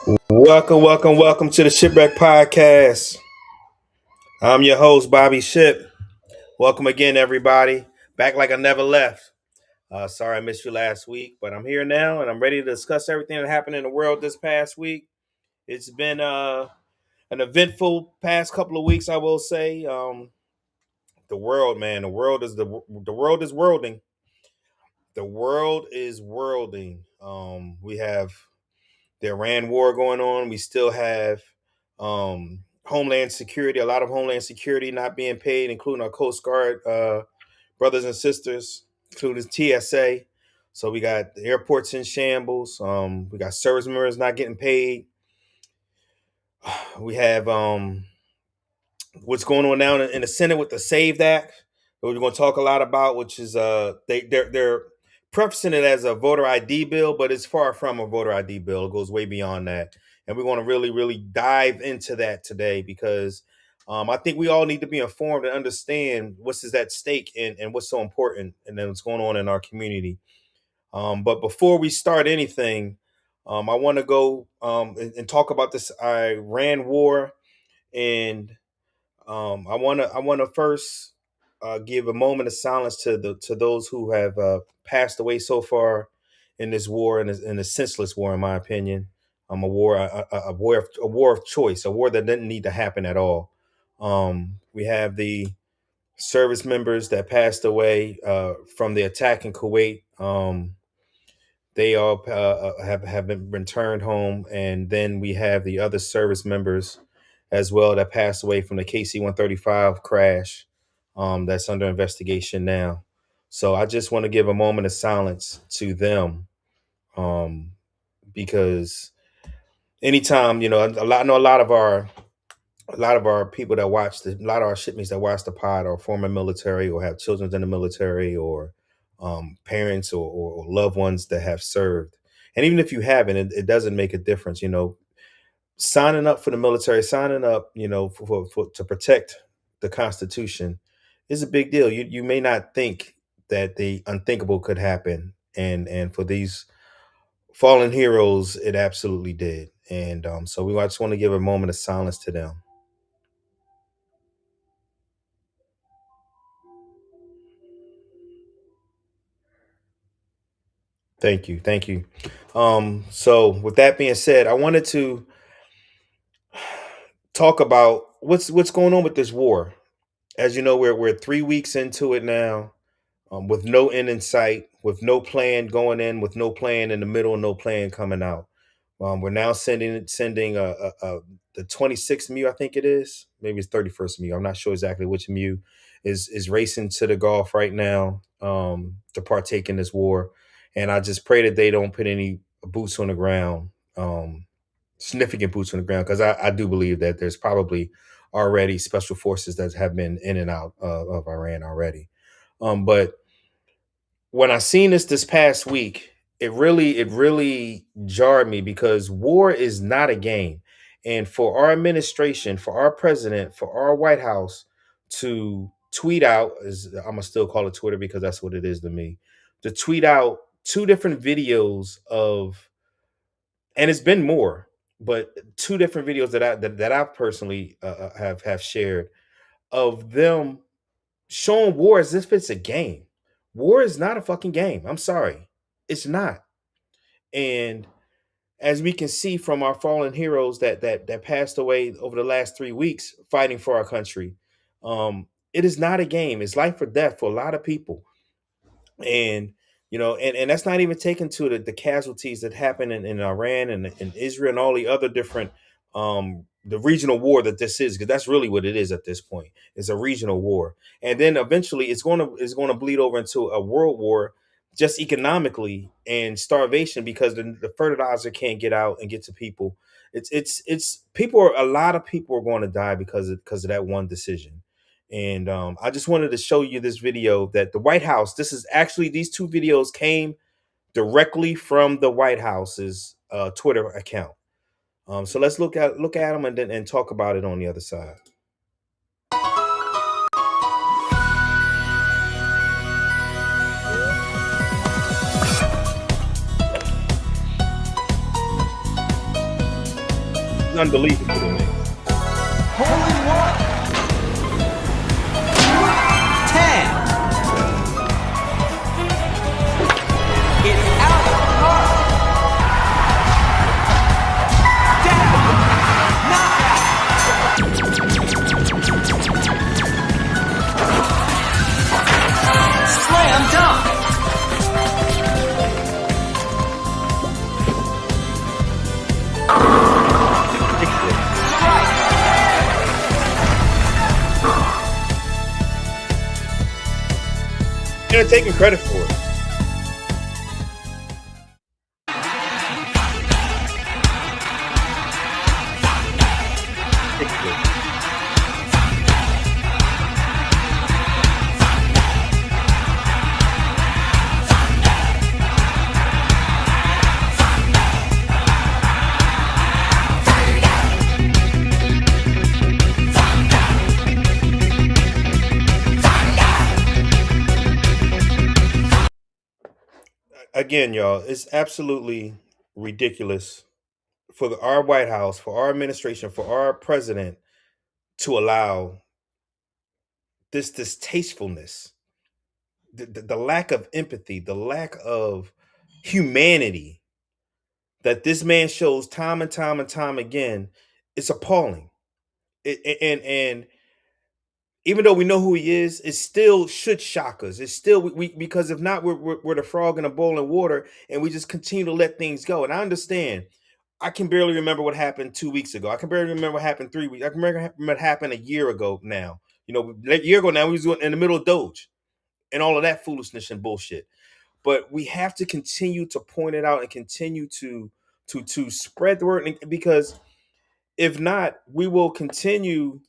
Welcome to the Shipwreck Podcast. I'm your host, Bobby Ship. Welcome again, everybody. Back like I never left. Sorry I missed you last week, but I'm here now and I'm ready to discuss everything that happened in the world this past week. It's been an eventful past couple of weeks, I will say. The world, man, the world is worlding. The world is worlding. We have the Iran war going on. We still have Homeland Security, a lot of Homeland Security not being paid, including our Coast Guard brothers and sisters, including TSA. So we got the airports in shambles. We got service members not getting paid. We have what's going on now in the Senate with the SAVE Act, that we're going to talk a lot about, which is they're prefacing it as a voter ID bill, but it's far from a voter ID bill. It goes way beyond that, and we want to really dive into that today because I think we all need to be informed and understand what's is at stake and what's so important, and then what's going on in our community. But before we start anything, I want to go and talk about this Iran war and I want to first give a moment of silence to those who have passed away so far in this war, and in a senseless war, in my opinion. A war of choice, a war that didn't need to happen at all. We have the service members that passed away from the attack in Kuwait. They all have been returned home, and then we have the other service members as well that passed away from the KC-135 crash. That's under investigation now. So I just want to give a moment of silence to them, because anytime I know a lot of our people that watch a lot of our shipmates that watch the pod are former military or have children in the military or parents or loved ones that have served. And even if you haven't, it doesn't make a difference. Signing up for the military, signing up, for to protect the Constitution is a big deal. You may not think that the unthinkable could happen, and for these fallen heroes, it absolutely did. And I just want to give a moment of silence to them. Thank you. So with that being said, I wanted to talk about what's going on with this war. As you know, we're 3 weeks into it now, with no end in sight, with no plan going in, with no plan in the middle, and no plan coming out. We're now sending the 26th MU, I think it is, maybe it's 31st MU. I'm not sure exactly which MU is racing to the Gulf right now, to partake in this war, and I just pray that they don't put any boots on the ground, significant boots on the ground, because I do believe that there's probably already special forces that have been in and out of Iran already. But when I seen this past week, it really jarred me because war is not a game. And for our administration, for our president, for our White House to tweet out, is I'm gonna still call it Twitter because that's what it is to me, to tweet out two different videos of, and it's been more, but two different videos that I personally have shared of them showing war as if it's a game. War is not a fucking game. I'm sorry. It's not. And as we can see from our fallen heroes that passed away over the last 3 weeks fighting for our country, it is not a game. It's life or death for a lot of people. And and that's not even taken to the casualties that happen in Iran and in Israel and all the other different the regional war that this is, because that's really what it is at this point. It's a regional war, and then eventually it's going to bleed over into a world war, just economically and starvation, because the fertilizer can't get out and get to people. It's people are A lot of people are going to die because of that one decision. And I just wanted to show you this video that the White House. This is actually, these two videos came directly from the White House's Twitter account. So let's look at them and talk about it on the other side. unbelievable to me. Holy what? 10. It's out of the park. Down. Knockout. Slam dunk. They're taking credit for it. Again, y'all, it's absolutely ridiculous for our White House, for our administration, for our president to allow this distastefulness, the lack of empathy, the lack of humanity that this man shows time and time and time again. It's appalling. And even though we know who he is, it still should shock us. It's still we because if not, we're the frog in a bowl of water, and we just continue to let things go. And I understand. I can barely remember what happened 2 weeks ago. I can barely remember what happened 3 weeks. I can remember what happened a year ago now. A year ago now, we was in the middle of Doge and all of that foolishness and bullshit. But we have to continue to point it out and continue to spread the word, because if not, we will continue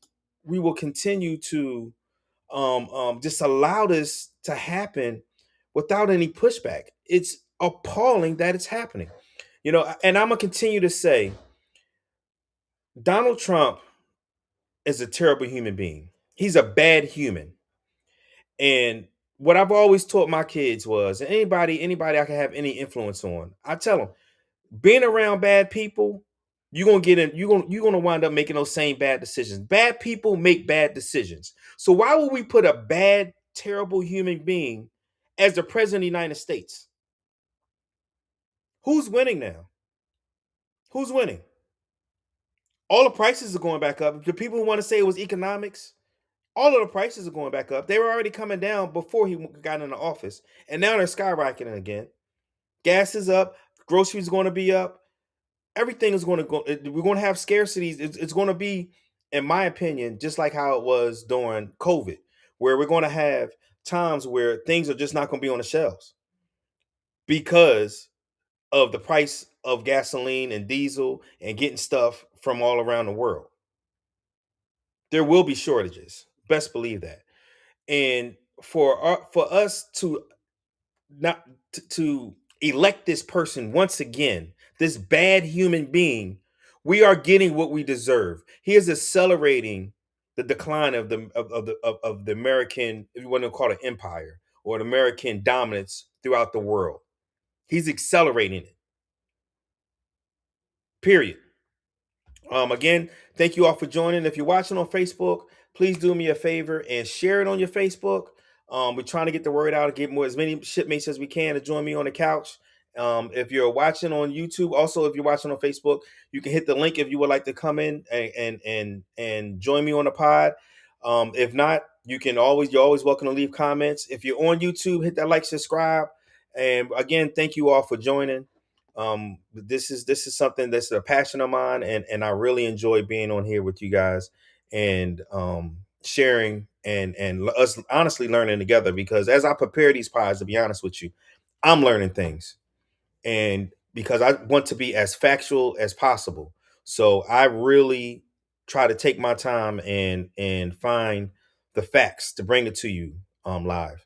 to just allow this to happen without any pushback. It's appalling that it's happening. And I'm gonna continue to say Donald Trump is a terrible human being. He's a bad human. And what I've always taught my kids was, and anybody I can have any influence on, I tell them, being around bad people, you're gonna wind up making those same bad decisions. Bad people make bad decisions. So why would we put a bad, terrible human being as the president of the United States? Who's winning now? Who's winning? All the prices are going back up. The people who want to say it was economics, all of the prices are going back up. They were already coming down before he got into office, and now they're skyrocketing again. Gas is up. Groceries are going to be up. Everything is going to go. We're going to have scarcities. It's going to be, in my opinion, just like how it was during COVID, where we're going to have times where things are just not going to be on the shelves because of the price of gasoline and diesel and getting stuff from all around the world. There will be shortages. Best believe that. And for us to not to elect this person once again, this bad human being, we are getting what we deserve. He is accelerating the decline of the American, if you want to call it empire, or the American dominance throughout the world. He's accelerating it. Period. Again, thank you all for joining. If you're watching on Facebook, please do me a favor and share it on your Facebook. We're trying to get the word out and get as many shipmates as we can to join me on the couch. If you're watching on YouTube, also if you're watching on Facebook, you can hit the link if you would like to come in and join me on the pod. If not, you're always welcome to leave comments. If you're on YouTube, hit that like, subscribe, and again, thank you all for joining. This is something that's a passion of mine, and I really enjoy being on here with you guys and sharing and us honestly learning together, because as I prepare these pods, to be honest with you, I'm learning things, and because I want to be as factual as possible, so I really try to take my time and find the facts to bring it to you live.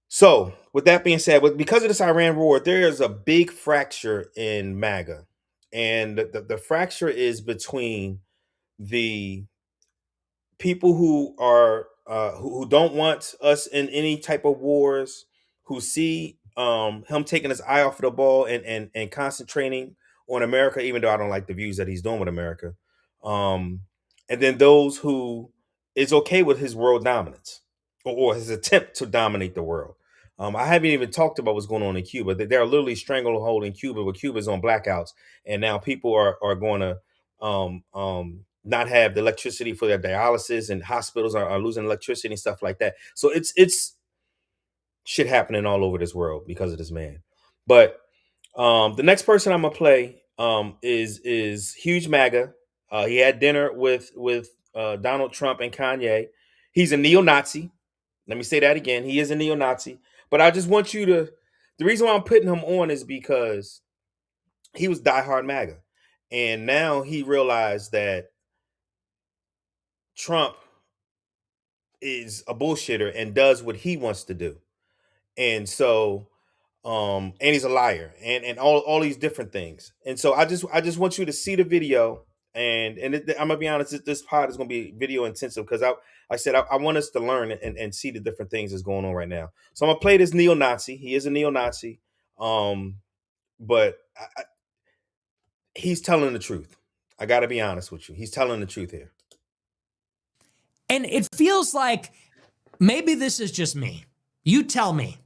So, with that being said, because of this Iran war, there is a big fracture in MAGA. And the fracture is between the people who are who don't want us in any type of wars, who see him taking his eye off of the ball and concentrating on America, even though I don't like the views that he's doing with America. Um, and then those who is okay with his world dominance or his attempt to dominate the world. I haven't even talked about what's going on in Cuba. They're literally strangleholding Cuba, where Cuba's on blackouts, and now people are going to not have the electricity for their dialysis, and hospitals are losing electricity and stuff like that. So it's shit happening all over this world because of this man. But the next person I'm gonna play is huge MAGA. He had dinner with Donald Trump and Kanye. He's a neo-Nazi. Let me say that again. He is a neo-Nazi. But I just want you to. The reason why I'm putting him on is because he was diehard MAGA, and now he realized that Trump is a bullshitter and does what he wants to do. And so and he's a liar and all these different things. And so I just want you to see the video, and I'm gonna be honest, this pod is gonna be video intensive because I want us to learn and see the different things that's going on right now. So I'm gonna play this neo-Nazi. He is a neo-Nazi, but he's telling the truth. I gotta be honest with you, he's telling the truth here. And it feels like maybe this is just me. You tell me.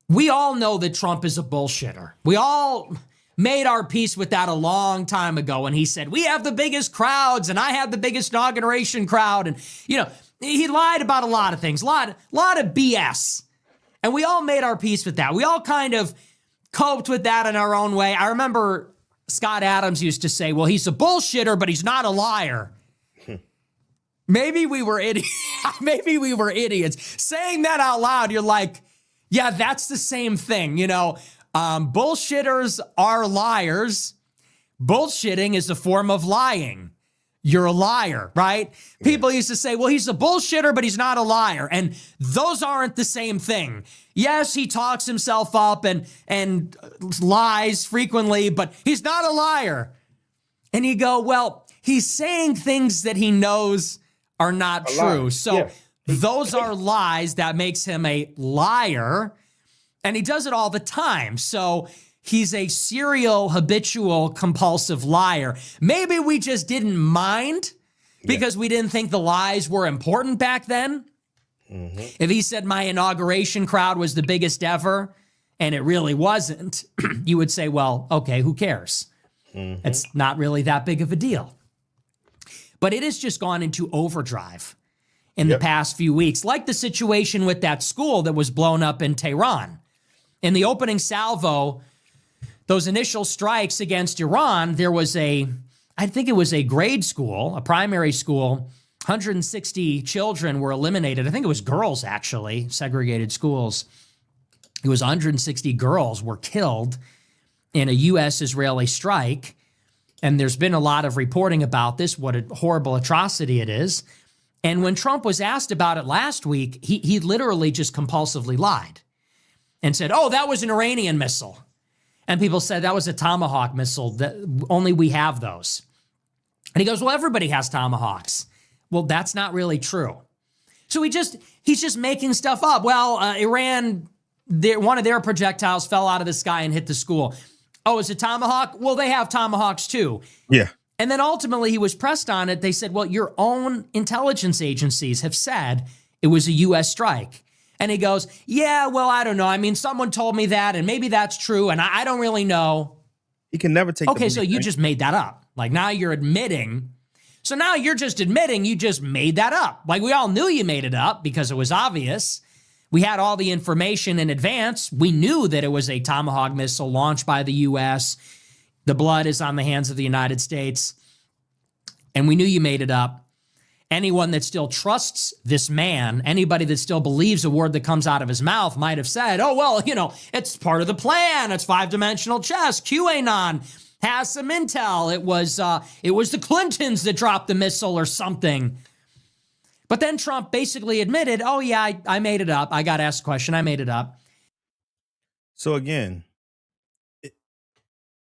We all know that Trump is a bullshitter. We all made our peace with that a long time ago when he said, we have the biggest crowds and I have the biggest inauguration crowd. And, you know, he lied about a lot of things, a lot of BS. And we all made our peace with that. We all kind of coped with that in our own way. I remember Scott Adams used to say, well, he's a bullshitter, but he's not a liar. Maybe we were idiots. Maybe we were idiots. Saying that out loud, you're like, yeah, that's the same thing. You know, bullshitters are liars. Bullshitting is a form of lying. You're a liar, right? Yeah. People used to say, well, he's a bullshitter, but he's not a liar. And those aren't the same thing. Yes, he talks himself up and lies frequently, but he's not a liar. And you go, well, he's saying things that he knows are not true. So yeah. Those are lies that makes him a liar. And he does it all the time. So he's a serial, habitual, compulsive liar. Maybe we just didn't mind because we didn't think the lies were important back then. Mm-hmm. If he said my inauguration crowd was the biggest ever and it really wasn't, you would say, well, okay, who cares? Mm-hmm. It's not really that big of a deal. But it has just gone into overdrive in the past few weeks, like the situation with that school that was blown up in Tehran. In the opening salvo, those initial strikes against Iran, there was I think it was a grade school, a primary school, 160 children were eliminated. I think it was girls, actually, segregated schools. It was 160 girls were killed in a U.S.-Israeli strike. And there's been a lot of reporting about this, what a horrible atrocity it is. And when Trump was asked about it last week, he literally just compulsively lied and said, oh, that was an Iranian missile. And people said that was a Tomahawk missile, that only we have those. And he goes, well, everybody has Tomahawks. Well, that's not really true. So he's just making stuff up. Well, Iran, one of their projectiles fell out of the sky and hit the school. Oh, is it Tomahawk? Well, they have Tomahawks too. Yeah. And then ultimately he was pressed on it. They said, well, your own intelligence agencies have said it was a U.S. strike. And he goes, yeah, well, I don't know. I mean, someone told me that, and maybe that's true, and I don't really know. He can never take okay, so you just made that up. Like, now you're admitting. So now you're just admitting you just made that up. Like, we all knew you made it up because it was obvious. We had all the information in advance. We knew that it was a Tomahawk missile launched by the U.S. The blood is on the hands of the United States. And we knew you made it up. Anyone that still trusts this man, anybody that still believes a word that comes out of his mouth might have said, oh, well, you know, it's part of the plan. It's five-dimensional chess. QAnon has some intel. It was the Clintons that dropped the missile or something. But then Trump basically admitted, oh, yeah, I made it up. I got asked a question. I made it up. So again,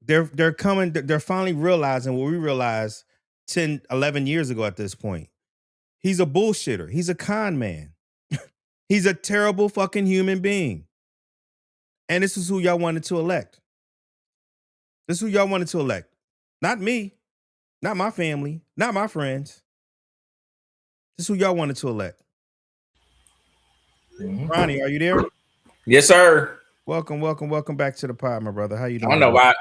they're finally realizing what we realized 10, 11 years ago at this point. He's a bullshitter. He's a con man. He's a terrible fucking human being. And this is who y'all wanted to elect. This is who y'all wanted to elect. Not me, not my family, not my friends. This is who y'all wanted to elect. Ronnie, are you there? Yes, sir. Welcome back to the pod, my brother. How you I doing? don't know why.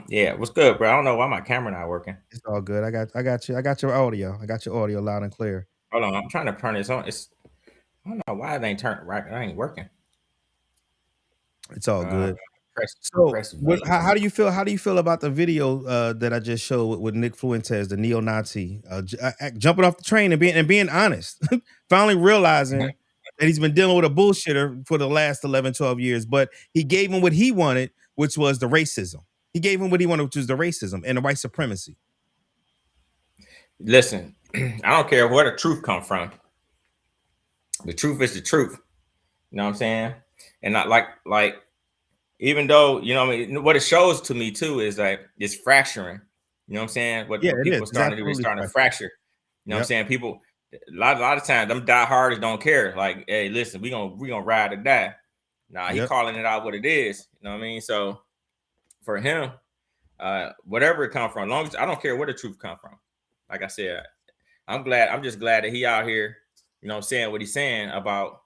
Yeah, what's good, bro? I don't know why my camera not working. It's all good. I got your audio. I got your audio loud and clear. Hold on, I'm trying to turn this on. I don't know why it ain't turned right. It ain't working. It's all good. Press how do you feel? How do you feel about the video that I just showed with Nick Fuentes, the neo-Nazi, jumping off the train and being honest, finally realizing that he's been dealing with a bullshitter for the last 11, 12 years, but he gave him what he wanted, which was the racism. He gave him what he wanted, which was the racism and the white supremacy. Listen, I don't care where the truth come from. The truth is the truth. You know what I'm saying? And not like even though, you know what I mean, what it shows to me too is like it's fracturing. You know what I'm saying? What people starting to do is starting to fracture. You know what I'm saying? People a lot of times them dieharders don't care. Like, hey, listen, we gonna ride or die. Nah, he calling it out what it is. You know what I mean? So for him, whatever it come from, as long as I don't care where the truth come from. Like I said, I'm just glad that he out here, you know what I'm saying, what he's saying about,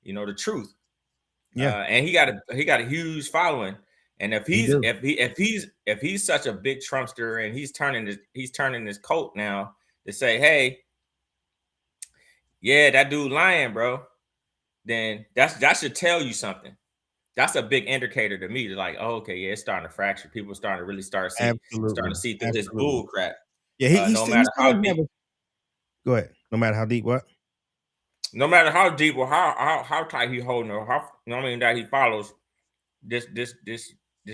you know, the truth. Yeah. And he got a huge following. And if he's such a big Trumpster and he's turning his coat now to say, hey, yeah, that dude lying, bro, then that should tell you something. That's a big indicator to me. To like, oh, okay, yeah, it's starting to fracture. People starting to really starting to see through this bull crap. Yeah, no matter how deep. Go ahead. No matter how deep, what? No matter how deep or how tight he holding or how, you know what I mean, that he follows this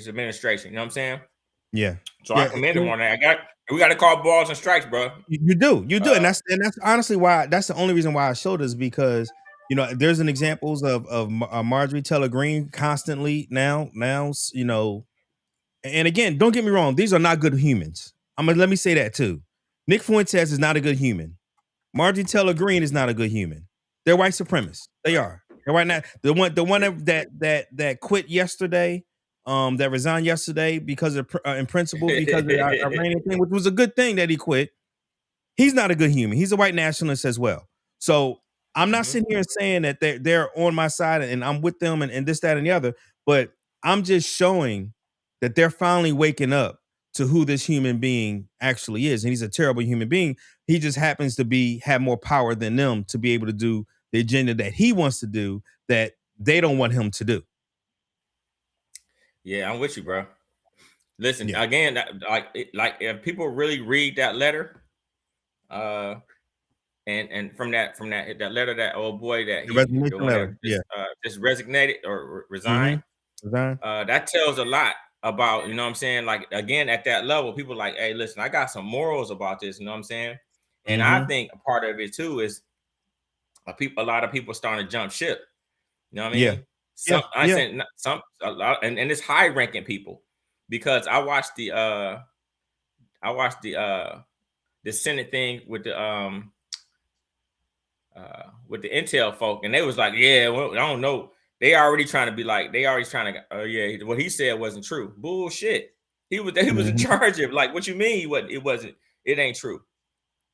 administration. You know what I'm saying? Yeah. So I commend him on that. We got to call balls and strikes, bro. You do, and that's honestly why. That's the only reason why I showed this, because you know there's an examples of Marjorie Taylor Greene constantly now, you know, and again, don't get me wrong, these are not good humans. Let me say that too. Nick Fuentes is not a good human. Marjorie Taylor Greene is not a good human. They're white supremacists. They are. They're right now. The one that quit yesterday, that resigned yesterday because of in principle because of the Iranian thing, which was a good thing that he quit. He's not a good human. He's a white nationalist as well. So I'm not sitting here saying that they're on my side and I'm with them and this, that, and the other, but I'm just showing that they're finally waking up to who this human being actually is. And he's a terrible human being. He just happens to have more power than them to be able to do the agenda that he wants to do that they don't want him to do. Yeah, I'm with you, bro. Listen, again, like if people really read that letter, and from that letter, that old boy that just resignated or resigned, that tells a lot about, you know what I'm saying? Like, again, at that level, people like, hey, listen, I got some morals about this, you know what I'm saying? And I think a part of it too is a lot of people starting to jump ship. You know what I mean? A lot, and it's high ranking people, because I watched the Senate thing with the Intel folk, and they was like, yeah, well, I don't know. They already trying to what he said wasn't true. Bullshit. He was in charge of, like, what you mean? It ain't true.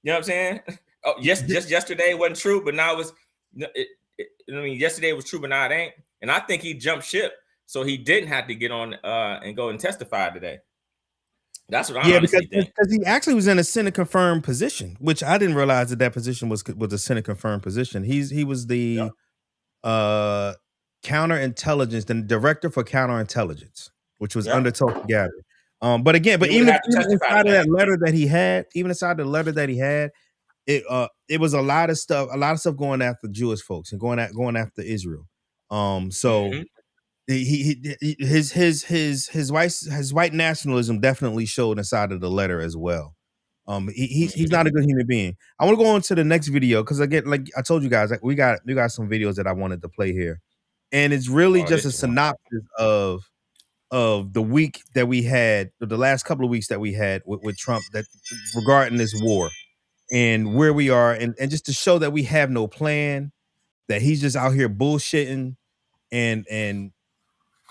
You know what I'm saying? Oh, yes, just yesterday it wasn't true, but now yesterday it was true, but now it ain't. And I think he jumped ship, so he didn't have to get on and go and testify today. That's what I honestly think. Because he actually was in a Senate confirmed position, which I didn't realize that position was a Senate confirmed position. He was the counterintelligence, the director for counterintelligence, which was under Tulsi Gabbard. But even inside of that letter that he had, it was a lot of stuff going after Jewish folks and going after Israel. His white nationalism definitely showed inside of the letter as well. He's not a good human being. I want to go on to the next video, because again, like I told you guys, we got some videos that I wanted to play here, and it's really just a synopsis of the week that we had, the last couple of weeks that we had with Trump, that regarding this war and where we are, and just to show that we have no plan, that he's just out here bullshitting, and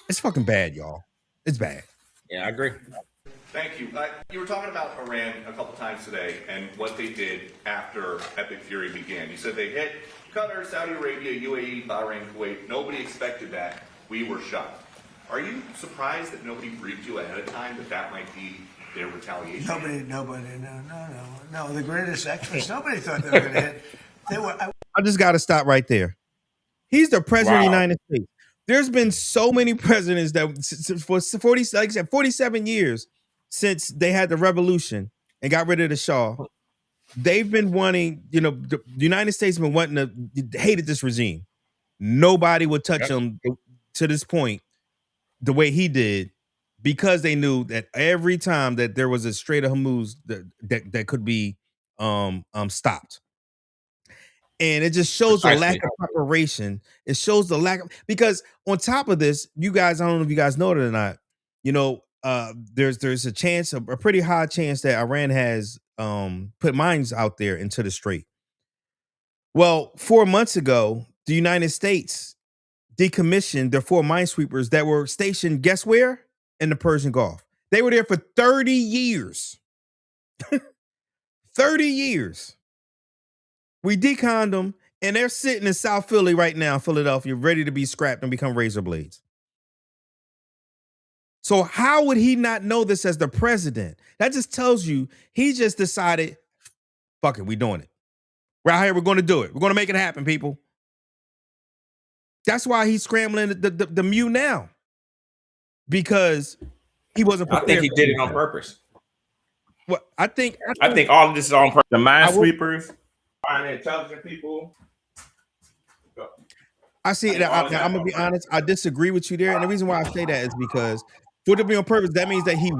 it's fucking bad, y'all. It's bad. Yeah, I agree. Thank you. You were talking about Iran a couple times today and what they did after Epic Fury began. You said they hit Qatar, Saudi Arabia, UAE, Bahrain, Kuwait. Nobody expected that. We were shocked. Are you surprised that nobody briefed you ahead of time that might be their retaliation? Nobody, no. The greatest experts, nobody thought they were going to hit. I just got to stop right there. He's the president of the United States. There's been so many presidents that for 40, like I said, 47 years since they had the revolution and got rid of the Shah. They've been wanting, the United States has been wanting hated this regime. Nobody would touch him to this point the way he did, because they knew that every time that there was a Strait of Hormuz that could be stopped. And it just shows the lack of preparation. It shows the lack of, because on top of this, you guys, I don't know if you guys know it or not, there's a chance, a pretty high chance that Iran has put mines out there into the Strait. Well, 4 months ago, the United States decommissioned their 4 minesweepers that were stationed, guess where? In the Persian Gulf. They were there for 30 years. 30 years. We deconned them, and they're sitting in South Philly right now, Philadelphia, ready to be scrapped and become razor blades. So how would he not know this as the president? That just tells you he just decided, fuck it, we doing it. We're out here, we're going to do it. We're going to make it happen, people. That's why he's scrambling the mute now. Because he wasn't prepared. I think he did it on purpose. Well, I think all of this is on purpose. The minesweepers, finding intelligent people. I see. I'm gonna be honest. I disagree with you there, and the reason why I say that is because for it to be on purpose, that means that he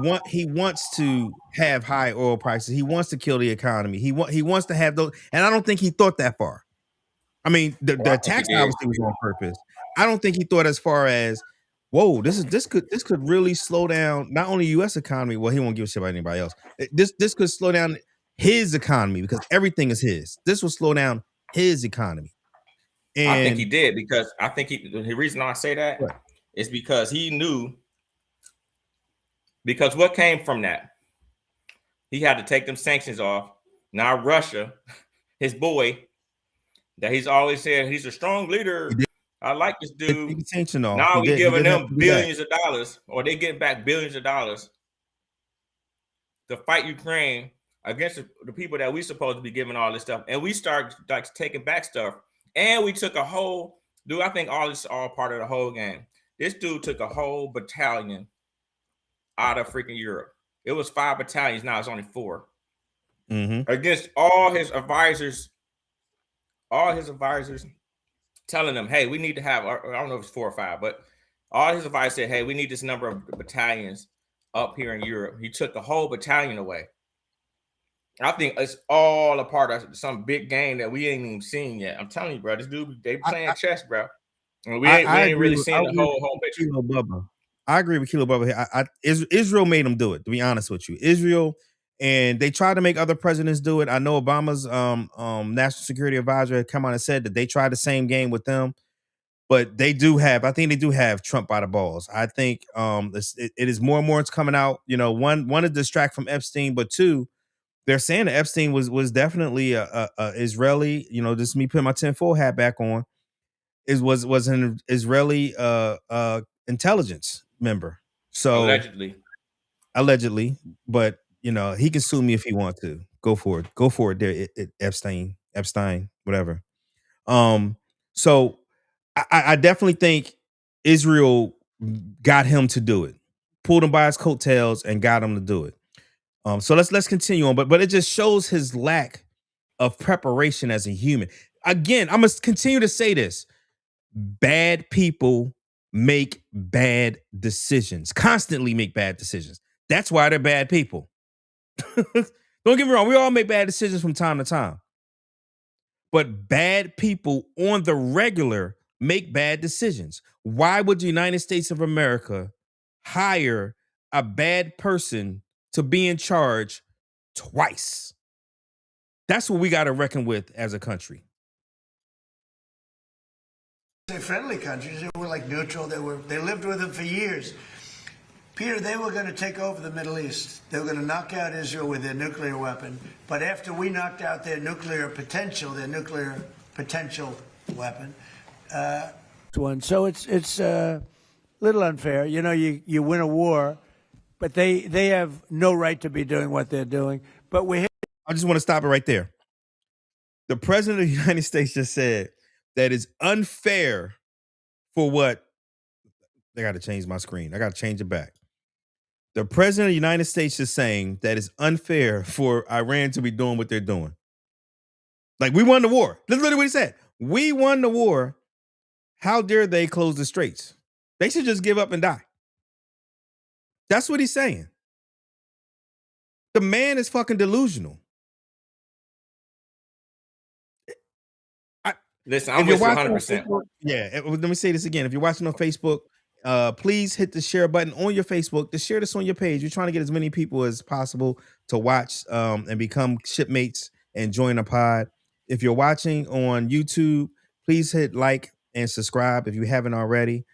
wants to have high oil prices. He wants to kill the economy. He wants to have those, and I don't think he thought that far. I mean, the tax obviously was on purpose. I don't think he thought as far as, whoa, this could really slow down not only U.S. economy. Well, he won't give a shit about anybody else. This could slow down his economy because everything is his. This will slow down his economy. And I think he did, because I think the reason I say that is because he knew. Because what came from that? He had to take them sanctions off. Now Russia, his boy, that he's always said he's a strong leader. I like this dude. Now we're giving them billions of dollars, or they getting back billions of dollars to fight Ukraine against the people that we supposed to be giving all this stuff. And we start like taking back stuff. And we took a whole, dude, I think all this is all part of the whole game. This dude took a whole battalion out of freaking Europe. It was 5 battalions. Now it's only 4. Mm-hmm. Against all his advisors telling them, hey, we need to have, I don't know if it's 4 or 5, but all his advisors said, hey, we need this number of battalions up here in Europe. He took the whole battalion away. I think it's all a part of some big game that we ain't even seen yet. I'm telling you, bro, this dude, they playing chess, bro. And we ain't really seen the whole picture. I agree with Kilo Bubba here. Israel made them do it, to be honest with you. Israel, and they tried to make other presidents do it. I know Obama's national security advisor had come out and said that they tried the same game with them, but I think they do have Trump by the balls. I think it is more and more it's coming out. One to distract from Epstein, but 2, they're saying that Epstein was definitely a Israeli. This is me putting my tinfoil hat back on. Was an Israeli intelligence member. So allegedly, but he can sue me if he wants to. Go for it. There, Epstein, whatever. So I definitely think Israel got him to do it, pulled him by his coattails, and got him to do it. So let's continue on, but it just shows his lack of preparation as a human. Again, I must continue to say this: bad people make bad decisions, constantly make bad decisions. That's why they're bad people. Don't get me wrong, we all make bad decisions from time to time. But bad people on the regular make bad decisions. Why would the United States of America hire a bad person to be in charge twice? That's what we got to reckon with as a country. They're friendly countries. They were like neutral. They lived with them for years. Peter, they were going to take over the Middle East. They were going to knock out Israel with their nuclear weapon. But after we knocked out their nuclear potential weapon, so it's a little unfair. You know, you win a war, but they have no right to be doing what they're doing. But I just want to stop it right there. The president of the United States just said that it's unfair for what? I got to change my screen. I got to change it back. The president of the United States is saying that it's unfair for Iran to be doing what they're doing. Like, we won the war. That's literally what he said. We won the war. How dare they close the straits? They should just give up and die. That's what he's saying. The man is fucking delusional. Listen, I'm with you 100%. Yeah, let me say this again. If you're watching on Facebook, please hit the share button on your Facebook to share this on your page. We're trying to get as many people as possible to watch and become shipmates and join the pod. If you're watching on YouTube, please hit like and subscribe if you haven't already.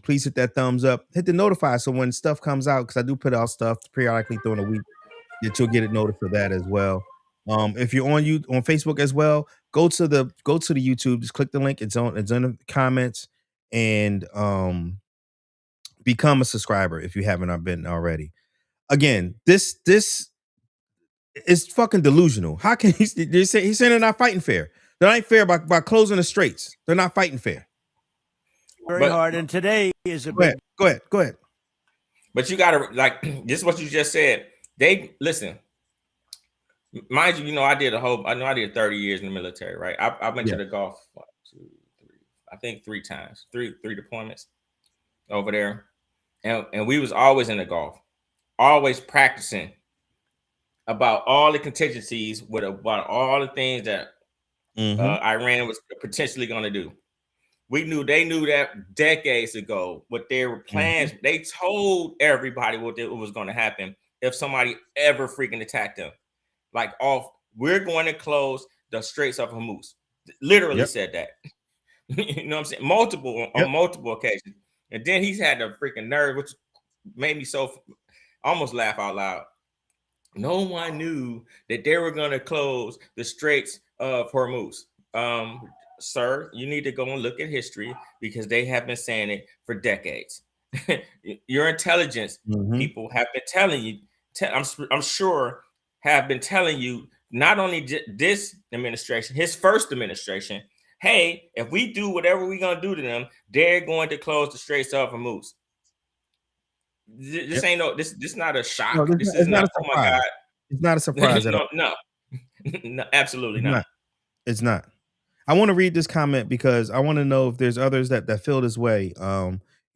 Please hit that thumbs up. Hit the notify so when stuff comes out, because I do put out stuff periodically during the week, that you'll get it notified for that as well. If you're on Facebook as well, go to the YouTube. Just click the link. It's in the comments, and become a subscriber if you haven't been already. Again, this is fucking delusional. How can he's saying they're not fighting fair? They're not fair by closing the straits. They're not fighting fair. Very hard. And today is a big. Go ahead. But you gotta, like, this is what you just said. They listen. Mind you, I did 30 years in the military, right? I went to the Gulf 1, 2, 3, I think 3 times, three deployments over there. And we was always in the Gulf, always practicing about all the contingencies about all the things that Iran was potentially going to do. They knew that decades ago what their plans. They told everybody what was going to happen if somebody ever freaking attacked them. Like, we're going to close the Straits of Hormuz. Literally said that. You know what I'm saying? On multiple occasions. And then he's had the freaking nerve, which made me almost laugh out loud. No one knew that they were going to close the Straits of Hormuz. Sir, you need to go and look at history, because they have been saying it for decades. Your intelligence people have been telling you, I'm sure, have been telling you, not only this administration, his first administration, hey, if we do whatever we're going to do to them, they're going to close the Straits of Hormuz. This ain't this not a shock. No, this is not, oh my God. It's not a surprise at all. No, absolutely not. It's not. I want to read this comment because I want to know if there's others that feel this way.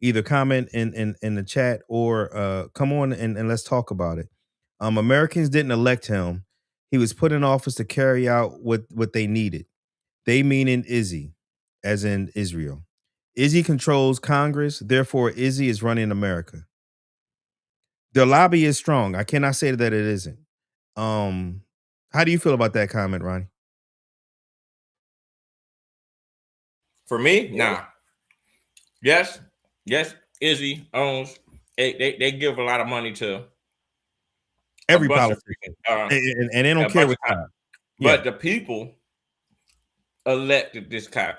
Either comment in the chat or come on and let's talk about it. Americans didn't elect him. He was put in office to carry out what they needed. They meaning Izzy, as in Israel. Izzy controls Congress. Therefore, Izzy is running America. The lobby is strong. I cannot say that it isn't. How do you feel about that comment, Ronnie? For me, nah. Yes, Izzy owns. They give a lot of money to every politician, and they don't care what time. But the people elected this guy.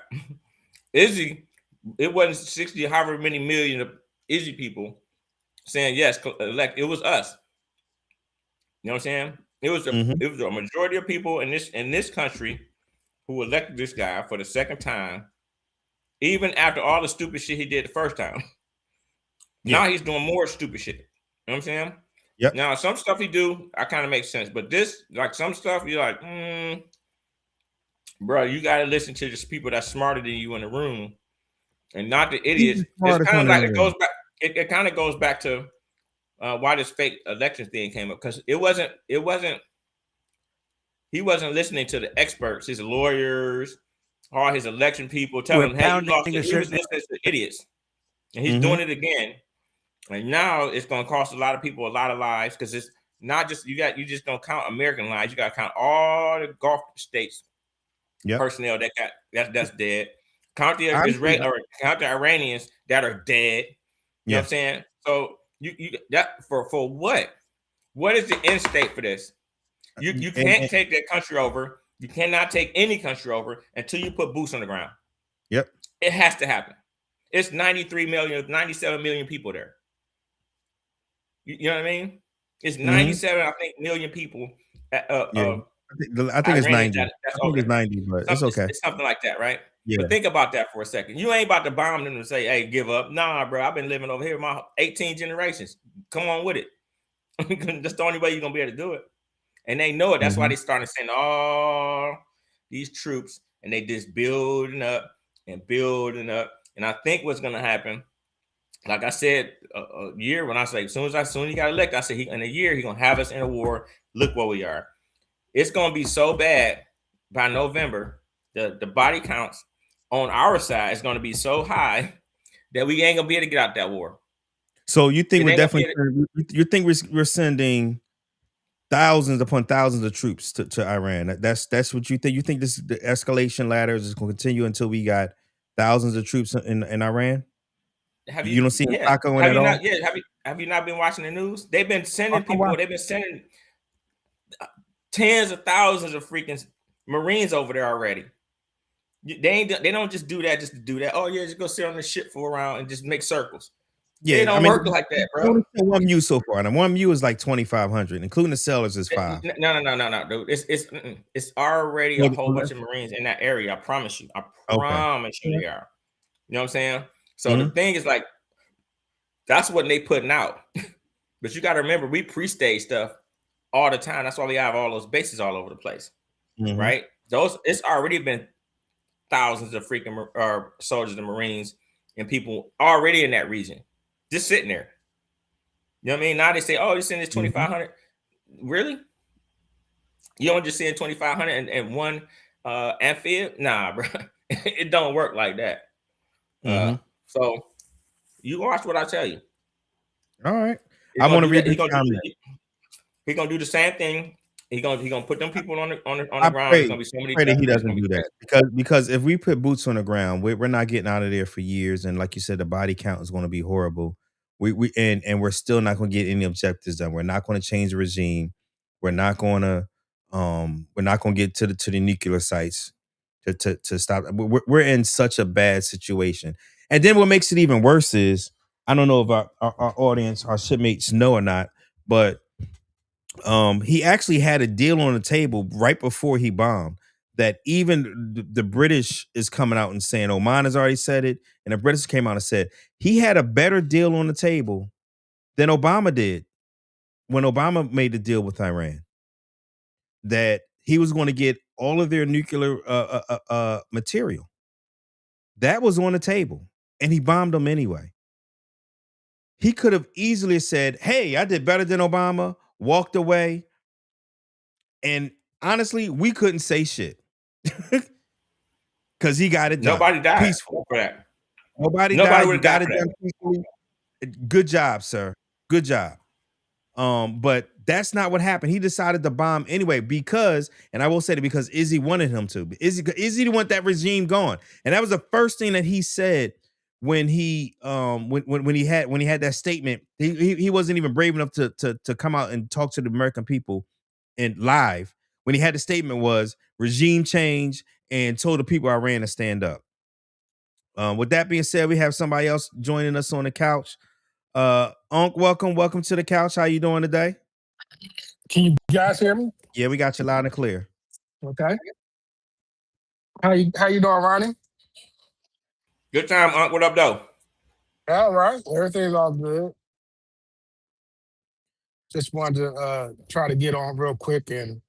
Izzy, it wasn't 60, however many million of Izzy people saying yes, elect. It was us. You know what I'm saying? It was a majority of people in this country who elected this guy for the second time, even after all the stupid shit he did the first time. Now he's doing more stupid shit. You know what I'm saying? Yep. Now, some stuff he do, I kind of make sense. But this, like, some stuff, you're like, bro, you got to listen to just people that's smarter than you in the room and not the idiots. It's kind of like it kind of goes back to why this fake election thing came up, because he wasn't listening to the experts, his lawyers, all his election people telling him, hey, you lost it. He was listening to idiots. And he's doing it again. And now it's going to cost a lot of people a lot of lives, because it's not just you just don't count American lives. You got to count all the Gulf states personnel that's dead. Count the Iranians that are dead. You know what I'm saying? So You that for what? What is the end state for this? You can't take that country over. You cannot take any country over until you put boots on the ground. Yep. It has to happen. It's 93 million, 97 million people there. You know what I mean? It's 97, I think, million people. I think it's 90. I think it's 90, but it's okay. It's something like that, right? Yeah. But think about that for a second. You ain't about to bomb them and say, hey, give up. Nah, bro, I've been living over here my 18 generations. Come on with it. That's the only way you're going to be able to do it. And they know it. That's why they started sending all these troops, and they just building up and building up. And I think what's going to happen, like I said a year when I say, as soon as he got elected, I said, in a year, he's going to have us in a war. Look where we are. It's going to be so bad by November, the body counts on our side is going to be so high that we ain't going to be able to get out that war. So you think we're sending thousands upon thousands of troops to Iran? That's what you think? You think the escalation ladder is going to continue until we got thousands of troops in Iran? You don't see it going at all? Have you not been watching the news? They've been sending people. They've been sending tens of thousands of freaking Marines over there already. They don't just do that just to do that. Oh yeah, just go sit on the ship for a while and just make circles. Yeah, it don't work like that, bro. One MU so far, and one MU is like 2,500, including the sailors is 5. No, dude. It's already a whole bunch of Marines in that area. I promise you. I promise you they are. You know what I'm saying? So the thing is, like, that's what they putting out. But you got to remember, we pre-stage stuff all the time. That's why we have all those bases all over the place, right? It's already been thousands of freaking soldiers and Marines and people already in that region, just sitting there. You know what I mean? Now they say, oh, you're sending this 2,500. Really? You don't just send 2,500 and one amphib? Nah, bro. It don't work like that. So you watch what I tell you. All right. I want to read the comment. He's gonna do the same thing. He's gonna put them people on the ground. There's gonna be so many. I pray that he doesn't do that because if we put boots on the ground, we're not getting out of there for years. And like you said, the body count is going to be horrible. And we're still not going to get any objectives done. We're not going to change the regime. We're not going to get to the nuclear sites to stop. We're in such a bad situation. And then what makes it even worse is, I don't know if our audience, our shipmates know or not, but he actually had a deal on the table right before he bombed that even the British is coming out and saying, Oman has already said it, and the British came out and said he had a better deal on the table than Obama did when Obama made the deal with Iran, that he was going to get all of their nuclear material. That was on the table, and he bombed them anyway. He could have easily said, hey, I did better than Obama, walked away, and honestly, we couldn't say shit because he got it done. Nobody died peaceful for that. Nobody died. You got it done peacefully. Good job, sir. Good job. But that's not what happened. He decided to bomb anyway because, and I will say that because Izzy wanted him to. Izzy didn't want that regime gone, and that was the first thing that he said when he when he had that statement. He wasn't even brave enough to come out and talk to the American people in live. When he had the statement was regime change and told the people I ran to stand up. With that being said, we have somebody else joining us on the couch. Unc, welcome to the couch. How you doing today? Can you guys hear me? Yeah, we got you loud and clear. Okay. How you doing, Ronnie? Good time, Unc. What up, though? All right. Everything's all good. Just wanted to try to get on real quick and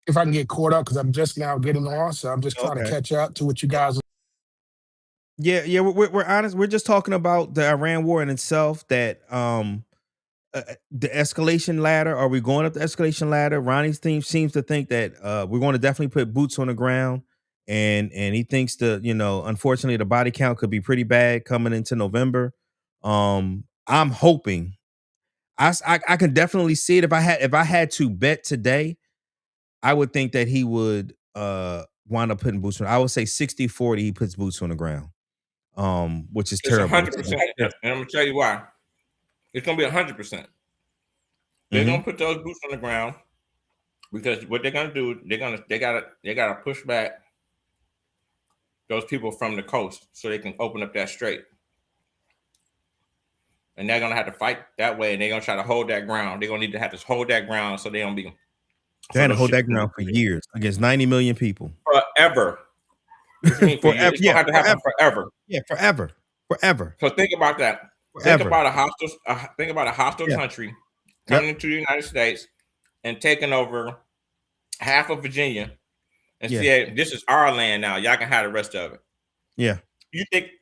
if I can get caught up, because I'm just now getting on, so I'm just trying to catch up to what you guys. Yeah, we're honest. We're just talking about the Iran war in itself. That the escalation ladder. Are we going up the escalation ladder? Ronnie's team seems to think that we're going to definitely put boots on the ground, and he thinks unfortunately, the body count could be pretty bad coming into November. I'm hoping. I can definitely see it. If I had to bet today, I would think that he would wind up putting boots on. I would say 60-40, he puts boots on the ground. which is It's terrible. 100%, and I'm gonna tell you why. It's gonna be 100%. They're gonna put those boots on the ground because what they're gonna do, they gotta push back those people from the coast so they can open up that strait. And they're gonna have to fight that way, and they're gonna try to hold that ground. They're gonna need to have to hold that ground so they don't be. They had to hold that ground for years against 90 million people. Forever. What you mean for years? It's gonna have to happen forever. Yeah, forever. So think about that. Forever. Think about a hostile country coming into the United States and taking over half of Virginia and say, this is our land now. Y'all can have the rest of it. Yeah.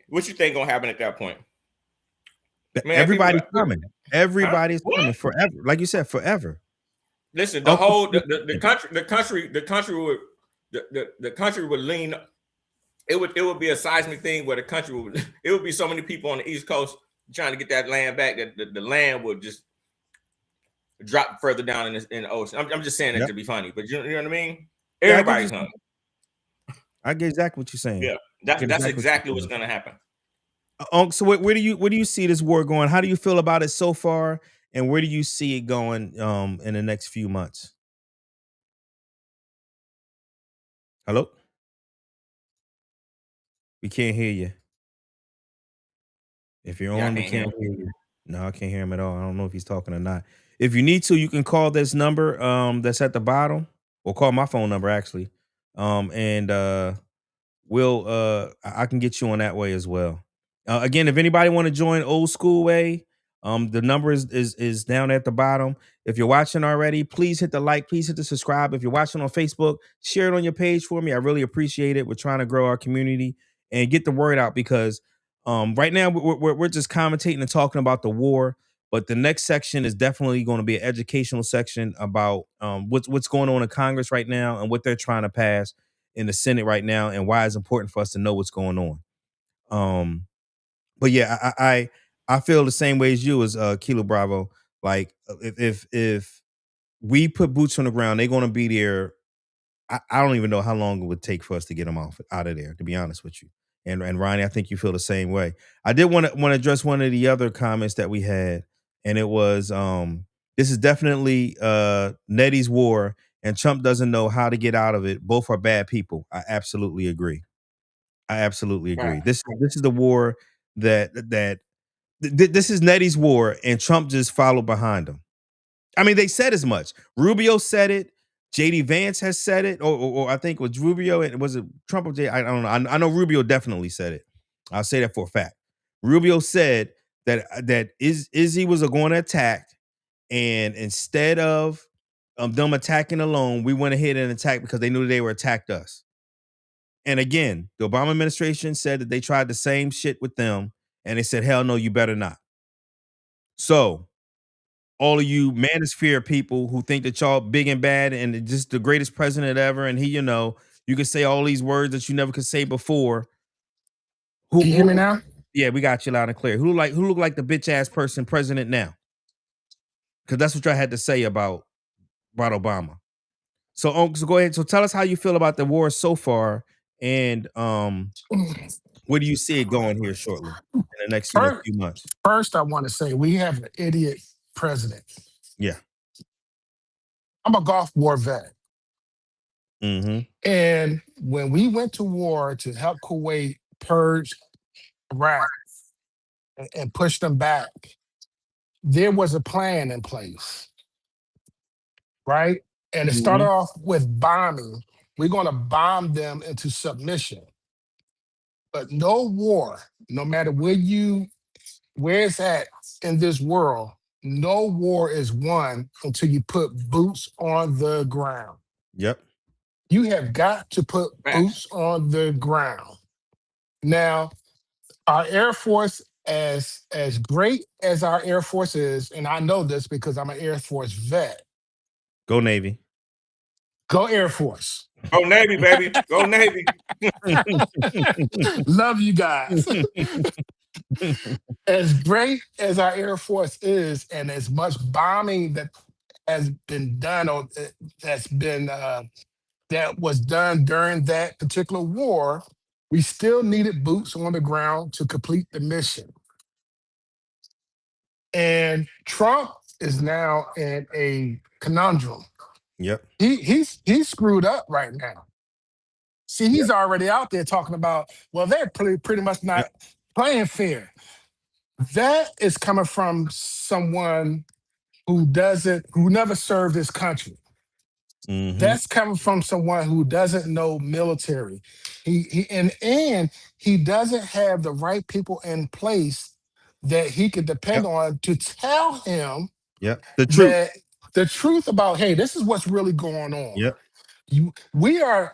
What you think gonna happen at that point? Man, everybody's coming. Everybody's coming forever. Like you said, forever. Listen, the country would lean. It would be a seismic thing where the country would be so many people on the East Coast trying to get that land back that the land would just drop further down in the ocean. I'm just saying that to be funny, but you know what I mean? Everybody's coming. I get exactly what you're saying. Yeah, that's exactly what's going to happen. So where do you see this war going? How do you feel about it so far, and where do you see it going in the next few months? Hello? We can't hear you. If you're on, we can't hear you. No, I can't hear him at all. I don't know if he's talking or not. If you need to, you can call this number that's at the bottom, or call my phone number actually. And I can get you on that way as well. Again, if anybody want to join Old School Way, the number is down at the bottom. If you're watching already, please hit the like, please hit the subscribe. If you're watching on Facebook, share it on your page for me. I really appreciate it. We're trying to grow our community and get the word out because right now we're just commentating and talking about the war, but the next section is definitely going to be an educational section about what's going on in Congress right now and what they're trying to pass in the Senate right now and why it's important for us to know what's going on. But yeah, I feel the same way as you as Kilo Bravo. Like if we put boots on the ground, they're going to be there. I don't even know how long it would take for us to get them out of there, to be honest with you. And Ronnie, I think you feel the same way. I did want to address one of the other comments that we had, and it was this is definitely Nettie's war, and Trump doesn't know how to get out of it. Both are bad people. I absolutely agree. Right. This is the war this is Nettie's war, and Trump just followed behind him. I mean, they said as much. Rubio said it. JD Vance has said it, or I think it was Rubio, and was it Trump or J? I don't know. I know Rubio definitely said it. I'll say that for a fact. Rubio said that Izzy was going to attack, and instead of them attacking alone, we went ahead and attacked because they knew they were attacked us. And again, the Obama administration said that they tried the same shit with them, and they said, hell no, you better not. So all of you manosphere people who think that y'all big and bad and just the greatest president ever, and you can say all these words that you never could say before. Can you hear me now? Yeah, we got you loud and clear. Who look like the bitch ass person president now? Because that's what y'all had to say about Obama. So go ahead. So tell us how you feel about the war so far, and where do you see it going here shortly in the next few months? First, I want to say we have an idiot president. Yeah. I'm a Gulf War vet. Mm-hmm. And when we went to war to help Kuwait purge Iraq and push them back, there was a plan in place, right? And it started off with bombing. We're going to bomb them into submission. But no war, no matter where it's at in this world, no war is won until you put boots on the ground. Yep. You have got to put boots on the ground. Now, our Air Force, as great as our Air Force is, and I know this because I'm an Air Force vet. Go Navy. Go Air Force. Go Navy, baby. Go Navy. Love you guys. As great as our Air Force is, and as much bombing that has been done, or that was done during that particular war, We still needed boots on the ground to complete the mission. And Trump is now in a conundrum. Yep. He's screwed up right now. See, Yep. he's already out there talking about, well, they're pretty much Yep. not playing fair. That is coming from someone who never served his country. Mm-hmm. That's coming from someone who doesn't know military. And he doesn't have the right people in place that he could depend Yep. on to tell him Yep. The truth. that the truth about, hey, this is what's really going on. Yep. We are,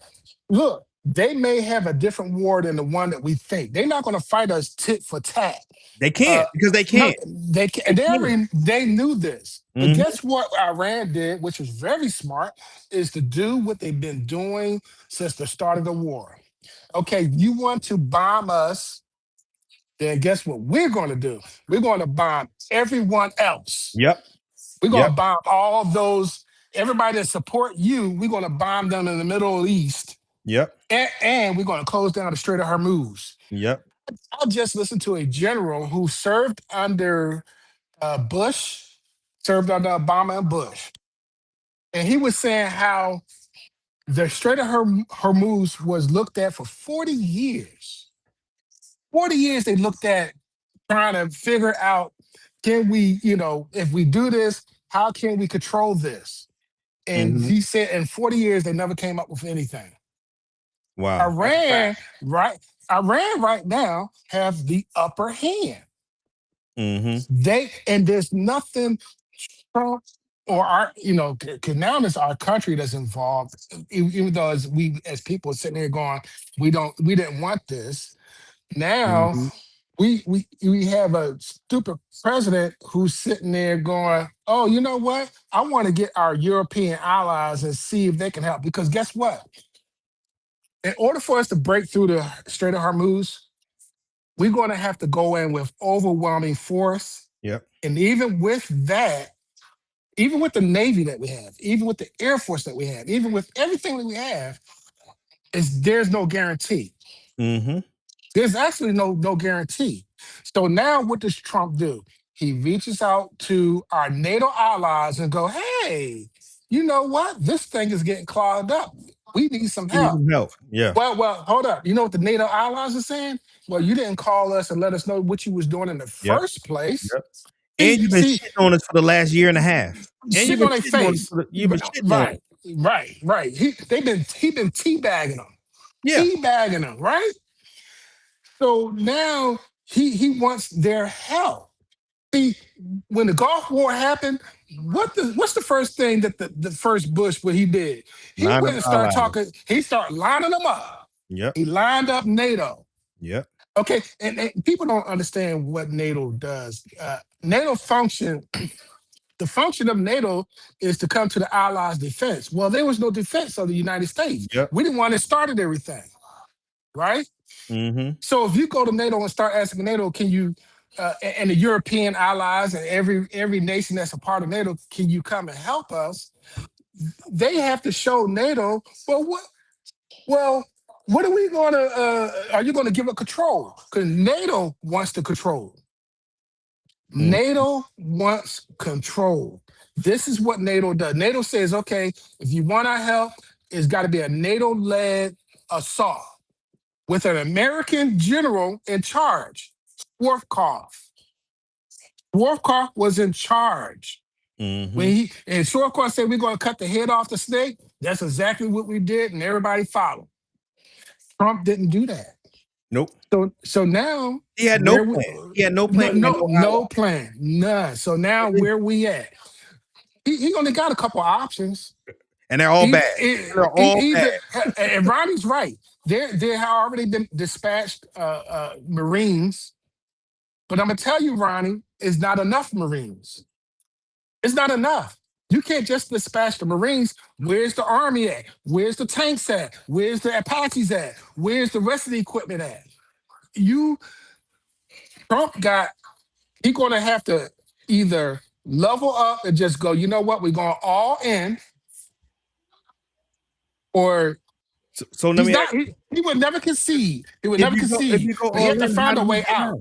look, they may have a different war than the one that we think. They're not going to fight us tit for tat. They can't because they No, can't. they can, They can't. they knew this. But Mm-hmm. guess what Iran did, which was very smart, is to do what they've been doing since the start of the war. Okay, you want to bomb us, then guess what we're going to do? We're going to bomb everyone else. Yep. We're going Yep. to bomb all those, everybody that support you, we're going to bomb them in the Middle East. Yep. And we're going to close down the Strait of Hormuz. Yep. I just listened to a general who served under Bush, served under Obama and Bush. And he was saying how the Strait of Hormuz was looked at for 40 years. 40 years they looked at trying to figure out, can we, if we do this, how can we control this? And Mm-hmm. he said in 40 years, they never came up with anything. Wow. Iran right now have the upper hand. Mm-hmm. And there's nothing Trump or our, because now it's our country that's involved, even though as people sitting here going, we didn't want this. Now Mm-hmm. we have a stupid president who's sitting there going, oh, you know what? I want to get our European allies and see if they can help. Because guess what? In order for us to break through the Strait of Hormuz, we're going to have to go in with overwhelming force. Yep. And even with that, even with the Navy that we have, even with the Air Force that we have, even with everything that we have, there's no guarantee. Mm-hmm. There's actually no guarantee. So now what does Trump do? He reaches out to our NATO allies and go, hey, you know what? This thing is getting clogged up. We need some We need help. some help. Yeah. Well, hold up. You know what the NATO allies are saying? Well, you didn't call us and let us know what you was doing in the first place. Yep. And you've been shitting on us for the last year and a half. And Shit you've been on their shitting on us face. you've been shitting on us. Right. He been teabagging them. Yeah. Teabagging them, right? So now he wants their help. See, when the Gulf War happened, what's the first thing that the first Bush, what he did? He Line went up and started allies. talking, he started lining them up. Yep. He lined up NATO. Yep. Okay, and people don't understand what NATO does. NATO function, the function of NATO is to come to the Allies' defense. Well, there was no defense of the United States. Yep. We didn't want to started everything, right? Mm-hmm. So if you go to NATO and start asking NATO, can you, and the European allies and every nation that's a part of NATO, can you come and help us? They have to show NATO, what are we going to, are you going to give up control? Because NATO wants to control. Mm-hmm. NATO wants control. This is what NATO does. NATO says, okay, if you want our help, it's got to be a NATO-led assault with an American general in charge, Schwarzkopf. Schwarzkopf was in charge. Mm-hmm. And Schwarzkopf said, we're going to cut the head off the snake. That's exactly what we did, and everybody followed. Trump didn't do that. Nope. So now he had no plan. He had no plan. No plan. None. So now where we at? He only got a couple options. And they're all bad. They're all bad. And Ronnie's right. There have already been dispatched Marines. But I'm going to tell you, Ronnie, it's not enough Marines. It's not enough. You can't just dispatch the Marines. Where's the Army at? Where's the tanks at? Where's the Apaches at? Where's the rest of the equipment at? Trump he's going to have to either level up and just go, you know what, we're going all in, or So let He's me not. ask, He would never concede. He would if never if concede. you go But he had all to in, how find do a you way get out. out?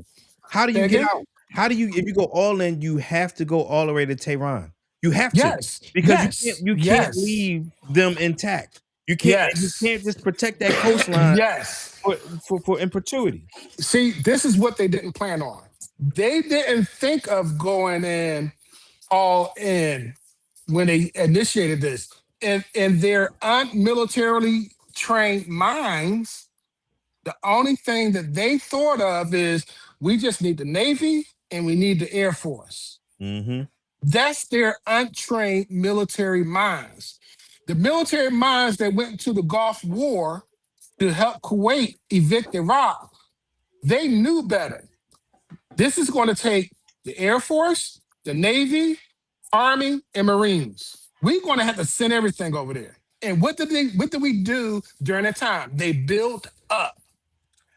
How do Say you get again? out? How do you, if you go all in, you have to go all the way to Tehran. You have to, Yes. because Yes. you can't Yes. leave them intact. You Yes. can't just protect that coastline Yes. for in perpetuity. See, this is what they didn't plan on. They didn't think of going in all in when they initiated this. In their unmilitarily trained minds, the only thing that they thought of is we just need the Navy and we need the Air Force. Mm-hmm. That's their untrained military minds. The military minds that went into the Gulf War to help Kuwait evict Iraq, they knew better. This is going to take the Air Force, the Navy, Army, and Marines. We're going to have to send everything over there. And what did we do during that time? They built up.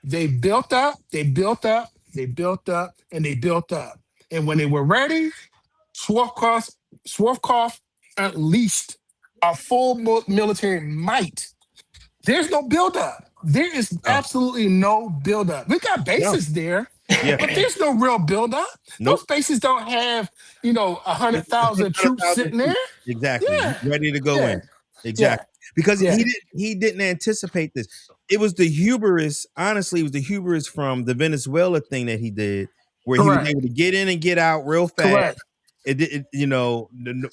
They built up, they built up, they built up, and they built up. And when they were ready, Swartkov unleashed a full military might. There's no buildup. There is No. absolutely no buildup. We got bases there, Yeah. but there's no real buildup. Nope. Those bases don't have, 100,000 troops sitting there. Exactly. Yeah. Ready to go Yeah. in. Exactly. Because Yeah. he didn't anticipate this. It was the hubris, honestly, it was the hubris from the Venezuela thing that he did, where he was Correct. able to get in and get out real fast. Correct.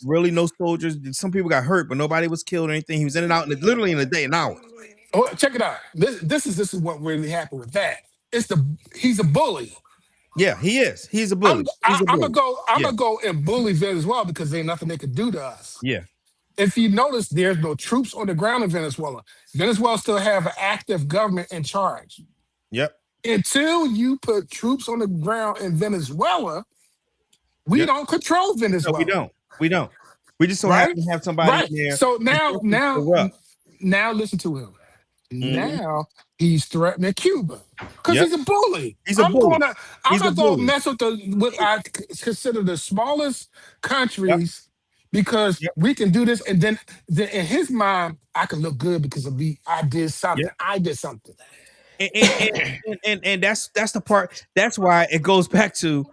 Really no soldiers. Some people got hurt, but nobody was killed or anything. He was in and out literally in a day, an hour. Oh, check it out. This is what really happened with that. He's a bully. Yeah, he is. He's a bully. I'm bully. gonna go and bully Venezuela because ain't nothing they could do to us. Yeah. If you notice, there's no troops on the ground in Venezuela. Venezuela still have an active government in charge. Yep. Until you put troops on the ground in Venezuela, we Yep. don't control No, Venezuela. we don't. We just so Right? happen to have somebody Right. in there. So now listen to him. Mhm. Now he's threatening Cuba because Yep. he's a bully. He's a bully. I'm He's a not gonna bully. mess with what I consider the smallest countries because Yep. we can do this, and then in his mind, I can look good because of me. I did something. Yep. I did something. And that's the part. That's why it goes back to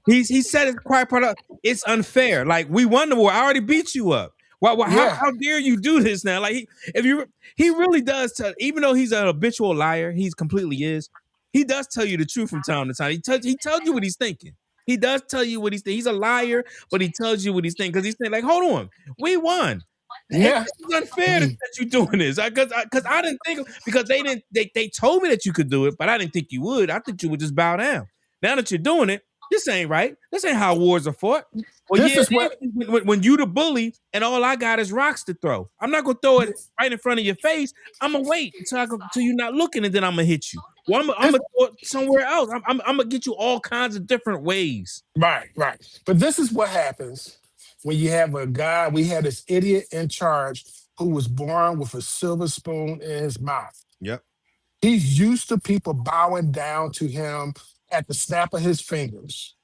he said it's quite part of it's unfair. Like, we won the war. I already beat you up. Why Yeah. how dare you do this now? Like, he really does tell, even though he's an habitual liar, he's completely is. He does tell you the truth from time to time. He tells you what he's thinking. He does tell you what he's thinking. He's a liar, but he tells you what he's thinking because he's saying, like, hold on, we won. Yeah. It's unfair that you doing this because I didn't think, because they told me that you could do it, but I didn't think you would. I think you would just bow down. Now that you're doing it, this ain't right. This ain't how wars are fought. Well, This is what- when you the bully and all I got is rocks to throw. I'm not gonna throw it right in front of your face. I'm gonna wait until you're not looking, and then I'm gonna hit you. Well, I'm gonna throw it somewhere else. I'm gonna get you all kinds of different ways. Right. But this is what happens when you have a guy. We had this idiot in charge who was born with a silver spoon in his mouth. Yep. He's used to people bowing down to him at the snap of his fingers.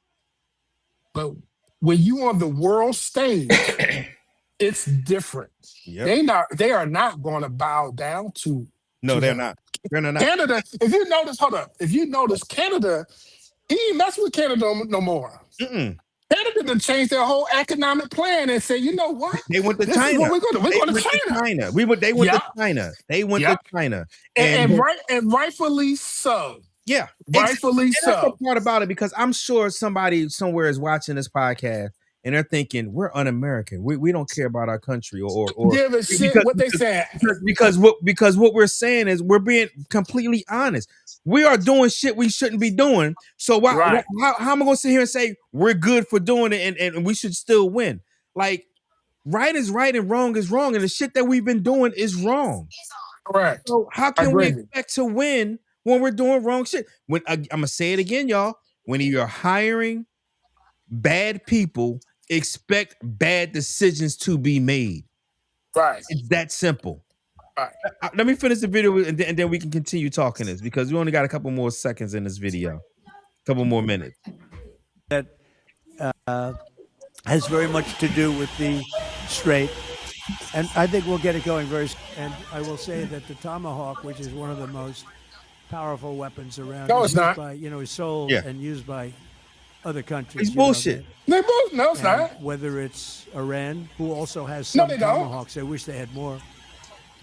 But when you on the world stage, it's different. Yep. They are not going to bow down to. No, to they're him. not. They're not. Canada, if you notice, Canada, he ain't messing with Canada no more. Mm-mm. Canada done changed their whole economic plan and said, you know what? They went to This China. is what we're going to went China. They went Yep. to China. They went Yep. to China. And rightfully so. Yeah. Rightfully And that's so. the part about it, because I'm sure somebody somewhere is watching this podcast and they're thinking, we're un-American. We don't care about our country or Give a shit what they saying. because what we're saying is we're being completely honest. We are doing shit we shouldn't be doing. So Right. how am I going to sit here and say we're good for doing it and we should still win? Like, right is right and wrong is wrong, and the shit that we've been doing is wrong. Correct. So how can we Agree. expect to win when we're doing wrong shit? When I'm gonna say it again, y'all. When you're hiring bad people, expect bad decisions to be made. Right. It's that simple. Right. Let me finish the video and then we can continue talking this, because we only got a couple more seconds in this video, a couple more minutes. That has very much to do with the Strait. And I think we'll get it going very soon. And I will say that the Tomahawk, which is one of the most powerful weapons around, No, is it's used not. by, is sold Yeah. and used by other countries. It's bullshit. They both. No, it's And not. whether it's Iran, who also has No, some they don't. Tomahawks, I wish they had more.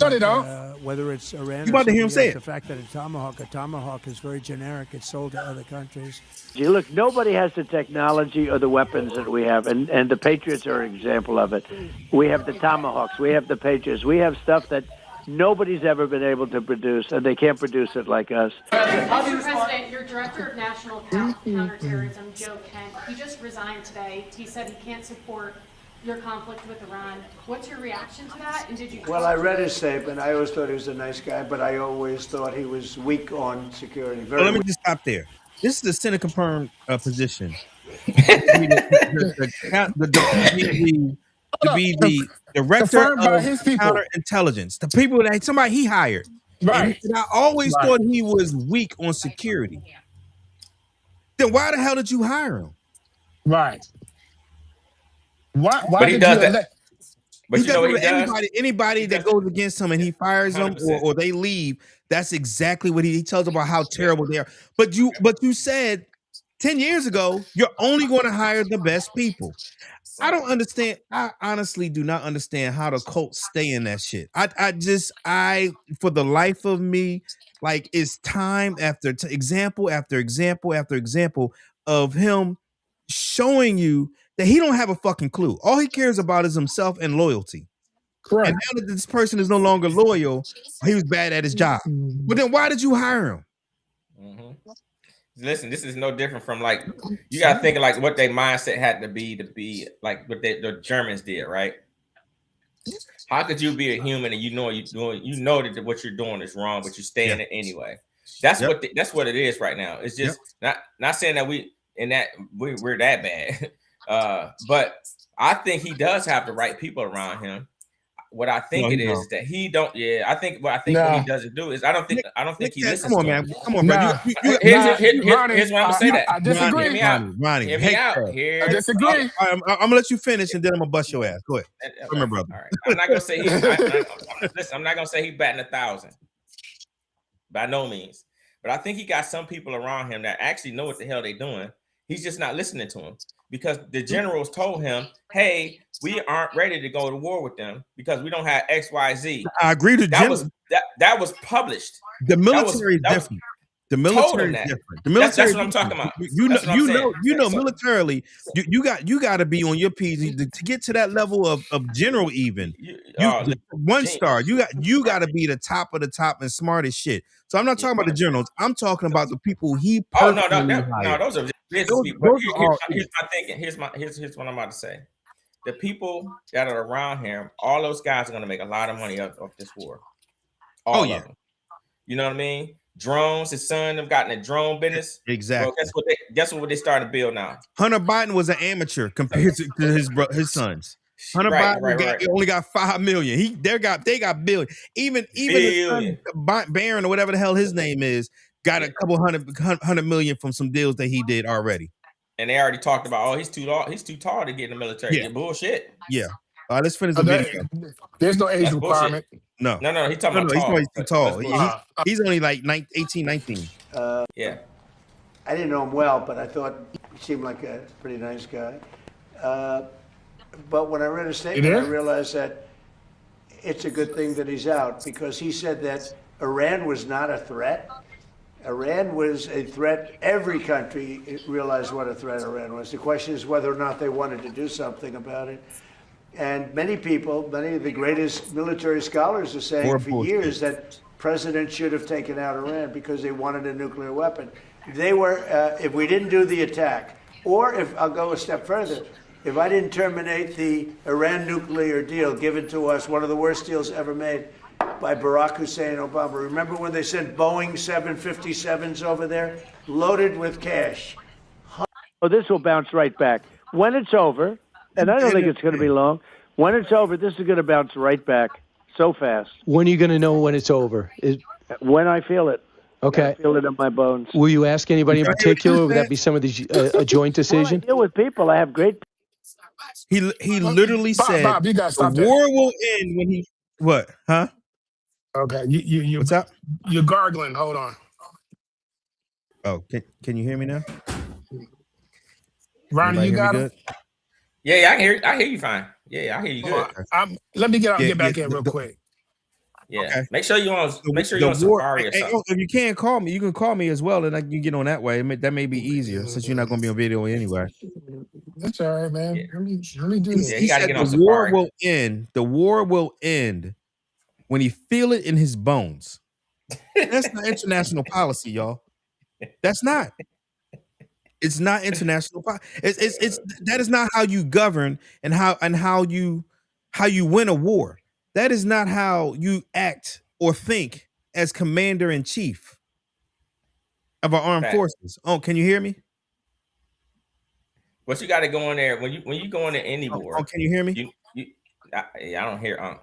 No, they don't. Whether it's Iran You or about to hear him something say else, it. the fact that a tomahawk is very generic. It's sold to other countries. Look, nobody has the technology or the weapons that we have, and the Patriots are an example of it. We have the Tomahawks, we have the Patriots, we have stuff that nobody's ever been able to produce, and they can't produce it like us. Mr. President, your director of national counterterrorism, Joe Kent, he just resigned today. He said he can't support your conflict with Iran. What's your reaction to that? And did you? Well, I read his statement. I always thought he was a nice guy, but I always thought he was weak on security. So let me just stop there. This is the Senate confirmed position. To be the director Confirmed by of his people. counterintelligence, the people that somebody he hired. Right. And I always Right. thought he was weak on security. Then why the hell did you hire him? Right. Why But he did does you that. elect? But He you know what he does with does? anybody He that does- goes against him and he fires them 100%. or they leave. That's exactly what he tells about how terrible they are. But you said 10 years ago, you're only going to hire the best people. I don't understand. I honestly do not understand how the Colts stay in that shit. I for the life of me, like it's time after example after example after example of him showing you that he don't have a fucking clue. All he cares about is himself and loyalty. Correct. And now that this person is no longer loyal, he was bad at his job. But then why did you hire him? Mhm. Listen, this is no different from like you gotta think of like what their mindset had to be like what the Germans did, right? How could you be a human and you know that what you're doing is wrong, but you stay in it anyway? That's that's what it is right now. It's just not saying that we're that bad, but I think he does have the right people around him. What I think it is that he don't. Yeah, I think what he doesn't do is I don't think he listens. Come on, man. Come on, bro. Here's why I'm gonna say that. I disagree. Hear me out. Ronnie, Hear me out. Here. I disagree. I'm gonna let you finish and then I'm gonna bust your ass. Go ahead. Come here, brother. All right. I'm not gonna say listen. I'm not gonna say he's batting 1,000. By no means. But I think he got some people around him that actually know what the hell they're doing. He's just not listening to him because the generals told him, "Hey, we aren't ready to go to war with them because we don't have X, Y, Z." I agree to that was published. The military is different. The military is different. The military. That's what I'm talking about. You know, militarily, you got to be on your P's to get to that level of general. Even one star, you got to be the top of the top and smart as shit. So I'm not talking about the generals. I'm talking about the people he personally hired. Those are business people. Here's my thinking. Here's what I'm about to say. The people that are around him, all those guys are going to make a lot of money off this war. All of them. You know what I mean? Drones. His son have gotten a drone business. Exactly. Well, guess what they starting to build now. Hunter Biden was an amateur compared to his sons. Hunter Biden only got 5 million. They got billion. Even his son, Barron or whatever the hell his name is, got a couple hundred million from some deals that he did already. And they already talked about, he's too tall to get in the military. Yeah. Bullshit. Yeah. All right, let's finish the video. There's no age requirement. No, he's talking about tall. He's too tall. He's only like 18, 19. Yeah. I didn't know him well, but I thought he seemed like a pretty nice guy. But when I read his statement, I realized that it's a good thing that he's out because he said that Iran was not a threat. Iran was a threat. Every country realized what a threat Iran was. The question is whether or not they wanted to do something about it. And many of the greatest military scholars are saying for years that presidents should have taken out Iran because they wanted a nuclear weapon. They were, if we didn't do the attack, or if I'll go a step further, if I didn't terminate the Iran nuclear deal given to us, one of the worst deals ever made by Barack Hussein Obama. Remember when they sent Boeing 757s over there loaded with cash? Oh, this will bounce right back. When it's over, and I don't think it's going to be long, when it's over, this is going to bounce right back so fast. When are you going to know when it's over? When I feel it. Okay. I feel it in my bones. Will you ask anybody in particular? Would that be some of the a joint decision? Well, I deal with people. I have great He literally said Bob, you gotta the stop that. war will end when he what? Huh? Okay, What's up? you're gargling. Hold on, Oh, can you hear me now? Ronnie, Anybody you hear me got him. good? Yeah, I hear you fine. Yeah, I hear you good. Let me get back Yeah, in real quick. Yeah. Okay. Make sure you on The war. Safari or Hey, something. if you can't call me, you can call me as well, and I can get on that way. That may be easier since you're not going to be on video anyway. That's all right, man. Yeah. Let me do this. Yeah, He he gotta said get the on war Safari. will end. The war will end when he feel it in his bones. That's not international policy, y'all. That's not. It's not international policy. It's that is not how you govern and how you win a war. That is not how you act or think as commander in chief of our armed Fact. forces. Oh, can you hear me? But you got to go in there when you go into any Oh, war. can you hear me? I don't hear. I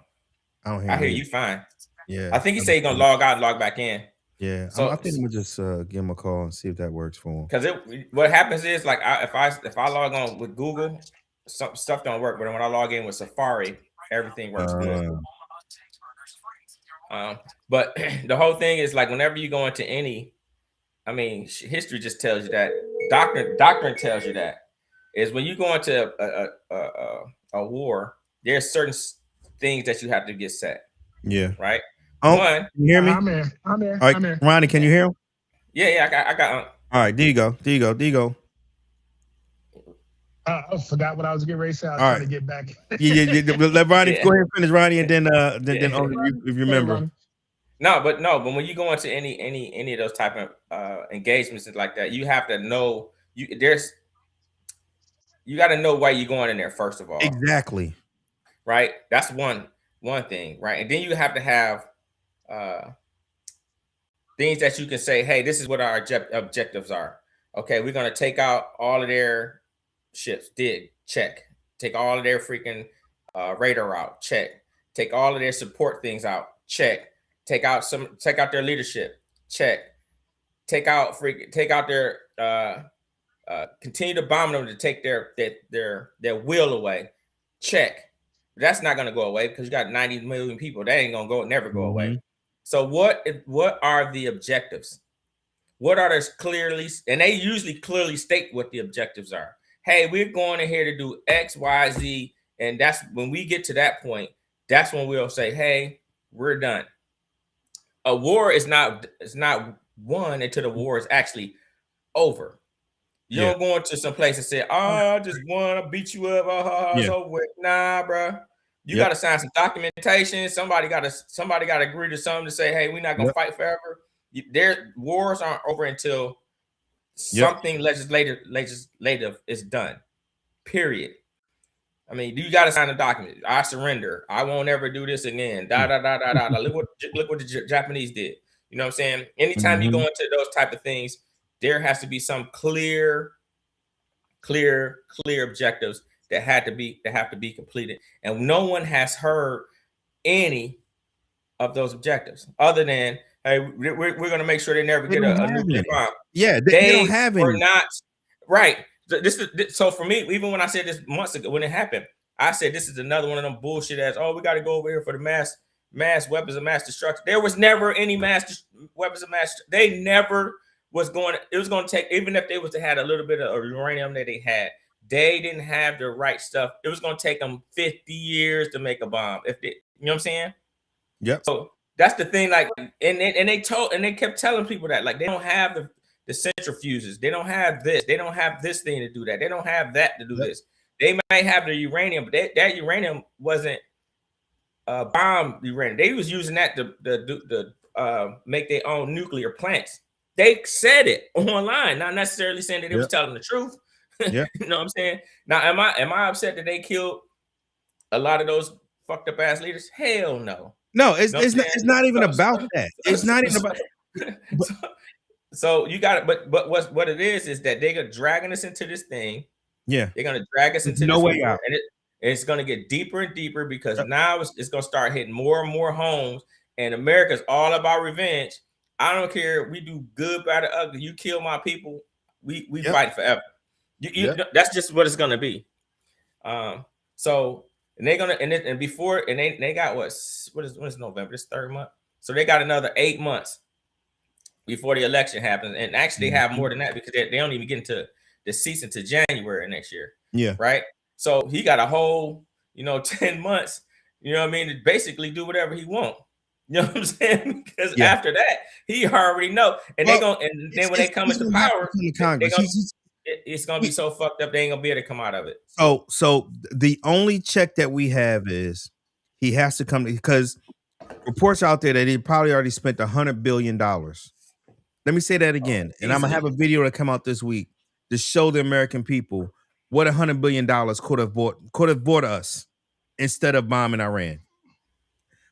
don't hear. I hear you fine. Yeah. I think he said he's gonna log out and log back in. Yeah. So I think I'm gonna just give him a call and see if that works for him. Because what happens is like if I log on with Google, some stuff don't work. But when I log in with Safari, everything works good. But the whole thing is like whenever you go into any, I mean, history just tells you that. Doctrine tells you that is when you go into a war, there's certain things that you have to get set. Yeah. Right. Oh, One, can you hear me? I'm in. All right, Ronnie, can you hear him? Yeah, I got. All right, there you go. I forgot what I was getting ready to say. I was All trying right. to get back. Yeah. Let Ronnie go ahead and finish, Ronnie, and then if you remember. But when you go into any of those type of engagements and like that, you have to know you got to know why you're going in there first of all. Exactly. Right. That's one thing. Right. And then you have to have things that you can say, hey, this is what our objectives are. Okay, we're gonna take out all of their ships. Check. Take all of their freaking radar out. Check. Take all of their support things out. Check. Take out their leadership. Check. Take out their continue to bomb them to take their will away. Check. That's not gonna go away because you got 90 million people. That ain't gonna never go away. So what are the objectives? What are those clearly? And they usually clearly state what the objectives are. Hey, we're going in here to do X, Y, Z. And that's when we get to that point, that's when we'll say, hey, we're done. A war is not won until the war is actually over. You don't go into some place and say, oh, I just won, I beat you up, it's over with. Nah, bro. You got to sign some documentation. Somebody got to agree to something to say, hey, we're not going to fight forever. Their wars aren't over until something legislative is done. Period. I mean, you got to sign a document. I surrender. I won't ever do this again. Look what the Japanese did. You know what I'm saying? Anytime you go into those type of things, there has to be some clear objectives that have to be completed, and no one has heard any of those objectives other than, hey, we're going to make sure they never get a nuclear bomb. Yeah, they don't have any. Not right. So for me, even when I said this months ago when it happened, I said this is another one of them bullshit ass. Oh, we got to go over here for the mass weapons of mass destruction. There was never any weapons of mass. They never was going. It was going to take, even if they was to had a little bit of uranium that they had. They didn't have the right stuff. It was going to take them 50 years to make a bomb. You know what I'm saying? Yep. So that's the thing. Like, and they kept telling people that, like, they don't have the centrifuges. They don't have this. They don't have this thing to do that. They don't have that to do this. They might have the uranium, but that uranium wasn't bomb uranium. They was using that to make their own nuclear plants. They said it online, not necessarily saying that they was telling the truth. Yeah. You know what I'm saying? Now, am I upset that they killed a lot of those fucked up ass leaders? Hell no. No, it's not even about that. It's not even about. So you got it, but what it is that they're dragging us into this thing. Yeah, they're gonna drag us into no this way out, and it's gonna get deeper and deeper because now it's gonna start hitting more and more homes, and America's all about revenge. I don't care. We do good, bad, or ugly. You kill my people, we fight forever. That's just what it's gonna be. So and they're gonna and before and they got what is November? This third month. So they got another 8 months before the election happens. And actually they have more than that because they don't even get into the season to January next year. Yeah. Right. So he got a whole, 10 months, you know what I mean, to basically do whatever he wants. You know what I'm saying? Because after that, he already know. And then when they come into power, it's gonna be so fucked up they ain't gonna be able to come out of it. So the only check that we have is he has to come because reports out there that he probably already spent $100 billion. Let me say that again, and I'm gonna have a video that come out this week to show the American people what $100 billion could have bought us instead of bombing Iran.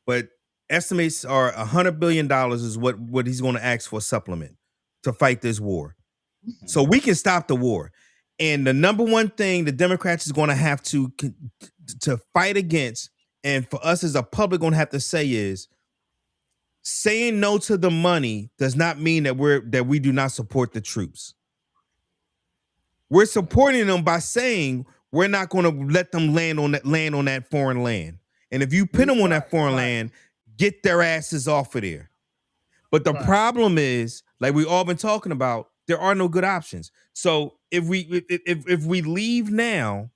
But estimates are $100 billion is what he's going to ask for a supplement to fight this war. So we can stop the war. And the number one thing the Democrats is going to have to fight against, and for us as a public going to have to say is, saying no to the money does not mean that we do not support the troops. We're supporting them by saying we're not going to let them land on that foreign land. And if you put them on that foreign land, get their asses off of there. But the problem is, like we all been talking about, there are no good options. So if we leave now,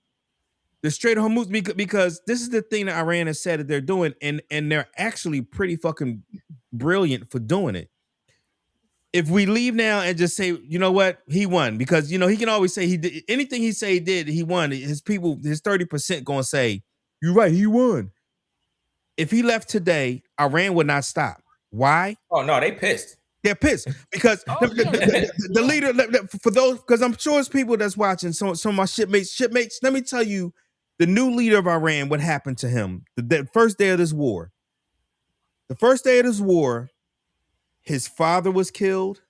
the Strait of Hormuz, because this is the thing that Iran has said that they're doing, and they're actually pretty fucking brilliant for doing it. If we leave now and just say, you know what, he won, because he can always say he did anything he say he did, he won. His people, his 30% gonna say, you're right, he won. If he left today, Iran would not stop. Why? Oh no, they pissed. They're pissed because the leader, for those, because I'm sure it's people that's watching, some of my shipmates, let me tell you, the new leader of Iran, what happened to him the first day of this war. The first day of this war, his father was killed,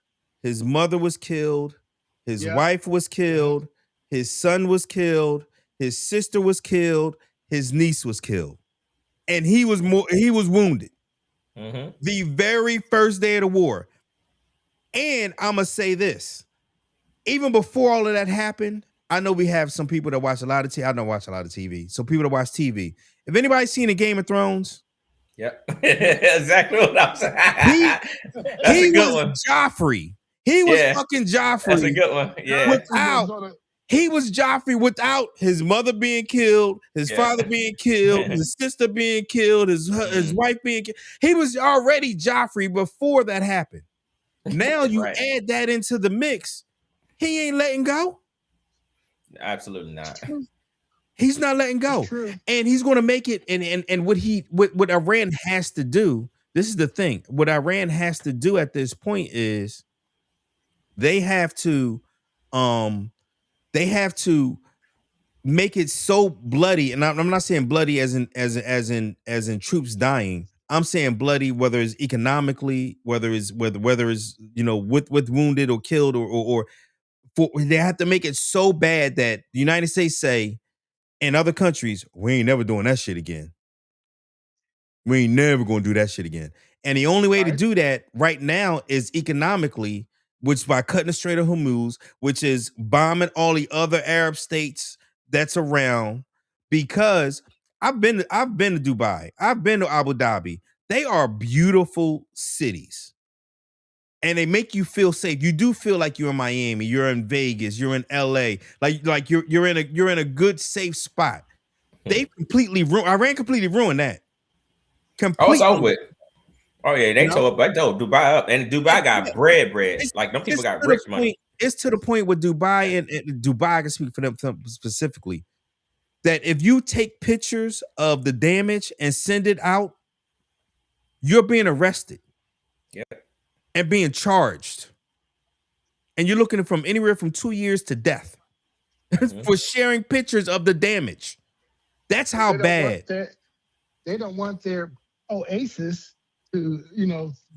his mother was killed, his wife was killed, his son was killed, his sister was killed, his niece was killed, and he was wounded. Mm-hmm. The very first day of the war. And I'm gonna say this: even before all of that happened, I know we have some people that watch a lot of TV. I don't watch a lot of TV, so people that watch TV. If anybody's seen a Game of Thrones, yep, exactly what I'm saying. he was Joffrey. He was fucking Joffrey. That's a good one. Yeah. He was Joffrey without his mother being killed, his father being killed, his sister being killed, his wife being killed. He was already Joffrey before that happened. Now you add that into the mix. He ain't letting go. Absolutely not. He's not letting go. And he's going to make it. And what Iran has to do, this is the thing. What Iran has to do at this point is they have to make it so bloody, and I'm not saying bloody as in troops dying. I'm saying bloody, whether it's economically, whether it's with wounded or killed, or they have to make it so bad that the United States say, and other countries, we ain't never doing that shit again. We ain't never gonna do that shit again. And the only way to do that right now is economically, which by cutting the Strait of Hormuz, which is bombing all the other Arab states that's around. Because I've been to Dubai, I've been to Abu Dhabi. They are beautiful cities, and they make you feel safe. You do feel like you're in Miami, you're in Vegas, you're in LA, like you're in a good safe spot. They Iran completely ruined that. Completely. Oh, it's over with. Oh yeah, they tore Dubai up, and Dubai got bread. Like them people got rich money. It's to the point with Dubai, and Dubai, I can speak for them specifically, that if you take pictures of the damage and send it out, you're being arrested, and being charged, and you're looking from anywhere from 2 years to death for sharing pictures of the damage. That's how bad. They don't want their oasis to,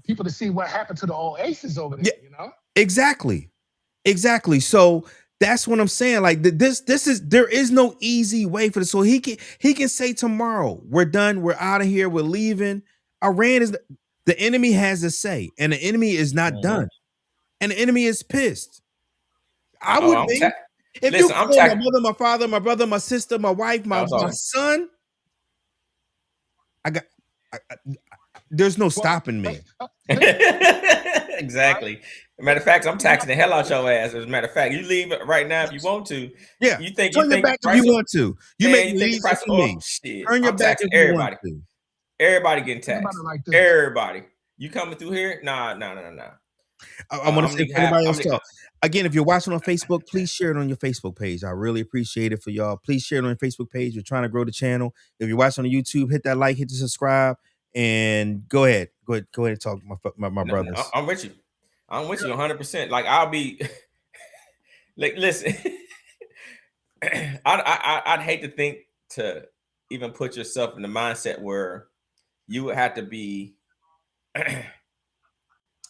people to see what happened to the oasis over there, Exactly. So that's what I'm saying. Like there is no easy way for this. So he can say tomorrow, we're done, we're out of here, we're leaving. Iran is the enemy has a say, and the enemy is not done, and the enemy is pissed. I would think If Listen, you I'm kill my taxing. mother, my father, my brother, my sister, my wife, my son, there's no stopping me. Exactly. Matter of fact, I'm taxing the hell out your ass. As a matter of fact, you leave it right now if you want to. Yeah. You think Turn your back if you want to. You man, make you it think the easy price for of oil? me. Shit. Turn your I'm back taxing if you want everybody. to. Everybody getting Think about taxed. it like this. Everybody. You coming through here? Nah. I want to say for anybody else, I'm again, if you're watching on Facebook, please share it on your Facebook page. I really appreciate it for y'all. Please share it on your Facebook page. We're trying to grow the channel. If you're watching on YouTube, hit that like, hit the subscribe, and go ahead and talk to my brothers. I'm with you. I'm with you 100%. Like I'll be like, listen, I'd hate to think to even put yourself in the mindset where you would have to be.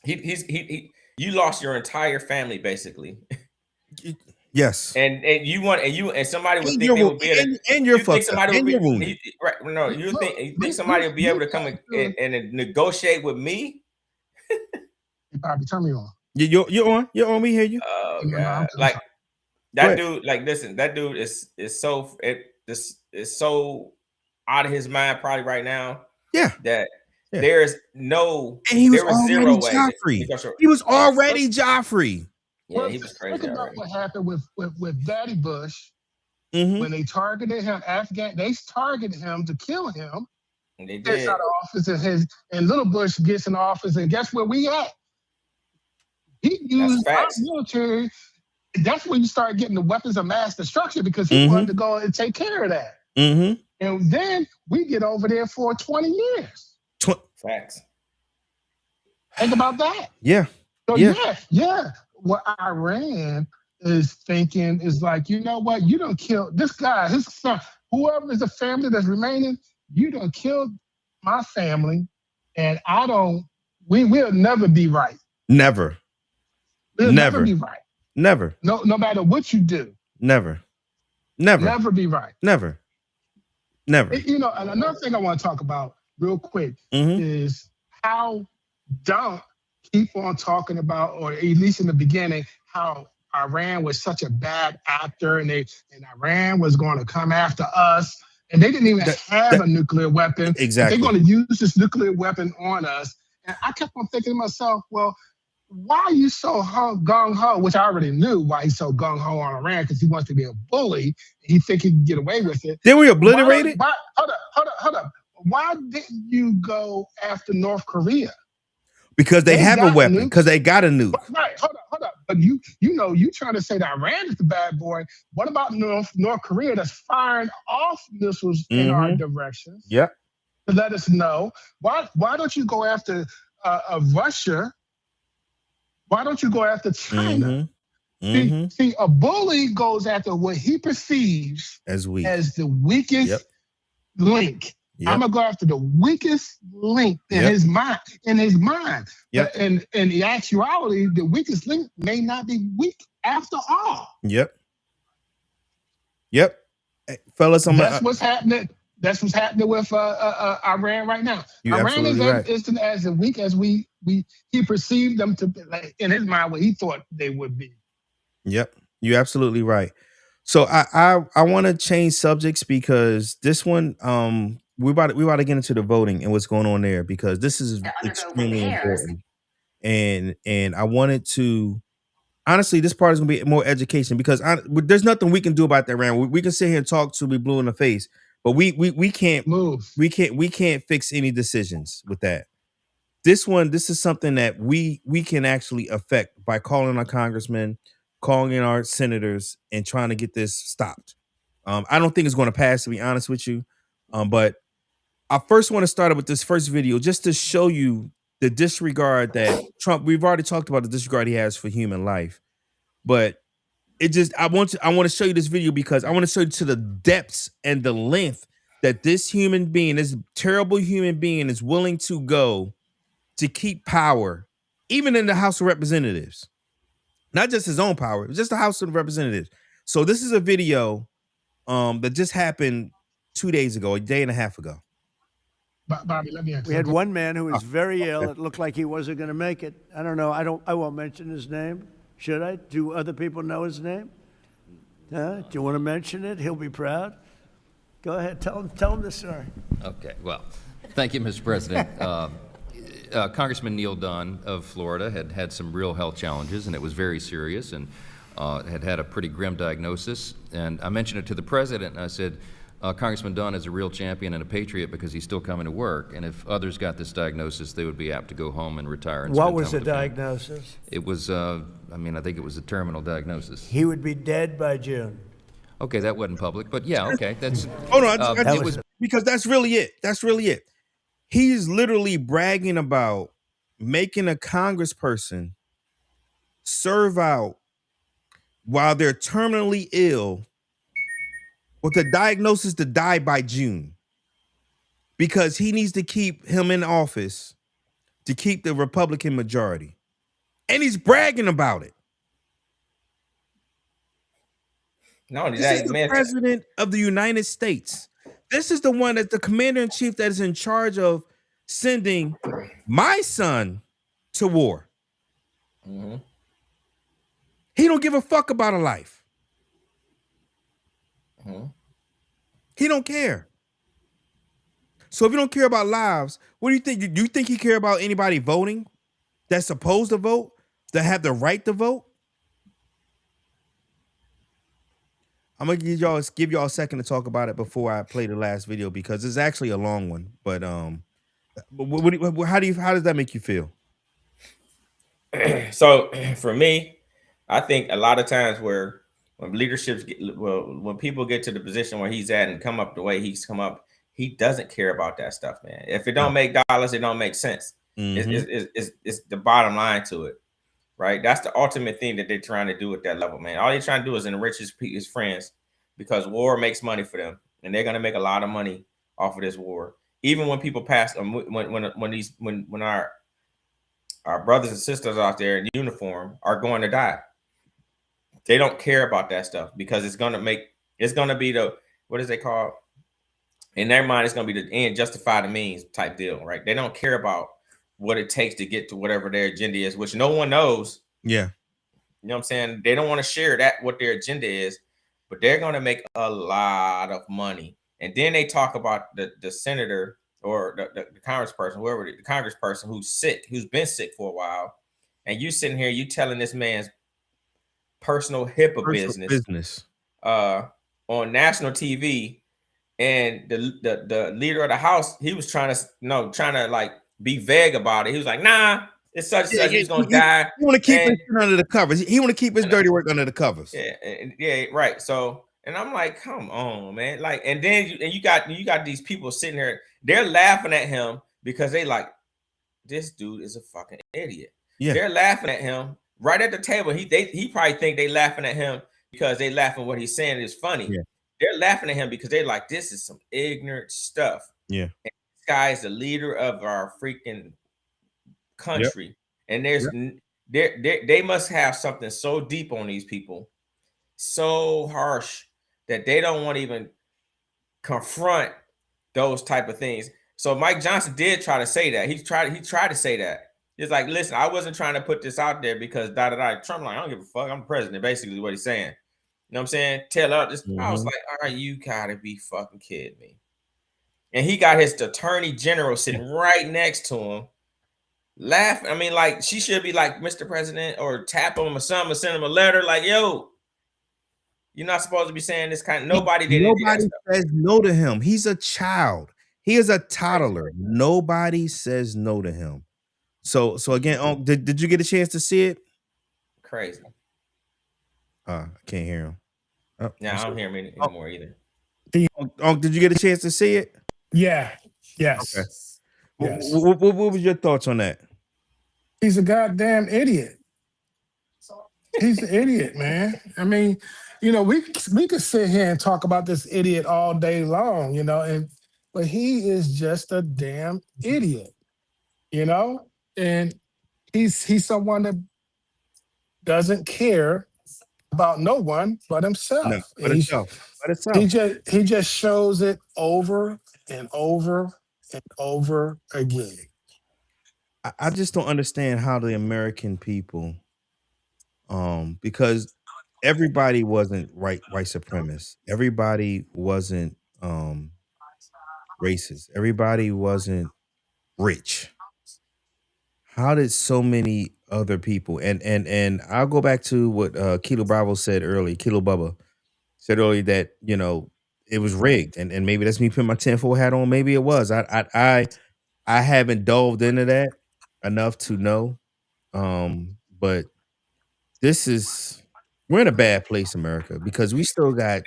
You lost your entire family basically. Yes. And somebody would think you're, they would be able to, and you're you think fucked up, somebody would and be you're wounded. right. No, you think somebody would be able to come and negotiate with me? Bobby, turn me on. You're on. We hear you. Oh No, God! I'm Like sorry. that dude. Like listen, that dude is so so out of his mind probably right now. Yeah. That Yeah. there's no. And he was there was already zero way. Joffrey. He was already Joffrey. Yeah, he was crazy. Think about what happened with Daddy Bush Mm-hmm. when they targeted him. They targeted him to kill him. And they Gets did. out of office and Little Bush gets in office, and guess where we at? He used our military. That's when you start getting the weapons of mass destruction because he wanted to go and take care of that. Mm-hmm. And then we get over there for 20 years. Facts. Think about that. Yeah. So yeah. What Iran is thinking is like, you know what? You don't kill this guy, his son, whoever is the family that's remaining, you don't kill my family, and we'll never be right. Never. We'll never be right. Never. No matter what you do. Never be right. Never. You know, and another thing I want to talk about real quick is how dumb keep on talking about, or at least in the beginning, how Iran was such a bad actor and Iran was going to come after us. And they didn't even have a nuclear weapon. Exactly. They're going to use this nuclear weapon on us. And I kept on thinking to myself, well, why are you so gung-ho? Which I already knew why he's so gung-ho on Iran, because he wants to be a bully. He think he can get away with it. Then we obliterated? Hold up. Why didn't you go after North Korea? Because they have a weapon, because they got a nuke. Right, hold up. But you trying to say that Iran is the bad boy. What about North Korea that's firing off missiles in our direction? Yep. To let us know. Why don't you go after Russia? Why don't you go after China? See, a bully goes after what he perceives as the weakest link. Yep. I'm gonna go after the weakest link in his mind. Yep. But in the actuality, the weakest link may not be weak after all. Yep. Hey, fellas, that's what's happening. That's what's happening with Iran right now. Iran isn't as weak as he perceived them to be, like, in his mind, what he thought they would be. Yep, you're absolutely right. So I want to change subjects because this one, we're about to get into the voting and what's going on there, because this is extremely important. And I wanted to, honestly, this part is gonna be more education, because there's nothing we can do about that, Iran. We can sit here and talk till we blue in the face, but we can't move. We can't fix any decisions with that. This is something that we can actually affect by calling our congressmen, calling in our senators, and trying to get this stopped. I don't think it's going to pass, to be honest with you. But I first want to start with this first video just to show you the disregard that Trump, we've already talked about the disregard he has for human life. But I want to show you this video because I want to show you to the depths and the length that this human being, this terrible human being, is willing to go to keep power, even in the House of Representatives. Not just his own power, just the House of Representatives. So this is a video that just happened 2 days ago, a day and a half ago. Bobby, let me ask We had one man who was very ill. It looked like he wasn't going to make it. I don't know. I won't mention his name. Should I? Do other people know his name? Do you want to mention it? He'll be proud. Go ahead. Tell him the story. Okay, well, thank you, Mr. President. Congressman Neil Dunn of Florida had some real health challenges, and it was very serious, and had a pretty grim diagnosis. And I mentioned it to the president, and I said, Congressman Dunn is a real champion and a patriot because he's still coming to work. And if others got this diagnosis, they would be apt to go home and retire. And What was the diagnosis? It was, I think it was a terminal diagnosis. He would be dead by June. Okay, that wasn't public, but yeah, okay, that's. Oh no, it was because that's really it. That's really it. He's literally bragging about making a congressperson serve out while they're terminally ill with a diagnosis to die by June, because he needs to keep him in office to keep the Republican majority. And he's bragging about it. No, This is the president of the United States. This is the one that's the commander-in-chief that is in charge of sending my son to war. Mm-hmm. He don't give a fuck about a life. Mm-hmm. He don't care. So if you don't care about lives, what do you think? Do you think he care about anybody voting that's supposed to vote, that have the right to vote? I'm gonna give y'all a second to talk about it before I play the last video, because it's actually a long one. But how does that make you feel? So for me, I think a lot of times when people get to the position where he's at and come up the way he's come up, he doesn't care about that stuff, man. If it don't make dollars, it don't make sense. Mm-hmm. It's the bottom line to it, right? That's the ultimate thing that they're trying to do at that level, man. All they're trying to do is enrich his friends, because war makes money for them, and they're gonna make a lot of money off of this war. Even when people pass, when our brothers and sisters out there in uniform are going to die, they don't care about that stuff, because it's gonna be the, what is it called? In their mind, it's gonna be the end justify the means type deal, right? They don't care about what it takes to get to whatever their agenda is, which no one knows. Yeah. You know what I'm saying? They don't want to share what their agenda is, but they're going to make a lot of money. And then they talk about the senator or the congressperson, whoever the congressperson who's sick, who's been sick for a while. And you sitting here, you telling this man's personal business on national TV. And the leader of the House, he was trying to like be vague about it. He was like, nah, it's such and such, he's gonna die. He want to keep his under the covers. He want to keep his dirty work under the covers. Yeah, right. So, and I'm like, come on, man. Like, and then you got these people sitting there, they're laughing at him because they like, this dude is a fucking idiot. Yeah. They're laughing at him right at the table. He probably think they laughing at him because they laughing what he's saying is funny. Yeah. They're laughing at him because they're like, this is some ignorant stuff. Yeah. And this guy is the leader of our freaking country. Yep. And they must have something so deep on these people, so harsh, that they don't want to even confront those type of things. So Mike Johnson did try to say that. He tried to say that. It's like, listen, I wasn't trying to put this out there because Trump, like, I don't give a fuck. I'm the president, basically, is what he's saying. You know what I'm saying? Tell others. I was like, all right, you gotta be fucking kidding me. And he got his attorney general sitting right next to him, laughing. I mean, like, she should be like, Mr. President, or tap him or something, or send him a letter, like, yo, you're not supposed to be saying this kind of. Nobody says no to him. He's a child. He is a toddler. Nobody says no to him. So again, did you get a chance to see it? Crazy. I can't hear him. Yeah, I don't hear him anymore either. Did you get a chance to see it? Yeah. Yes. Okay. Yes. What was your thoughts on that? He's a goddamn idiot. He's an idiot, man. I mean, we could sit here and talk about this idiot all day long, but he is just a damn idiot, and he's someone that doesn't care about no one but himself. No, but himself. He just shows it over and over and over again. I just don't understand how the American people, because everybody wasn't white supremacist. Everybody wasn't racist. Everybody wasn't rich. How did so many other people and I'll go back to what Kilo Bravo said earlier, Kilo Bubba said earlier that, it was rigged. And maybe that's me putting my tinfoil hat on. Maybe it was. I haven't delved into that enough to know. But we're in a bad place, America, because we still got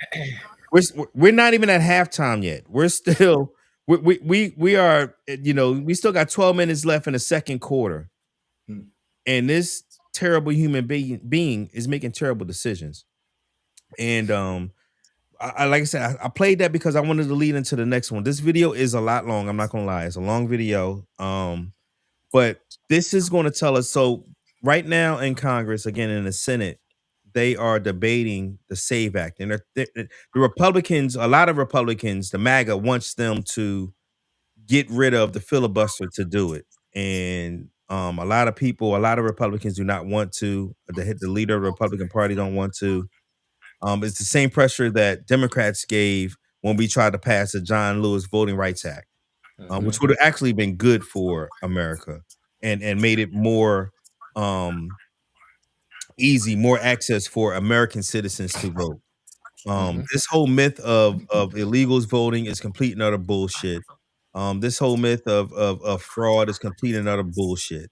we're not even at halftime yet. We're still we are, we still got 12 minutes left in the second quarter. And this terrible human being is making terrible decisions. And I like I said, I played that because I wanted to lead into the next one. This video is a lot long. I'm not gonna lie, it's a long video. But this is going to tell us. So right now in Congress, again in the Senate, they are debating the SAVE Act, and the Republicans, a lot of Republicans, the MAGA wants them to get rid of the filibuster to do it. And a lot of Republicans do not want to. The leader of the Republican Party don't want to. It's the same pressure that Democrats gave when we tried to pass the John Lewis Voting Rights Act, which would have actually been good for America and made it more easy, more access for American citizens to vote. This whole myth of illegals voting is complete and utter bullshit. This whole myth of fraud is complete and utter bullshit.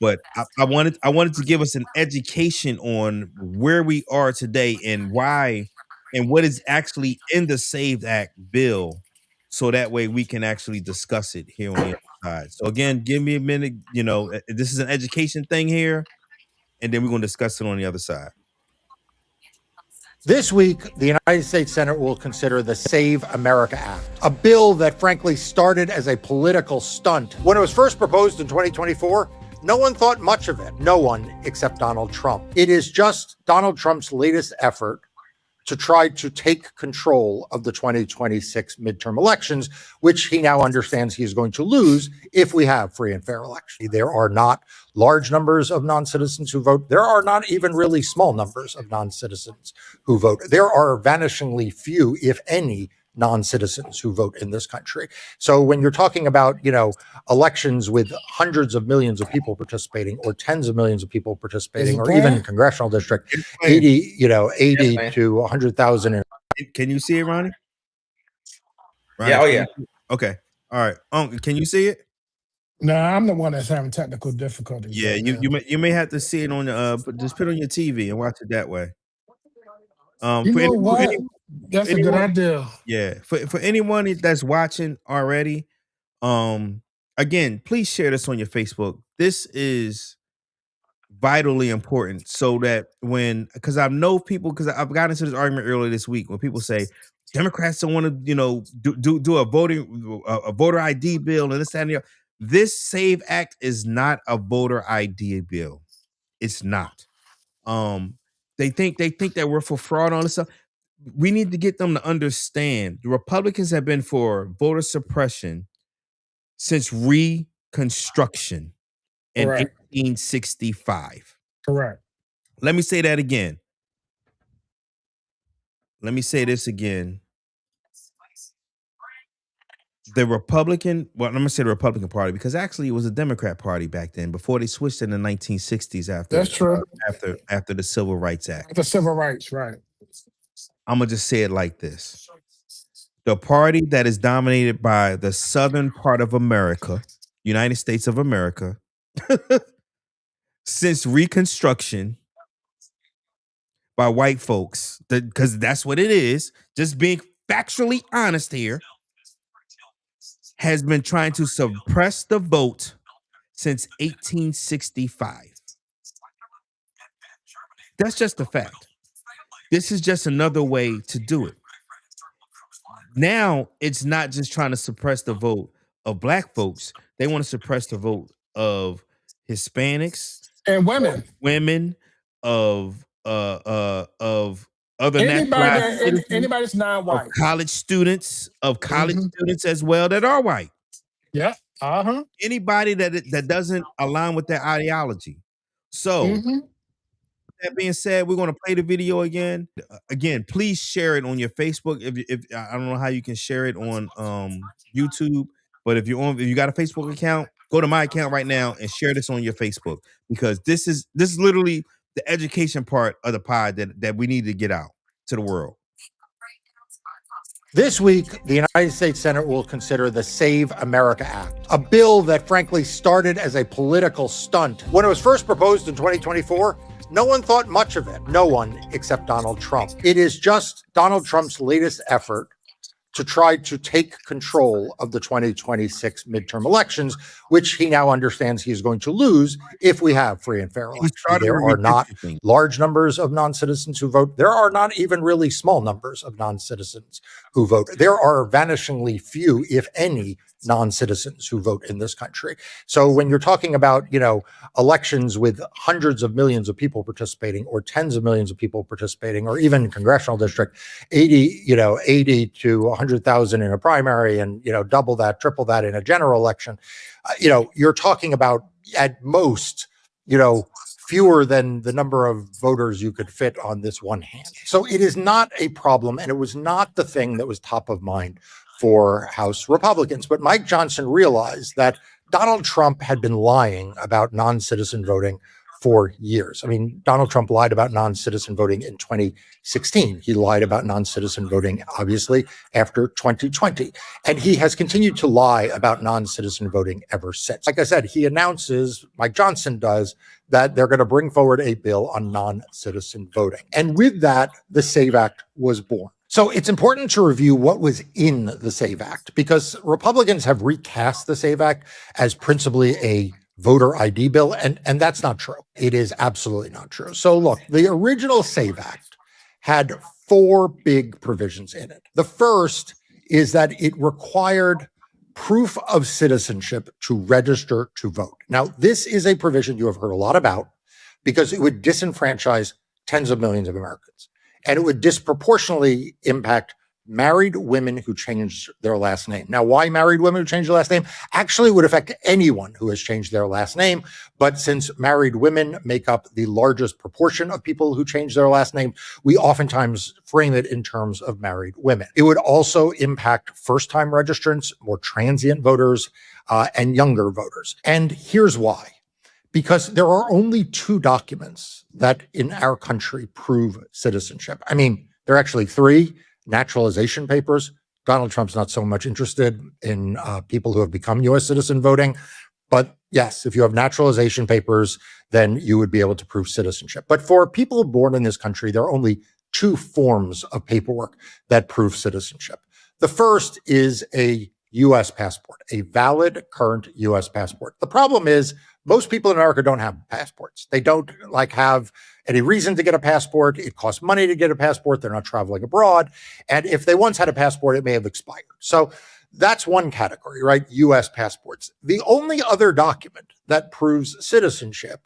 But I wanted to give us an education on where we are today and why and what is actually in the SAVE Act bill, so that way we can actually discuss it here on the other side. So again, give me a minute. This is an education thing here, and then we're going to discuss it on the other side. This week, the United States Senate will consider the Save America Act, a bill that frankly started as a political stunt. When it was first proposed in 2024, no one thought much of it. No one except Donald Trump. It is just Donald Trump's latest effort to try to take control of the 2026 midterm elections, which he now understands he is going to lose if we have free and fair elections. There are not large numbers of non-citizens who vote. There are not even really small numbers of non-citizens who vote. There are vanishingly few, if any, non-citizens who vote in this country. So when you're talking about, elections with hundreds of millions of people participating or tens of millions of people participating, or even congressional district, 80 to 100,000. Can you see it, Ronnie? Yeah. Oh, yeah. Okay. All right. Can you see it? No, I'm the one that's having technical difficulties. Yeah, you may have to see it on just put it on your TV and watch it that way. That's a good idea. Yeah, for anyone that's watching already, again, please share this on your Facebook. This is vitally important, so that because I know people, because I've gotten into this argument earlier this week when people say Democrats don't want to, do a voter ID bill and this, that, and the other. This SAVE Act is not a voter ID bill. It's not. They think that we're for fraud and all this stuff. We need to get them to understand the Republicans have been for voter suppression since Reconstruction in 1865. Correct. Let me say that again. Let me say this again. I'm going to say the Republican Party, because actually it was a Democrat Party back then before they switched in the 1960s after the Civil Rights Act. The Civil Rights, right. I'm going to just say it like this. The party that is dominated by the southern part of America, United States of America, since Reconstruction by white folks, because that's what it is, just being factually honest here, has been trying to suppress the vote since 1865. That's just a fact. This is just another way to do it. Now, it's not just trying to suppress the vote of black folks. They want to suppress the vote of Hispanics and women, of other anybody that's non-white, college students as well that are white. Yeah. Anybody that doesn't align with their ideology. So that being said, we're going to play the video again. Again, please share it on your Facebook. If I don't know how you can share it on YouTube, but if you got a Facebook account, go to my account right now and share this on your Facebook, because this is literally the education part of the pod that we need to get out to the world. This week, the United States Senate will consider the Save America Act, a bill that frankly started as a political stunt. When it was first proposed in 2024, no one thought much of it. No one except Donald Trump. It is just Donald Trump's latest effort to try to take control of the 2026 midterm elections, which he now understands he is going to lose if we have free and fair elections. There are not large numbers of non-citizens who vote. There are not even really small numbers of non-citizens who vote. There are vanishingly few, if any, non-citizens who vote in this country. So when you're talking about, elections with hundreds of millions of people participating, or tens of millions of people participating, or even congressional district, 80 to 100,000 in a primary, and, double that, triple that in a general election, you're talking about at most, fewer than the number of voters you could fit on this one hand. So it is not a problem, and it was not the thing that was top of mind for House Republicans. But Mike Johnson realized that Donald Trump had been lying about non-citizen voting for years. I mean, Donald Trump lied about non-citizen voting in 2016. He lied about non-citizen voting, obviously, after 2020. And he has continued to lie about non-citizen voting ever since. Like I said, he announces, Mike Johnson does, that they're going to bring forward a bill on non-citizen voting. And with that, the SAVE Act was born. So it's important to review what was in the SAVE Act, because Republicans have recast the SAVE Act as principally a voter ID bill, and that's not true. It is absolutely not true. So look, the original SAVE Act had 4 big provisions in it. The first is that it required proof of citizenship to register to vote. Now, this is a provision you have heard a lot about, because it would disenfranchise tens of millions of Americans. And it would disproportionately impact married women who changed their last name. Now, why married women who changed their last name? Actually, would affect anyone who has changed their last name. But since married women make up the largest proportion of people who change their last name, we oftentimes frame it in terms of married women. It would also impact first-time registrants, more transient voters, and younger voters. And here's why. Because there are only 2 documents that in our country prove citizenship. I mean, there are actually 3 naturalization papers. Donald Trump's not so much interested in people who have become U.S. citizen voting. But yes, if you have naturalization papers, then you would be able to prove citizenship. But for people born in this country, there are only 2 forms of paperwork that prove citizenship. The first is a U.S. passport, a valid current U.S. passport. The problem is most people in America don't have passports. They don't have any reason to get a passport. It costs money to get a passport. They're not traveling abroad. And if they once had a passport, it may have expired. So that's one category, right? U.S. passports. The only other document that proves citizenship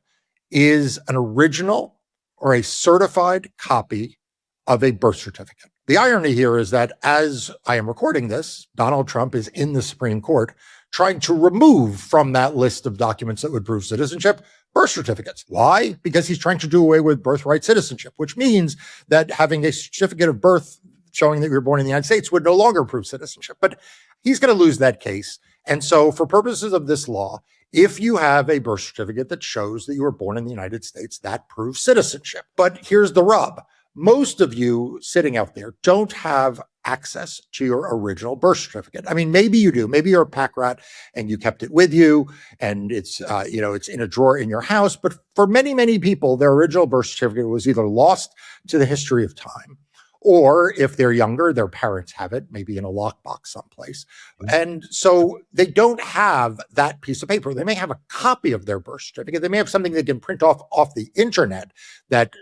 is an original or a certified copy of a birth certificate. The irony here is that as I am recording this, Donald Trump is in the Supreme Court trying to remove from that list of documents that would prove citizenship birth certificates. Why? Because he's trying to do away with birthright citizenship, which means that having a certificate of birth showing that you were born in the United States would no longer prove citizenship. But he's going to lose that case. And so for purposes of this law, if you have a birth certificate that shows that you were born in the United States, that proves citizenship. But here's the rub. Most of you sitting out there don't have access to your original birth certificate. I mean, maybe you do. Maybe you're a pack rat and you kept it with you and it's in a drawer in your house. But for many, many people, their original birth certificate was either lost to the history of time, or if they're younger, their parents have it, maybe in a lockbox someplace. And so they don't have that piece of paper. They may have a copy of their birth certificate. They may have something they can print off the internet that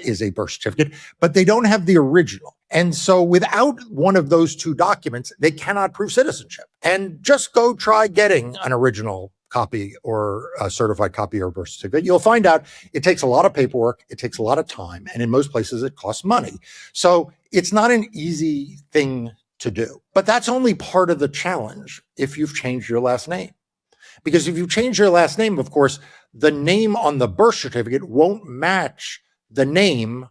is a birth certificate, but they don't have the original. And so without one of those 2 documents, they cannot prove citizenship. And just go try getting an original copy or a certified copy or birth certificate. You'll find out it takes a lot of paperwork, it takes a lot of time, and in most places it costs money. So it's not an easy thing to do. But that's only part of the challenge if you've changed your last name. Because if you change your last name, of course, the name on the birth certificate won't match the name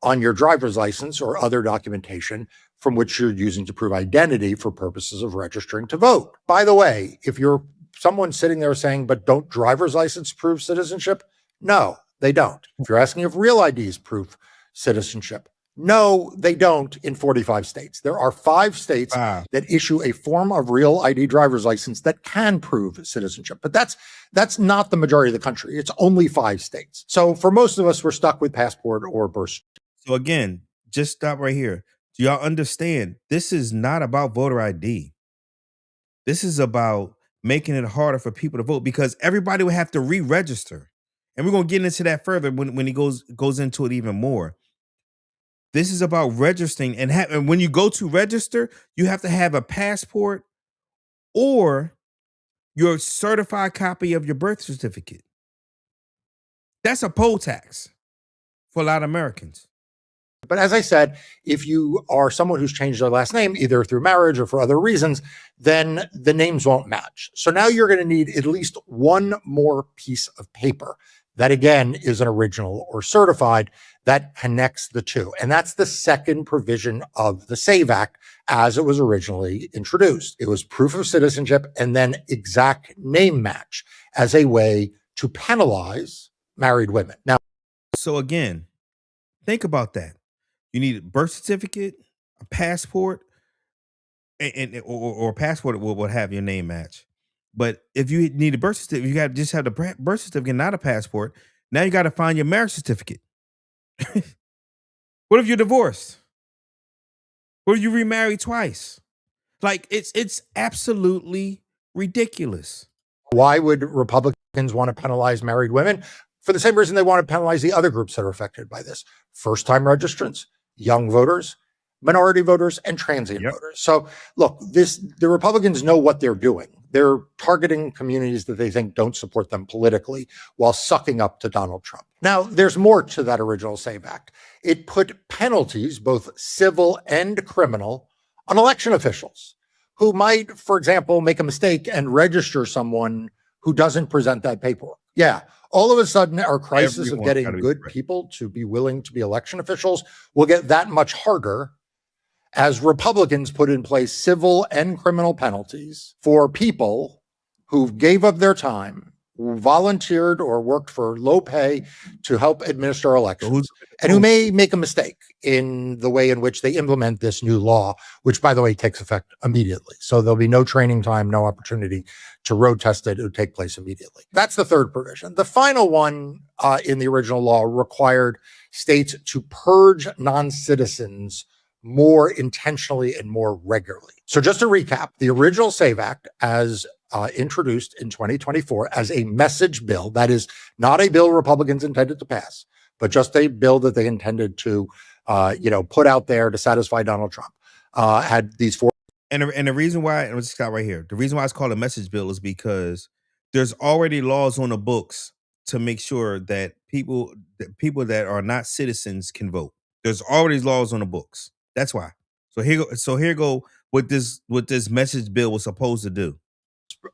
on your driver's license or other documentation from which you're using to prove identity for purposes of registering to vote. By the way, if you're someone sitting there saying, but don't driver's license prove citizenship? No, they don't. If you're asking if real IDs prove citizenship, no, they don't in 45 states. There are 5 states that issue a form of real ID driver's license that can prove citizenship. But that's not the majority of the country. It's only 5 states. So for most of us, we're stuck with passport or birth certificate. So again, just stop right here. Do y'all understand? This is not about voter ID. This is about making it harder for people to vote because everybody would have to re-register. And we're going to get into that further when he goes into it even more. This is about registering, and when you go to register, you have to have a passport or your certified copy of your birth certificate. That's a poll tax for a lot of Americans. But as I said, if you are someone who's changed their last name, either through marriage or for other reasons, then the names won't match. So now you're going to need at least one more piece of paper that, again, is an original or certified that connects the two. And that's the second provision of the SAVE Act as it was originally introduced. It was proof of citizenship and then exact name match as a way to penalize married women. Now, so again, think about that. You need a birth certificate, a passport, or a passport will have your name match. But if you need a birth certificate, you got to just have the birth certificate, not a passport. Now you got to find your marriage certificate. What if you're divorced? What if you remarried twice? Like it's absolutely ridiculous. Why would Republicans want to penalize married women? For the same reason they want to penalize the other groups that are affected by this. First-time registrants, young voters, minority voters, and transient voters. So look, the Republicans know what they're doing. They're targeting communities that they think don't support them politically while sucking up to Donald Trump. Now, there's more to that original SAVE Act. It put penalties, both civil and criminal, on election officials who might, for example, make a mistake and register someone who doesn't present that paperwork. Yeah, all of a sudden, our crisis of getting good people to be willing to be election officials will get that much harder as Republicans put in place civil and criminal penalties for people who gave up their time, who volunteered or worked for low pay to help administer elections, and who may make a mistake in the way in which they implement this new law, which, by the way, takes effect immediately. So there'll be no training time, no opportunity to road test it. It would take place immediately. That's the third provision. The final one in the original law required states to purge non-citizens more intentionally and more regularly. So just to recap, the original SAVE Act, as introduced in 2024 as a message bill, that is not a bill Republicans intended to pass, but just a bill that they intended to, put out there to satisfy Donald Trump, had these 4. And the reason why, and let's stop right here. The reason why it's called a message bill is because there's already laws on the books to make sure that people that are not citizens can vote. There's already laws on the books. That's why. So here go what this message bill was supposed to do.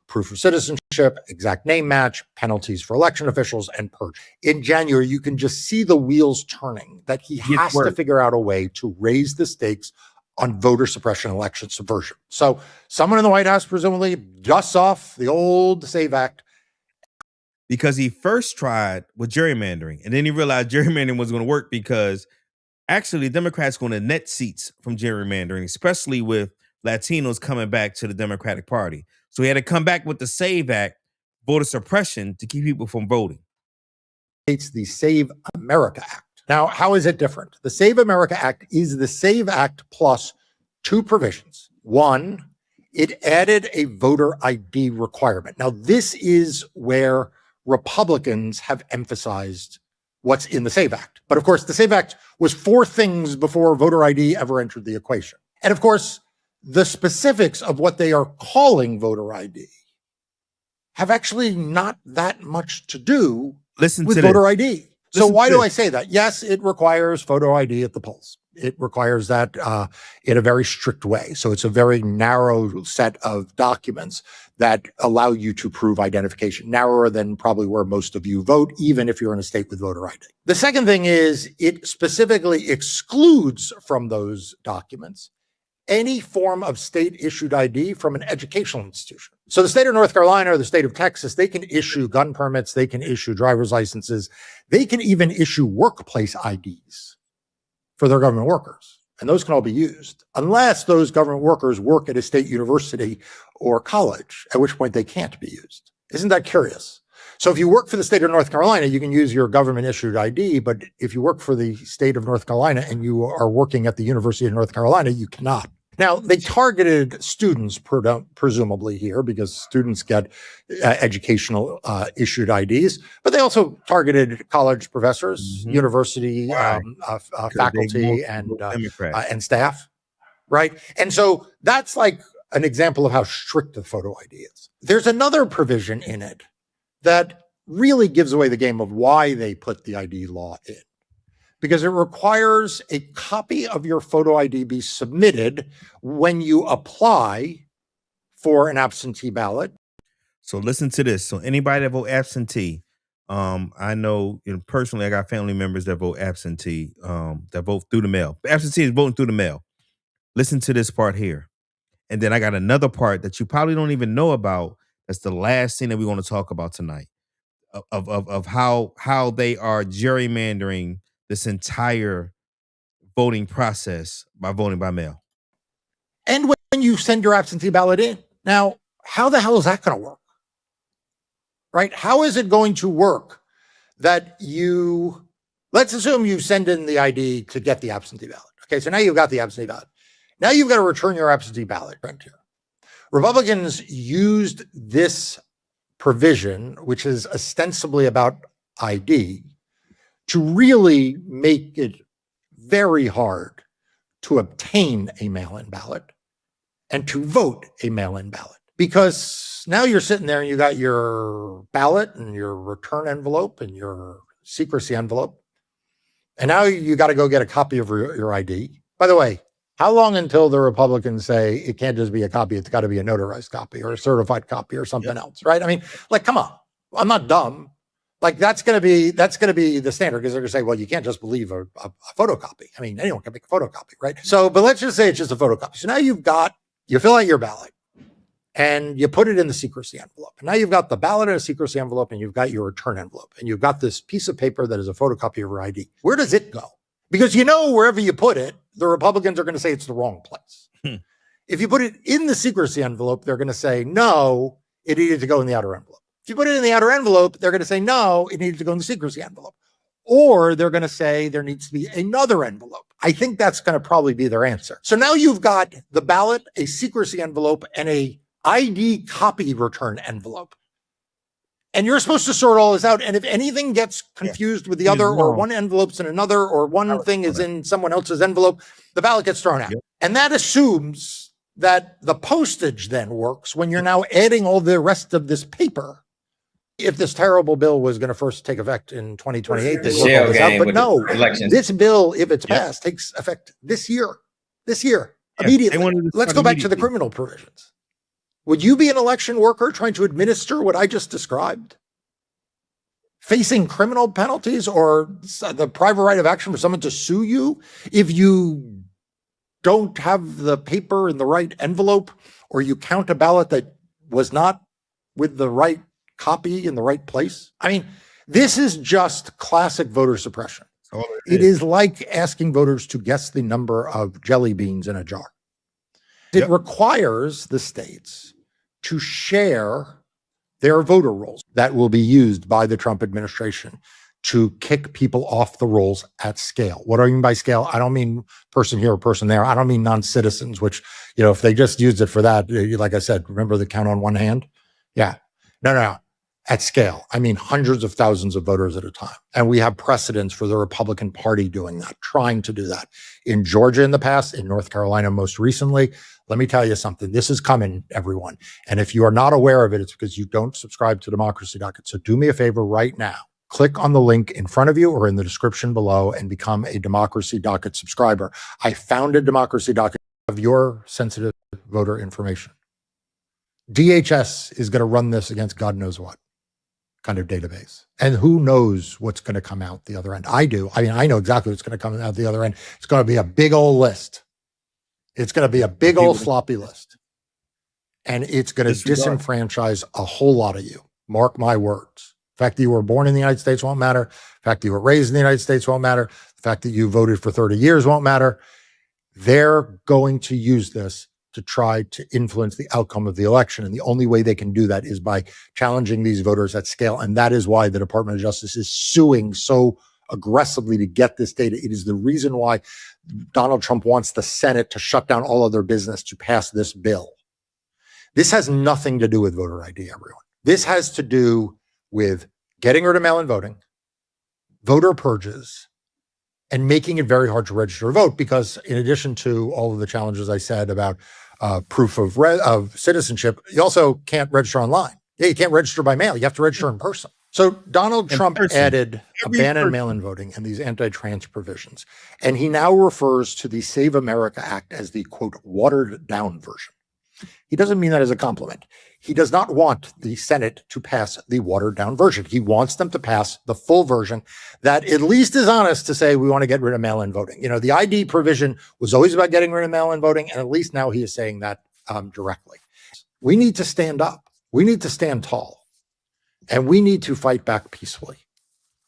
Proof of citizenship, exact name match, penalties for election officials, and purge. In January, you can just see the wheels turning that he has to figure out a way to raise the stakes on voter suppression, election subversion. So someone in the White House presumably dusts off the old SAVE Act. Because he first tried with gerrymandering, and then he realized gerrymandering wasn't going to work because actually, Democrats going to net seats from gerrymandering, especially with Latinos coming back to the Democratic Party. So he had to come back with the SAVE Act, voter suppression, to keep people from voting. It's the Save America Act. Now, how is it different? The Save America Act is the SAVE Act plus 2 provisions. One, it added a voter ID requirement. Now, this is where Republicans have emphasized what's in the SAVE Act. But of course, the SAVE Act was 4 things before voter ID ever entered the equation. And of course, the specifics of what they are calling voter ID have actually not that much to do with voter ID. So why do I say that? Yes, it requires photo ID at the polls. it requires that in a very strict way. So it's a very narrow set of documents that allow you to prove identification, narrower than probably where most of you vote, even if you're in a state with voter ID. The second thing is it specifically excludes from those documents any form of state-issued ID from an educational institution. So the state of North Carolina or the state of Texas, they can issue gun permits, they can issue driver's licenses, they can even issue workplace IDs for their government workers. And those can all be used, unless those government workers work at a state university or college, at which point they can't be used. Isn't that curious? So if you work for the state of North Carolina, you can use your government-issued ID, but if you work for the state of North Carolina and you are working at the University of North Carolina, you cannot. Now, they targeted students presumably here because students get educational issued IDs, but they also targeted college professors, university faculty, and staff, right? And so that's like an example of how strict the photo ID is. There's another provision in it that really gives away the game of why they put the ID law in, because it requires a copy of your photo ID be submitted when you apply for an absentee ballot. So listen to this. So anybody that vote absentee, I know, personally, I got family members that vote absentee, that vote through the mail. Absentee is voting through the mail. Listen to this part here. And then I got another part that you probably don't even know about. That's the last thing that we want to talk about tonight of how they are gerrymandering this entire voting process by voting by mail. And when you send your absentee ballot in, now, how the hell is that going to work? Right? How is it going to work that let's assume you send in the ID to get the absentee ballot. Okay, so now you've got the absentee ballot. Now you've got to return your absentee ballot. Republicans used this provision, which is ostensibly about ID, to really make it very hard to obtain a mail-in ballot and to vote a mail-in ballot. Because now you're sitting there and you got your ballot and your return envelope and your secrecy envelope. And now you got to go get a copy of your ID. By the way, how long until the Republicans say it can't just be a copy, it's got to be a notarized copy or a certified copy or something else, right? I mean, like, come on. I'm not dumb. Like, that's going to be the standard, because they're going to say, well, you can't just believe a photocopy. I mean, anyone can make a photocopy, right? So, but let's just say it's just a photocopy. So now you fill out your ballot and you put it in the secrecy envelope. And now you've got the ballot in a secrecy envelope and you've got your return envelope and you've got this piece of paper that is a photocopy of your ID. Where does it go? Because wherever you put it, the Republicans are going to say it's the wrong place. If you put it in the secrecy envelope, they're going to say, no, it needed to go in the outer envelope. If you put it in the outer envelope, they're going to say, no, it needed to go in the secrecy envelope. Or they're going to say there needs to be another envelope. I think that's going to probably be their answer. So now you've got the ballot, a secrecy envelope, and a ID copy return envelope. And you're supposed to sort all this out. And if anything gets confused with the other, or one envelope's in another, or one thing is in someone else's envelope, the ballot gets thrown out. And that assumes that the postage then works when you're now adding all the rest of this paper. If this terrible bill was going to first take effect in 2028, they work all this out. But no, this bill, if it's passed, takes effect this year, immediately. Let's go back to the criminal provisions. Would you be an election worker trying to administer what I just described? Facing criminal penalties or the private right of action for someone to sue you if you don't have the paper in the right envelope, or you count a ballot that was not with the right copy in the right place? I mean, this is just classic voter suppression. It is like asking voters to guess the number of jelly beans in a jar. It requires the states to share their voter rolls that will be used by the Trump administration to kick people off the rolls at scale. What do I mean by scale? I don't mean person here or person there. I don't mean non-citizens, which, if they just used it for that, like I said, remember the count on one hand? Yeah. No. At scale, I mean hundreds of thousands of voters at a time. And we have precedents for the Republican Party doing that, trying to do that. In Georgia in the past, in North Carolina most recently. Let me tell you something. This is coming, everyone. And if you are not aware of it, it's because you don't subscribe to democracy.com. So do me a favor right now. Click on the link in front of you or in the description below and become a Democracy Docket subscriber. I founded Democracy Docket of your sensitive voter information. DHS is going to run this against God knows what kind of database. And who knows what's going to come out the other end? I do. I mean, I know exactly what's going to come out the other end. It's going to be a big old list. It's going to be a big old floppy list. And it's going to disenfranchise a whole lot of you. Mark my words. The fact that you were born in the United States won't matter. The fact that you were raised in the United States won't matter. The fact that you voted for 30 years won't matter. They're going to use this to try to influence the outcome of the election. And the only way they can do that is by challenging these voters at scale. And that is why the Department of Justice is suing so aggressively to get this data. It is the reason why Donald Trump wants the Senate to shut down all other business to pass this bill. This has nothing to do with voter ID, everyone. This has to do with getting rid of mail-in voting, voter purges, and making it very hard to register a vote, because in addition to all of the challenges I said about proof of citizenship, you also can't register online. Yeah, you can't register by mail. You have to register in person. So Donald Trump added abandoned mail-in voting and these anti-trans provisions, and he now refers to the Save America Act as the, quote, watered-down version. He doesn't mean that as a compliment. He does not want the Senate to pass the watered-down version. He wants them to pass the full version that at least is honest to say we want to get rid of mail-in voting. You know, the ID provision was always about getting rid of mail-in voting, and at least now he is saying that directly. We need to stand up. We need to stand tall, and we need to fight back peacefully.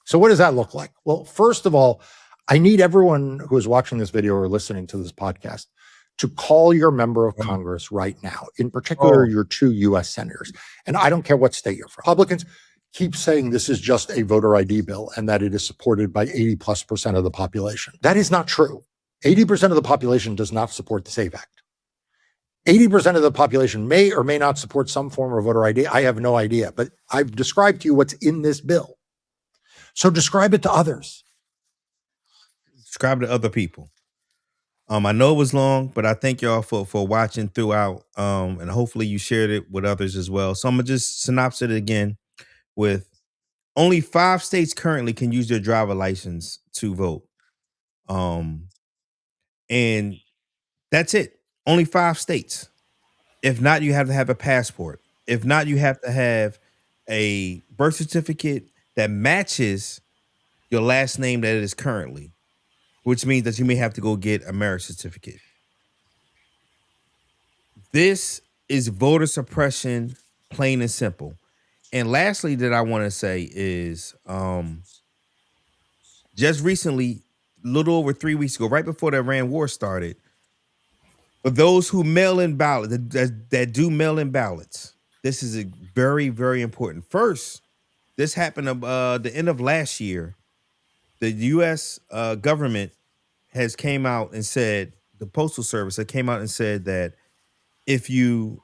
So what does that look like? Well, first of all, I need everyone who is watching this video or listening to this podcast to call your member of Congress right now, in particular, your 2 U.S. senators. And I don't care what state you're from. Republicans keep saying this is just a voter ID bill and that it is supported by 80+% of the population. That is not true. 80% of the population does not support the SAVE Act. 80% of the population may or may not support some form of voter ID. I have no idea, but I've described to you what's in this bill. So describe it to others. Describe it to other people. I know it was long, but I thank y'all for watching throughout, and hopefully you shared it with others as well. So I'm gonna just synopsis it again with only 5 states currently can use their driver license to vote. And that's it. Only 5 states. If not, you have to have a passport. If not, you have to have a birth certificate that matches your last name that it is currently, which means that you may have to go get a marriage certificate. This is voter suppression, plain and simple. And lastly, that I want to say is just recently, a little over 3 weeks ago, right before the Iran war started, for those who mail in ballots, that do mail in ballots, this is a very, very important. First, this happened the end of last year. The U.S. Government has came out and said, the Postal Service had came out and said that if you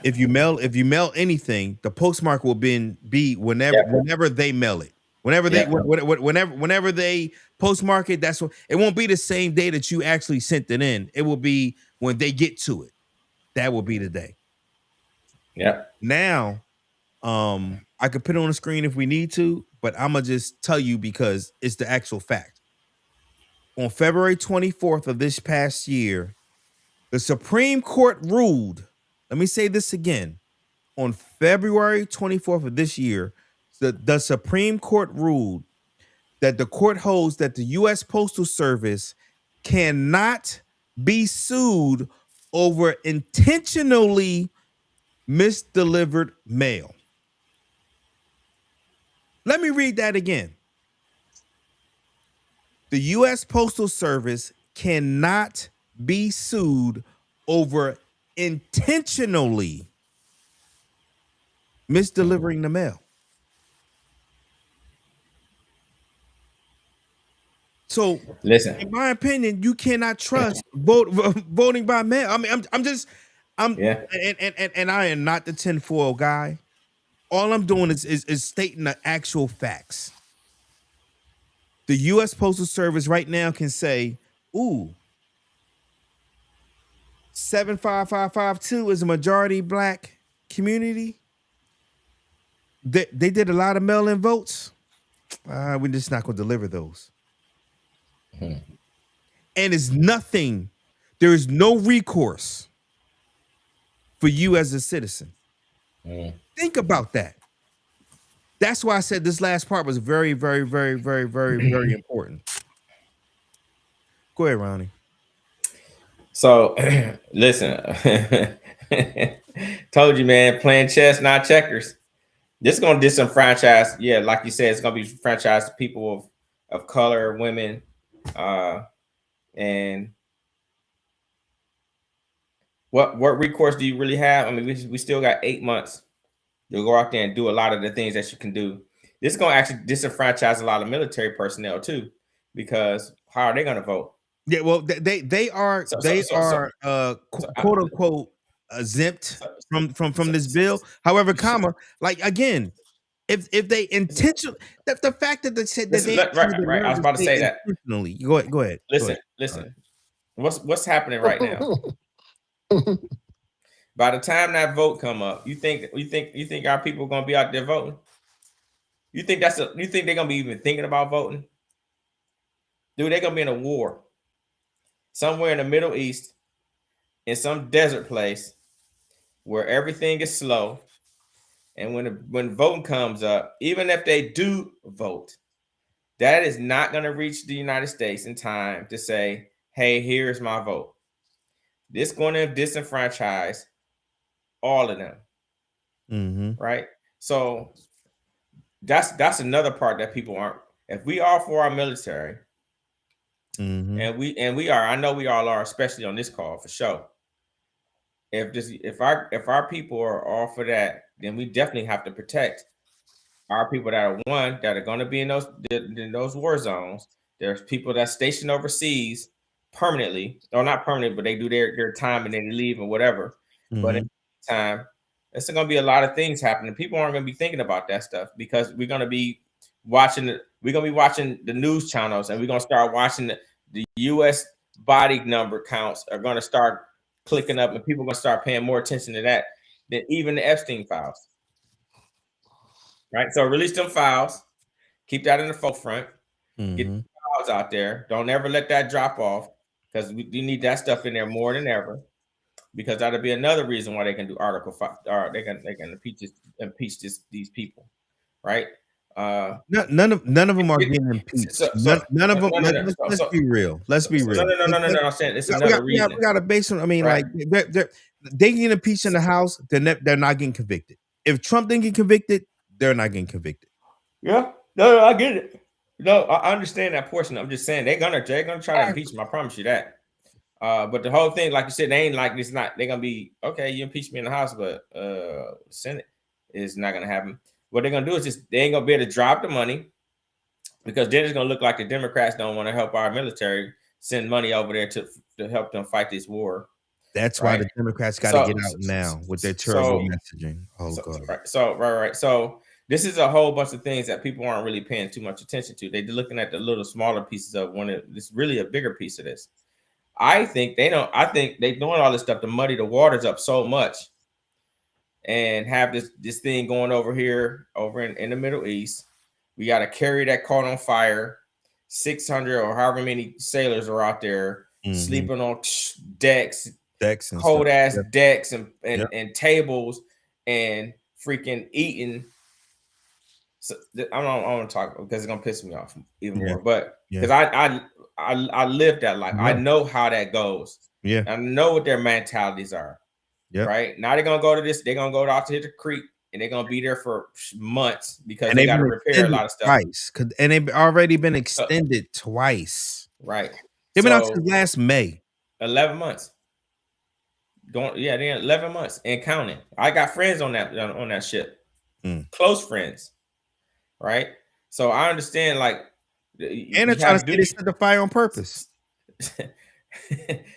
mail anything, the postmark will be whenever they mail it. Whenever they postmark it, that's what it won't be the same day that you actually sent it in. It will be when they get to it. That will be the day. Yeah. Now, I could put it on the screen if we need to, but I'm gonna just tell you because it's the actual fact. On February 24th of this past year, the Supreme Court ruled, let me say this again. On February 24th of this year, the Supreme Court ruled that the court holds that the U.S. Postal Service cannot be sued over intentionally misdelivered mail. Let me read that again. The U.S. Postal Service cannot be sued over intentionally misdelivering the mail. So, listen, in my opinion, you cannot trust voting by mail. I mean, and I am not the tinfoil guy. All I'm doing is stating the actual facts. The U.S. Postal Service right now can say, ooh, 75552 is a majority black community. they did a lot of mail-in votes. We're just not going to deliver those. And it's nothing. There is no recourse for you as a citizen. Think about that. That's why I said this last part was very, very, very, very, very, very important. Go ahead, Ronnie. So, listen, told you, man, playing chess, not checkers. This is going to disenfranchise. Yeah, like you said, it's going to be franchise people of color, women, and what recourse do you really have? I mean, we still got 8 months to go out there and do a lot of the things that you can do. This is going to actually disenfranchise a lot of military personnel too, because how are they going to vote? Yeah, well, they are quote unquote exempt from this bill. However, like again, if they intentionally, the fact that they said that they right, I was about to say that intentionally. Go ahead. Listen. What's happening right now? By the time that vote come up, you think our people are gonna be out there voting? You think they're gonna be even thinking about voting? Dude, they're gonna be in a war somewhere in the Middle East, in some desert place where everything is slow. And when voting comes up, even if they do vote, that is not going to reach the United States in time to say, hey, here's my vote. This is going to disenfranchise all of them. Right? So that's another part that people aren't. If we are for our military, and we are, I know we all are, especially on this call for sure. If our people are all for that, then we definitely have to protect our people that are going to be in those war zones. There's people that's stationed overseas permanently, or not permanent, but they do their time and then they leave or whatever. But in the time, there's going to be a lot of things happening. People aren't going to be thinking about that stuff because we're going to be watching the news channels, and we're going to start watching the U.S. body number counts are going to start clicking up, and people are going to start paying more attention to that than even the Epstein files. Right? So release them files, keep that in the forefront, get the files out there. Don't ever let that drop off, because we need that stuff in there more than ever, because that'll be another reason why they can do Article 5, or they can impeach these people, right? None of them are getting impeached. None of them. Let's be real. Let's be real. No. I'm saying it's another reason. We got a base on. I mean, right. Like they get impeached in the House. They're not getting convicted. If Trump didn't get convicted, they're not getting convicted. Yeah. No, I get it. No, I understand that portion. I'm just saying they're gonna try to impeach him. I promise you that. But the whole thing, like you said, they ain't like it's not. They're gonna be okay. You impeach me in the House, but Senate is not gonna happen. What they're gonna do is they ain't gonna be able to drop the money, because then it's gonna look like the Democrats don't want to help our military send money over there to help them fight this war. That's why the Democrats got to get out now with their terrible messaging. God. So this is a whole bunch of things that people aren't really paying too much attention to. They're looking at the little smaller pieces of one. It's really a bigger piece of this. I think they don't. I think they're doing all this stuff to muddy the waters up so much, and have this thing going over here, over in the Middle East. We got to carry that caught on fire. 600 or however many sailors are out there sleeping on decks and cold ass decks and tables and freaking eating. So I don't want to talk because it's gonna piss me off even more. But because I lived that life, I know how that goes. Yeah, I know what their mentalities are. Yeah, right now they're gonna go to this. They're gonna go out to the creek, and they're gonna be there for months because they got to repair a lot of stuff. Twice, and they've already been extended twice. Right, they've been out since last May. 11 months. They're 11 months and counting. I got friends on that ship, close friends, right? So I understand, like, and they're trying to set the fire on purpose.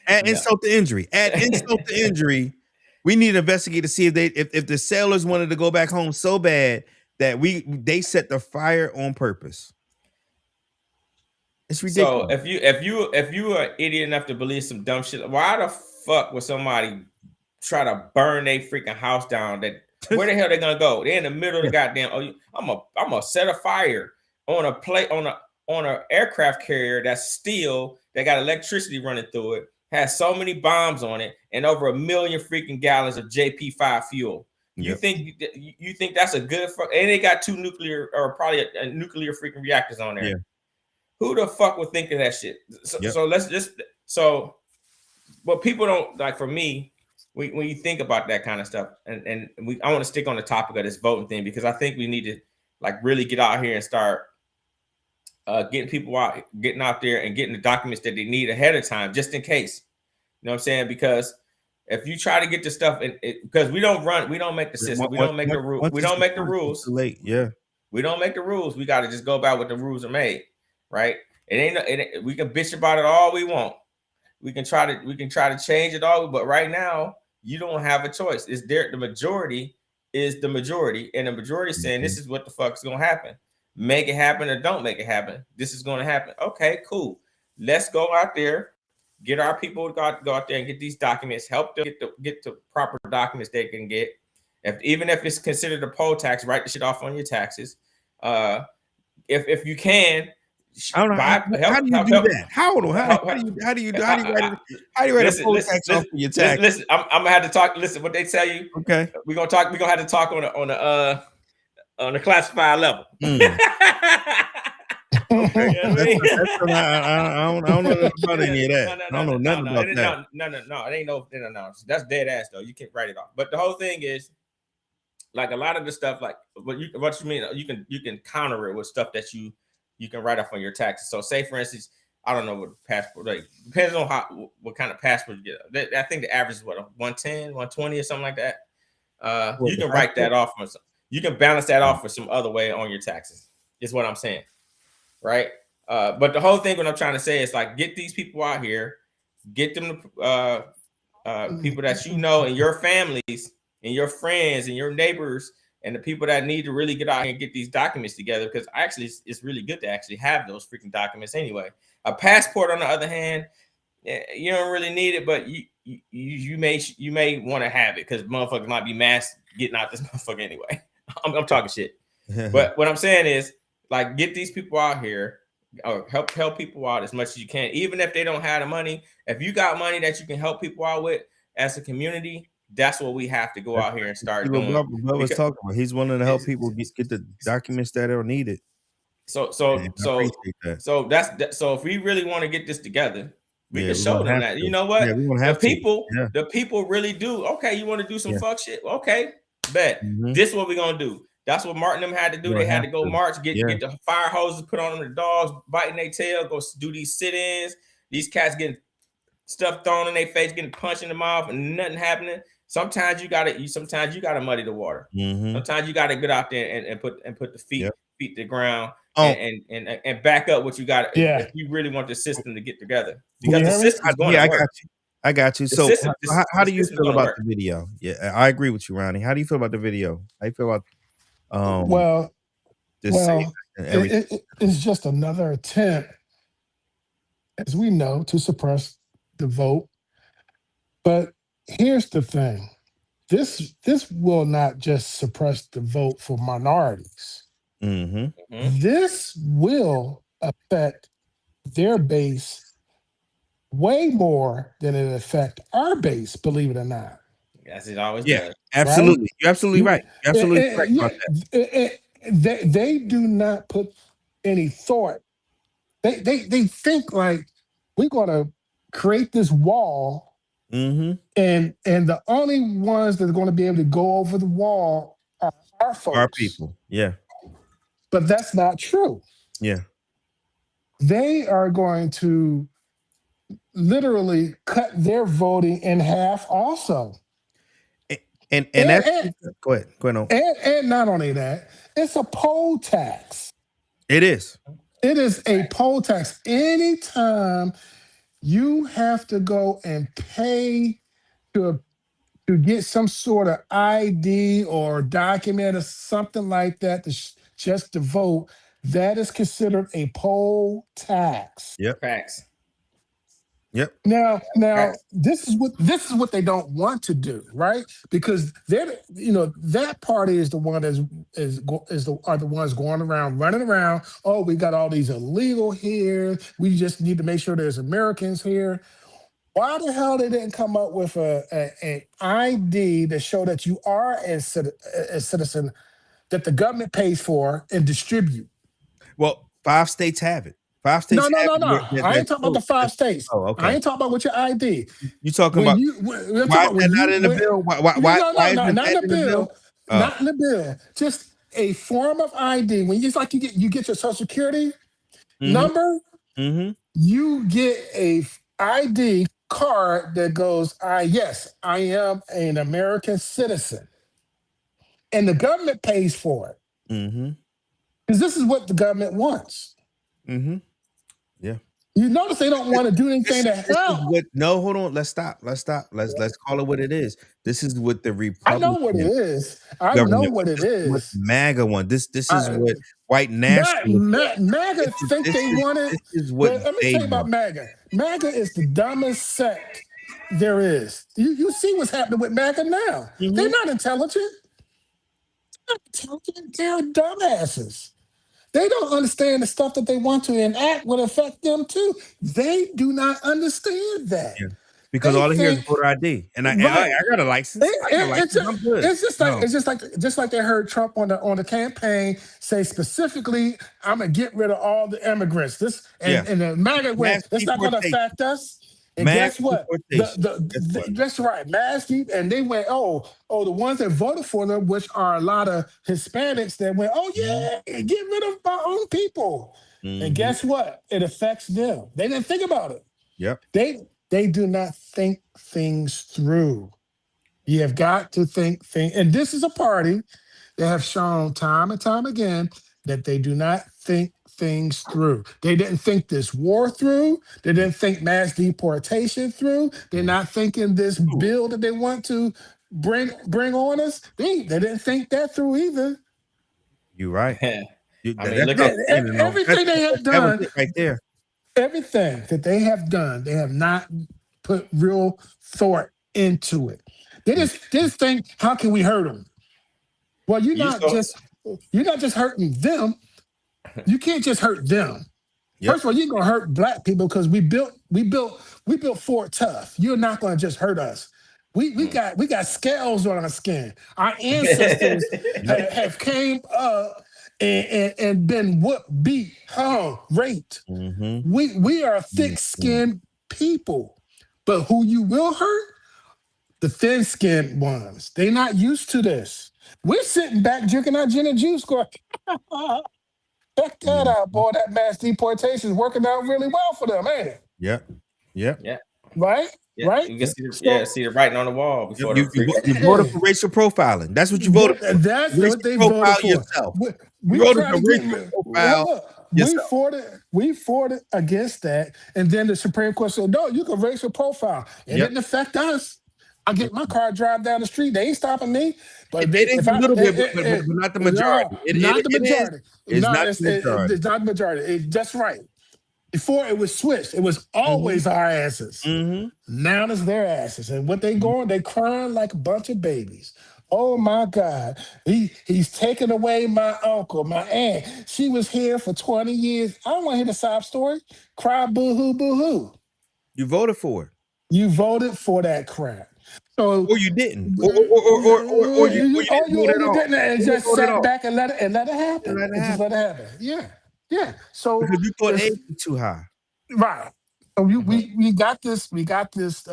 Add insult to injury. Add insult to injury. We need to investigate to see if the sailors wanted to go back home so bad that they set the fire on purpose. It's ridiculous. So if you are idiot enough to believe some dumb shit, why the fuck would somebody try to burn their freaking house down that Where the hell they gonna go? They're in the middle of the goddamn. I'm a set a fire on a aircraft carrier that's steel that got electricity running through it, has so many bombs on it, and over 1 million freaking gallons of JP5 fuel. You think that's a good and they got 2 nuclear or probably a nuclear freaking reactors on there. Yeah. Who the fuck would think of that shit? So let's just but people don't like. For me, when you think about that kind of stuff, and I want to stick on the topic of this voting thing because I think we need to like really get out here and start getting people out there and getting the documents that they need ahead of time, just in case. You know what I'm saying? Because if you try to get the stuff, because we don't make the system, we don't make the rules, we don't make the rules. Too late, yeah. We don't make the rules. We got to just go by what the rules are made, right? We can bitch about it all we want. We can try to change it all, but right now you don't have a choice. It's there. The majority is the majority, and the majority is saying this is what the fuck is gonna happen. Make it happen or don't make it happen. This is gonna happen. Okay, cool. Let's go out there, get our people to go out there and get these documents. Help them get the proper documents they can get. Even if it's considered a poll tax, write the shit off on your taxes. If you can. I don't know how do you do that? How do you write a poll tax off for your tax? Listen, I'm gonna have to talk. Listen, what they tell you. Okay, we're gonna have to talk on the classified level. Okay. I don't know nothing about any of that. I don't know nothing about that. No, it ain't no. That's dead ass though. You can't write it off. But the whole thing is, like a lot of the stuff, like what you mean, you can counter it with stuff that you can write off on your taxes. So say for instance, I don't know what passport, like depends on what kind of passport you get. I think the average is what, 110, 120 or something like that. You can write that off. You can balance that off for some other way on your taxes, is what I'm saying. Right. But the whole thing, what I'm trying to say is like, get these people out here, get them people that you know and your families and your friends and your neighbors and the people that need to really get out here and get these documents together, because actually it's really good to actually have those freaking documents anyway. A passport, on the other hand, you don't really need it, but you may want to have it because motherfuckers might be mass getting out this motherfucker anyway. I'm talking shit. But what I'm saying is, like, get these people out here, or help people out as much as you can, even if they don't have the money. If you got money that you can help people out with as a community, that's what we have to go out here and start doing. Was talking about. He's wanting to help people get the documents that are needed. So if we really want to get this together, we can show them that. You know what? The people really do. Okay, you want to do some fuck shit? Okay, bet. This is what we're gonna do. That's what Martin and them had to do. They had to go march, get the fire hoses put on them, the dogs biting their tail, go do these sit-ins. These cats getting stuff thrown in their face, getting punched in the mouth, and nothing happening. Sometimes you gotta muddy the water. Sometimes you gotta get out there and put the feet to the ground and back up what you got if you really want the system to get together. Because the system's going to work. I got you. So how do you feel about the video? Yeah, I agree with you, Ronnie. How do you feel about the video? How do you feel about it's just another attempt, as we know, to suppress the vote. But here's the thing. This will not just suppress the vote for minorities. This will affect their base way more than it affect our base, believe it or not. Yes, it always does. Absolutely. Right? You're absolutely right. You're absolutely correct about that. They do not put any thought. They think like, we're going to create this wall, and the only ones that are going to be able to go over the wall are our folks. Our people. Yeah. But that's not true. Yeah. They are going to literally cut their voting in half also. And that's go ahead on. And not only that, it's a poll tax. It is. It is a poll tax. Anytime you have to go and pay to get some sort of ID or document or something like that just to vote, that is considered a poll tax. Yep. Facts. Yep. Now, Right. this is what they don't want to do, right? Because that party is the one are the ones going around running around. Oh, we got all these illegal here. We just need to make sure there's Americans here. Why the hell they didn't come up with an ID to show that you are a citizen that the government pays for and distribute? Well, 5 states have it. 5 states No. have it. I ain't talking about the 5 states. Oh, okay. I ain't talking about with your ID. You talking When about we're why talking is about that not in the bill? Why isn't not in that the bill. Oh. Not in the bill. Just a form of ID. When you get your Social Security number, you get a ID card that goes, yes, I am an American citizen. And the government pays for it. Because this is what the government wants. Yeah. You notice they don't want to do anything to help. No, hold on. Let's stop. Let's call it what it is. This is what the I know Republican what it is. I government. know what it This is what is. the MAGA one. This is what white nationalists. MAGA think they want it. This is what Let me they tell you about want. MAGA. MAGA is the dumbest sect there is. You see what's happening with MAGA now. They're not intelligent. They're dumbasses. They don't understand the stuff that they want to enact will affect them too. They do not understand that. Yeah. Because all they hear is voter ID, and I got a license. I'm good. It's just like they heard Trump on the campaign say specifically, "I'm gonna get rid of all the immigrants." And the MAGA went, "It's not gonna affect us." And guess what? That's right, mass deep. And they went, oh, the ones that voted for them, which are a lot of Hispanics, that went, oh yeah, get rid of our own people. And guess what? It affects them. They didn't think about it. Yep. They do not think things through. You have got to think things. And this is a party that have shown time and time again that they do not think things through. They didn't think this war through. They didn't think mass deportation through. They're not thinking this bill that they want to bring on us. They didn't think that through either. You're right. Everything they have done right there. Everything that they have done, they have not put real thought into it. They just think, how can we hurt them? Well, you're not just hurting them. You can't just hurt them. Yep. First of all, you're gonna hurt black people because we built Fort Tough. You're not gonna just hurt us. We got scales on our skin. Our ancestors have came up and been whooped, beat, hung, raped. We are thick-skinned people. But who you will hurt? The thin-skinned ones. They're not used to this. We're sitting back drinking our gin and juice going, check that out, boy. That mass deportation is working out really well for them, ain't it? Yeah. Right? Yeah. Right? You can see the writing on the wall before you voted for racial profiling. That's what you voted for. That's what they voted for. Yourself. We voted for racial profile. We fought it against that, and then the Supreme Court said, "No, you can racial profile. It didn't affect us. I get my car, drive down the street. They ain't stopping me." But it is a little bit, but not the majority. It's not the majority. It's not the majority. That's right. Before it was switched, it was always our asses. Now it's their asses, and what they crying like a bunch of babies. Oh my God, he's taking away my uncle, my aunt. She was here for 20 years. I don't want to hear the sob story. Cry boo-hoo, boo-hoo. You voted for it. You voted for that crap. So, or you didn't, or you didn't, and just sat back and let it happen. Just let it happen. Yeah. So because you thought age was too high, right? So we got this. We got this.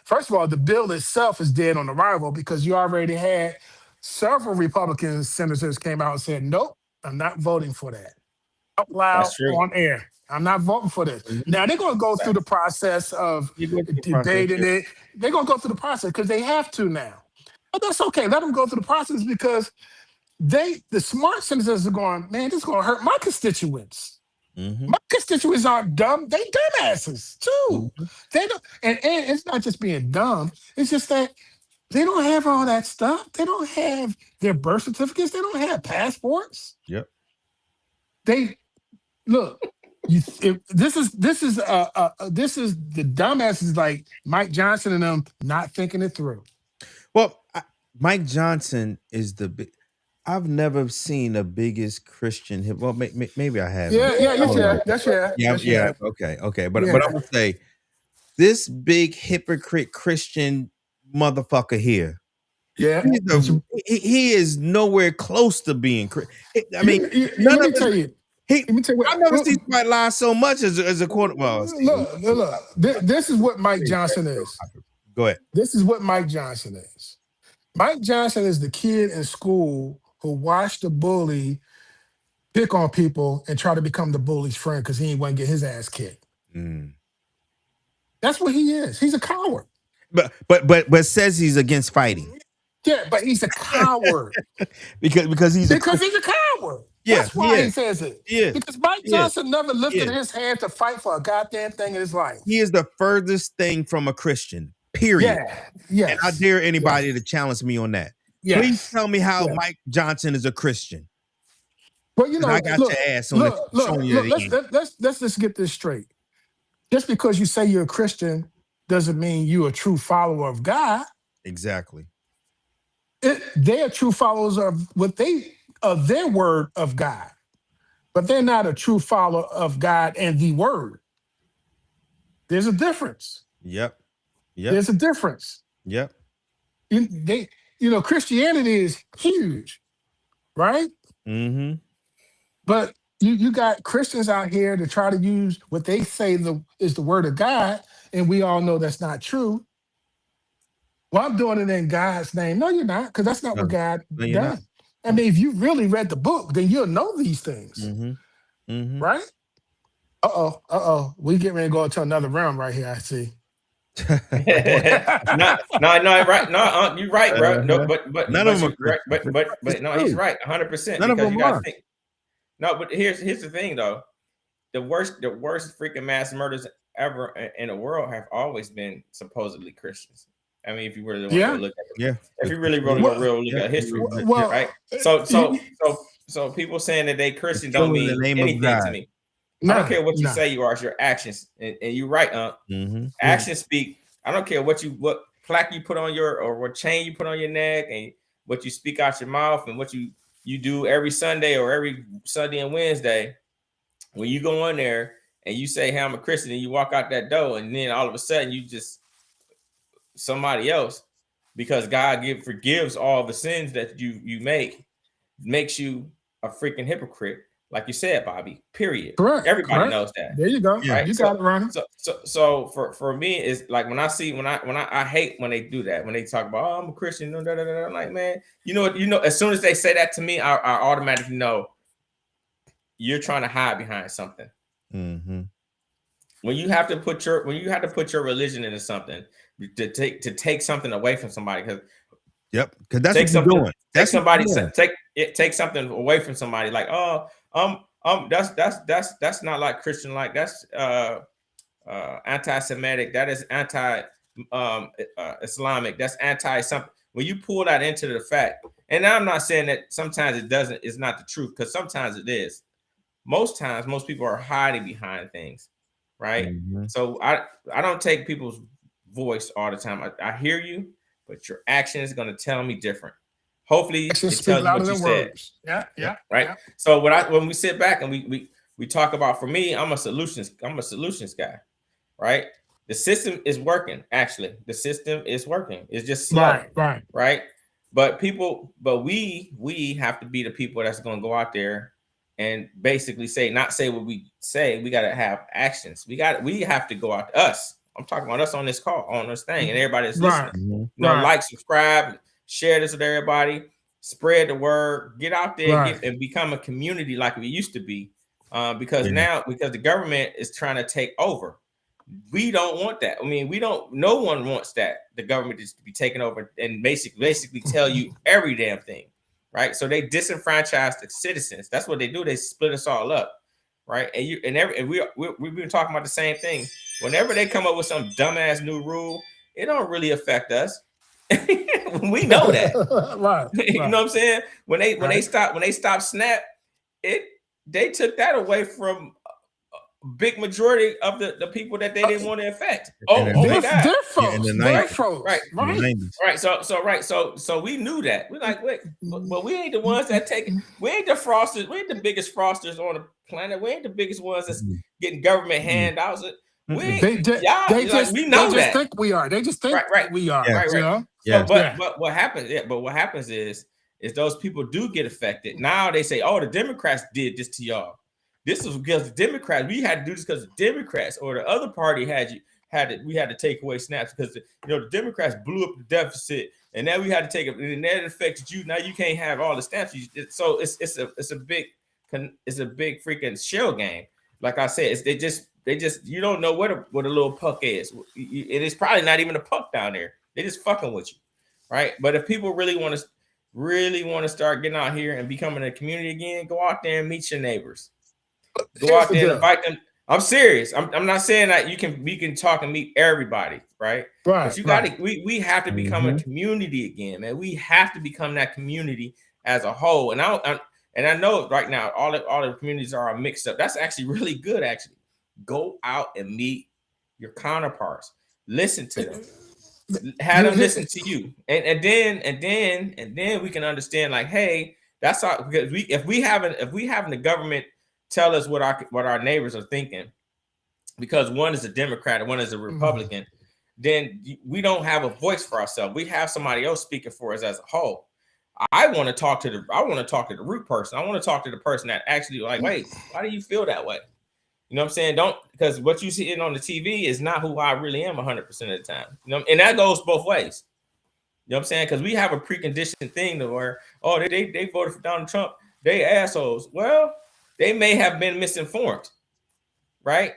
First of all, the bill itself is dead on arrival because you already had several Republican senators came out and said, "Nope, I'm not voting for that." Out loud on air. I'm not voting for this. Now they're going to go through the process of debating it. They're going to go through the process because they have to now. But that's okay. Let them go through the process because the smart senators are going, man, this is going to hurt my constituents. My constituents aren't dumb. They dumbasses too. They don't, and it's not just being dumb. It's just that they don't have all that stuff. They don't have their birth certificates. They don't have passports. Yep. Look, This is the dumbasses like Mike Johnson and them not thinking it through. Well, Mike Johnson is the big. I've never seen the biggest Christian hip. Well, maybe I have. Yeah. Okay. But I'm gonna say this big hypocrite Christian motherfucker here. Yeah, he is nowhere close to being. I mean, let me tell you what. I've never seen somebody lie so much as a quarter. Well, look. This is what Mike Johnson is. Go ahead. This is what Mike Johnson is. Mike Johnson is the kid in school who watched the bully pick on people and try to become the bully's friend because he ain't want to get his ass kicked. That's what he is. He's a coward. But says he's against fighting. Yeah, but he's a coward. because he's a coward. Yeah, that's why he says it. Yeah, because Mike Johnson never lifted his hand to fight for a goddamn thing in his life. He is the furthest thing from a Christian. Period. Yeah. And I dare anybody to challenge me on that. Yes. Please tell me how Mike Johnson is a Christian. Well, you know, I got your ass on let's just get this straight. Just because you say you're a Christian doesn't mean you're a true follower of God. Exactly. They are true followers of their word of God, but they're not a true follower of God and the word. There's a difference. Yep. There's a difference. Yep. Christianity is huge, right? Mm-hmm. But you got Christians out here to try to use what they say is the word of God, and we all know that's not true. Well, I'm doing it in God's name. No, you're not, because that's not what God does. I mean, if you really read the book, then you'll know these things. Right? Uh-oh. We get ready to go into another realm right here, I see. No, right. No, you're right, bro. No, but none of them are right. But no, he's right, 100%. None of them are. No, but here's the thing though. The worst freaking mass murders ever in the world have always been supposedly Christians. I mean, if you really want to look at it, if you really want to look at history, right? So people saying that they Christian don't mean anything to me. I don't care what you say you are, it's your actions, and you're right. Actions speak. I don't care what plaque you put on or what chain you put on your neck, and what you speak out your mouth, and what you do every Sunday or every Sunday and Wednesday. When you go in there and you say, "Hey, I'm a Christian," and you walk out that door, and then all of a sudden you just somebody else, because God forgives all the sins that you makes you a freaking hypocrite, like you said, Bobby. Period. Correct. Everybody knows that. There you go. Right? You got it, Ronnie. So for me, it's like when I hate when they do that, when they talk about, oh, I'm a Christian, I'm like, man, you know, as soon as they say that to me, I automatically know you're trying to hide behind something. When you have to put your religion into something, to take something away from somebody, because that's what you're doing. Take something away from somebody, like, that's not like Christian, like that's anti-Semitic, that is Islamic, that's anti-something. When you pull that into the fact, and I'm not saying that sometimes it's not the truth, because sometimes it is. Most times, most people are hiding behind things, right? So I don't take people's voice all the time. I hear you, but your action is going to tell me different. Hopefully, it tells you what you said. Yeah. Right. Yeah. So when we sit back and we talk about, for me, I'm a solutions guy, right? The system is working. Actually, the system is working. It's just slow, right? But we have to be the people that's going to go out there and basically not say what we say. We got to have actions. We have to go out to us. I'm talking about us on this call, on this thing, and everybody that's listening. Like, subscribe, share this with everybody, spread the word, get out there and become a community like we used to be. Because the government is trying to take over. We don't want that. I mean, no one wants that. The government is to be taken over and basically tell you every damn thing. Right. So they disenfranchise the citizens. That's what they do. They split us all up. Right. We've been talking about the same thing. Whenever they come up with some dumbass new rule, it don't really affect us. We know that. You know what I'm saying? When they stop SNAP, they took that away from big majority of the people that they didn't want to affect. And Oh, then- they died. They're Yeah, in folks. the They're 90s. folks. Right. In the 90s. Right. So we knew that. We're like, wait, but we ain't the ones that take it. We ain't the frosters. We ain't the biggest frosters on the planet. We ain't the biggest ones that's getting government handouts. We ain't, we know that. Think we are. They just think we are. Yeah. Right. You know? Yeah. But what happens? Yeah, but what happens is those people do get affected. Now they say, oh, the Democrats did this to y'all. This is because the Democrats. We had to do this because the Democrats or the other party we had to take away snaps because the Democrats blew up the deficit, and now we had to take it, and that affected you. Now you can't have all the snaps. So it's a big freaking shell game. Like I said, they just you don't know what a little puck is. It is probably not even a puck down there. They just fucking with you, right? But if people really want to start getting out here and becoming a community again, go out there and meet your neighbors. Go out there and invite them. I'm serious. I'm not saying that we can talk and meet everybody, right? Right. But you got to. We have to become a community again, man. We have to become that community as a whole. And I know right now all the communities are mixed up. That's actually really good. Actually, go out and meet your counterparts. Listen to them. Have them listen to you, and then we can understand. Like, hey, that's all. Because if we having the government tell us what our neighbors are thinking, because one is a Democrat and one is a Republican, then we don't have a voice for ourselves. We have somebody else speaking for us as a whole. I want to talk to the root person. I want to talk to the person that actually like, wait, why do you feel that way? You know what I'm saying? Because what you see on the TV is not who I really am 100% of the time. And that goes both ways. You know what I'm saying? Because we have a preconditioned thing to where, oh, they voted for Donald Trump, they assholes. Well, they may have been misinformed, right?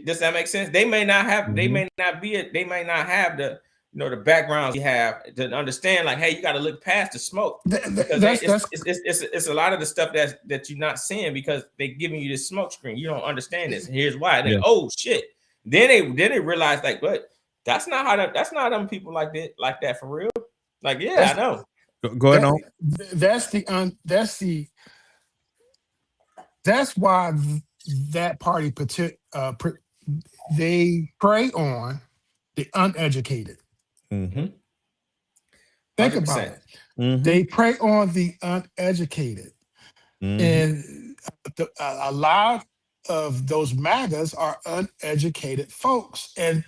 Does that make sense? They may not have the the backgrounds you have to understand. Like, hey, you got to look past the smoke because it's a lot of the stuff that you're not seeing because they're giving you this smoke screen. You don't understand this. And here's why. Oh shit. Then they realize like, what? That's not them people like that for real. Like, yeah, I know. Go ahead on. That's why that party they prey on the uneducated. Mm-hmm. Think 100%. About it. Mm-hmm. They prey on the uneducated, and a lot of those MAGAs are uneducated folks, and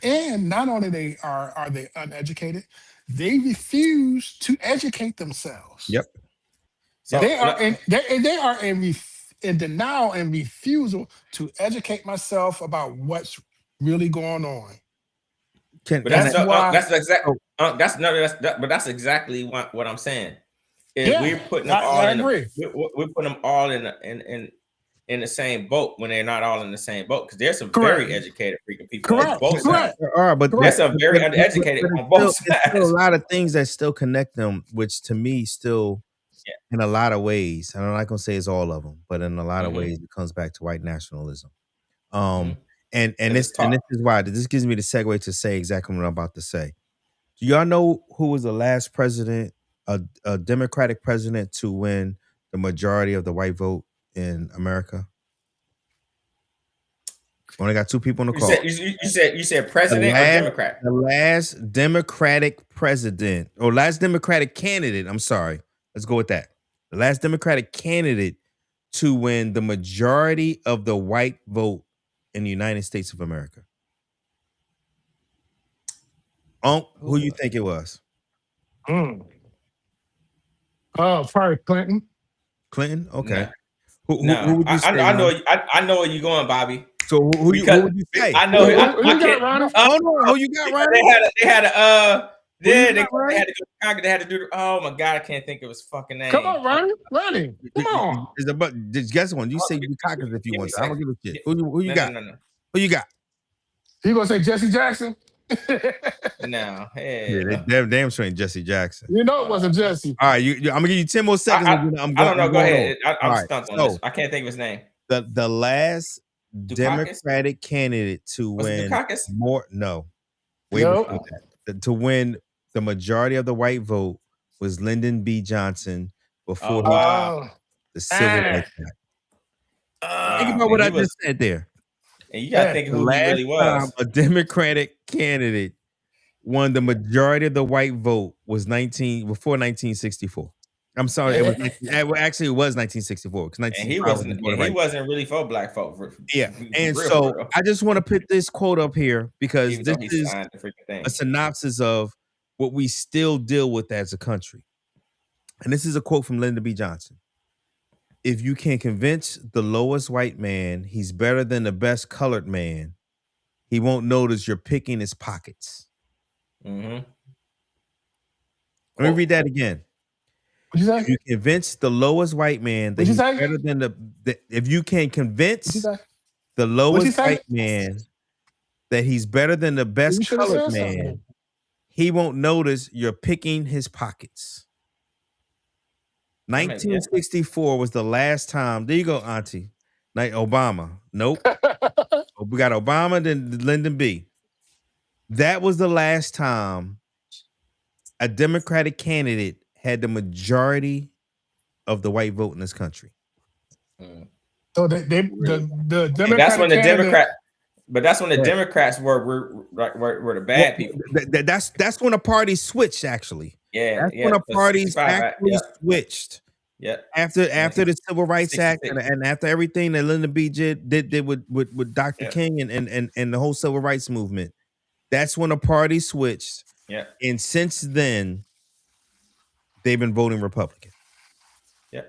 not only are they uneducated, they refuse to educate themselves. Yep. So they are in denial and refusal to educate myself about what's really going on. That's exactly what I'm saying. We're putting them all we're putting them all in the same boat when they're not all in the same boat, because there's some very educated freaking people on both sides. There are, but there's some very uneducated on both sides. There's a lot of things that still connect them, which to me still, in a lot of ways, and I'm not gonna say it's all of them, but in a lot of ways, it comes back to white nationalism. And this is why this gives me the segue to say exactly what I'm about to say. Do y'all know who was the last president, a Democratic president, to win the majority of the white vote in America? Only got two people on the call. You said president or Democrat? The last Democratic president, or last Democratic candidate, I'm sorry. Let's go with that. The last Democratic candidate to win the majority of the white vote in the United States of America. Who you think it was? Oh, probably Clinton. Clinton? Okay. No. Who would you say? I know where you're going, Bobby. So who would you say? I know. Who you got, Ronnie? Who you got, Ronnie? They had to Congress. They had to do. Oh my God, I can't think of his fucking name. Come on, Ronnie. Come on. Guess one. You say Congress if you want. I don't give a shit. Who you got? No. Who you got? You gonna say Jesse Jackson? No. Damn sure ain't Jesse Jackson. You know it wasn't Jesse. All right, I'm gonna give you 10 more seconds. I don't know. Go ahead. I'm stumped on this. I can't think of his name. The last Democratic candidate to win more. No. Wait before that. To win the majority of the white vote was Lyndon B. Johnson before the Civil Rights Act. Think about what I just said there. And you gotta think The who he last really time was. a Democratic candidate won the majority of the white vote was before 1964. I'm sorry, it was actually it was 1964 because And he 1965 was wasn't before the and he right. wasn't really for black folk. Yeah, and Real so for real. I just want to put this quote up here because Even this though he is signed the freaking thing. a synopsis of what we still deal with as a country. And this is a quote from Lyndon B. Johnson. If you can convince the lowest white man he's better than the best colored man, he won't notice you're picking his pockets. Mm-hmm. Let me read that again. What'd you say? If you convince the lowest white man that What'd you he's say? better than if you can What'd you convince say? the What'd you lowest say? white man that he's better than the You best should have colored said something. man, he won't notice you're picking his pockets. 1964 was the last time. There you go, Auntie. Like Obama. Nope. We got Obama, then Lyndon B. That was the last time a Democratic candidate had the majority of the white vote in this country. So the Democratic And that's when the candidate. that's when the Democrats were the bad people. That's when a party switched, actually. Yeah, That's when a party's actually switched. Yeah. After the Civil Rights Act and after everything that Lyndon B. did with Dr. King and the whole Civil Rights movement, that's when a party switched. Yeah. And since then, they've been voting Republican. Yeah.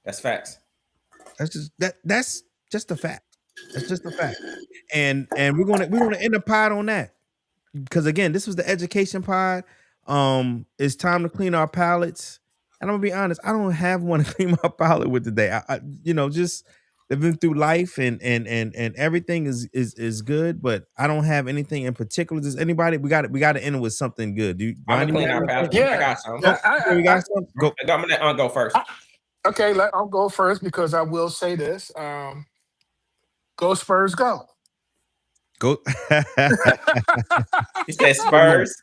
That's facts. That's just a fact. That's just a fact. And we're gonna end the pod on that. Because again, this was the education pod. It's time to clean our palates. And I'm gonna be honest, I don't have one to clean my palate with today. I just they've been through life and everything is good, but I don't have anything in particular. Does anybody? We got to end with something good. I'm gonna clean our palate. Yeah. I got some. We got some. Go. I'm gonna go first. Okay, I'll go first because I will say this. Go Spurs, go. Go. He said Spurs.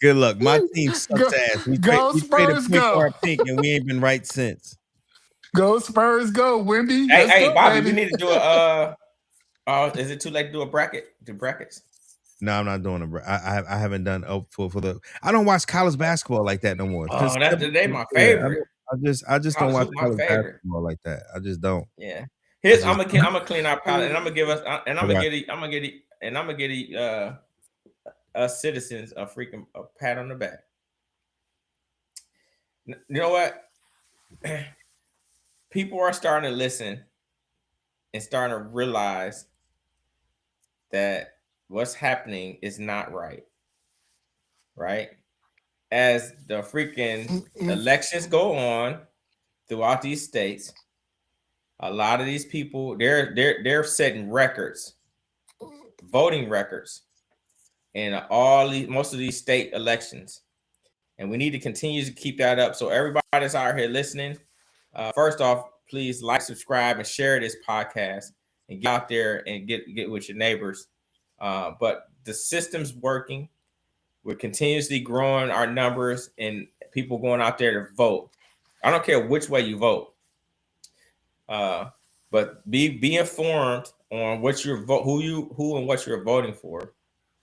Good luck. My team sucks ass. We traded Spurs, go. pink and we ain't been right since. Go Spurs, go. Wimby. Hey, go, Bobby, baby. we need to do a is it too late to do a bracket? Do brackets? No, I'm not doing I haven't done for the. I don't watch college basketball like that no more. Oh, they my favorite. I just don't watch college basketball like that. I just don't. Yeah. I'm gonna clean our palate and I'm gonna give us and I'm gonna get us citizens a pat on the back. You know what? People are starting to listen and starting to realize that what's happening is not right. Right? As the freaking elections go on throughout these states, a lot of these people they're setting records, voting records in most of these state elections, and we need to continue to keep that up. So everybody that's out here listening, first off, please like, subscribe, and share this podcast, and get out there and get with your neighbors. But the system's working. We're continuously growing our numbers and people going out there to vote. I don't care which way you vote, but be informed on what you're who and what you're voting for.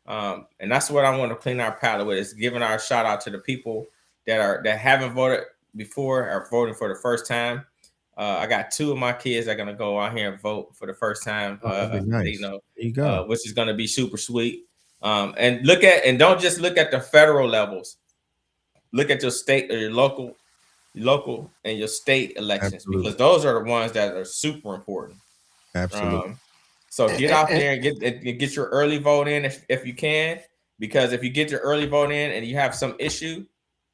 And that's what I want to clean our palate with, is giving our shout out to the people that haven't voted before, are voting for the first time. I got 2 of my kids that are gonna go out here and vote for the first time. Nice. There you go. Which is gonna be super sweet. And don't just look at the federal levels. Look at your state or your local and your state elections. Absolutely. Because those are the ones that are super important. Absolutely. So get out there and get your early vote in if you can, because if you get your early vote in and you have some issue,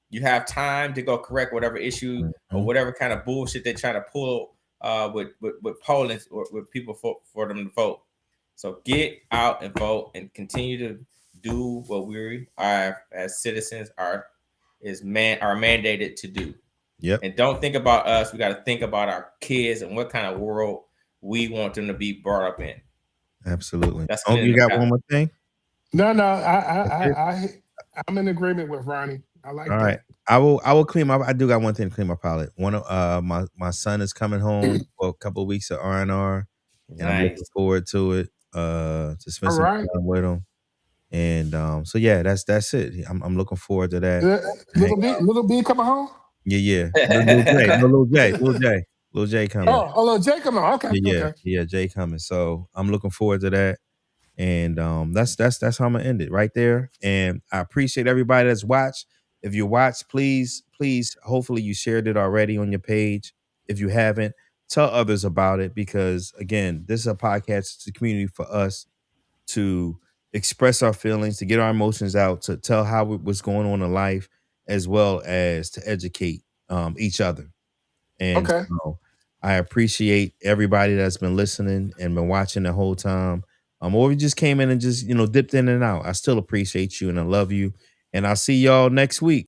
you have time to go correct whatever issue or whatever kind of bullshit they're trying to pull with polling or with people for them to vote. So get out and vote and continue to do what we are as citizens are mandated to do. Yep. And don't think about us. We got to think about our kids and what kind of world we want them to be brought up in. Absolutely. You got one more thing? No, I'm in agreement with Ronnie. I like All that. right. I will clean my. I do got one thing to clean my palate. One of my son is coming home for a couple of weeks of R&R, and I'm looking forward to it. to spend All some right. time with him. And so yeah, that's it. I'm looking forward to that. Hang out. Little B coming home? Yeah. Little J, no, Little J coming. Oh, little Jay coming home. Okay, okay. Yeah, Jay coming. So I'm looking forward to that. And that's how I'm gonna end it right there. And I appreciate everybody that's watched. If you watched, please, hopefully you shared it already on your page. If you haven't, tell others about it, because again, this is a podcast, it's a community for us to express our feelings, to get our emotions out, to tell what's going on in life, as well as to educate each other. And Okay. so I appreciate everybody that's been listening and been watching the whole time. Or we just came in and just, dipped in and out. I still appreciate you and I love you. And I'll see y'all next week.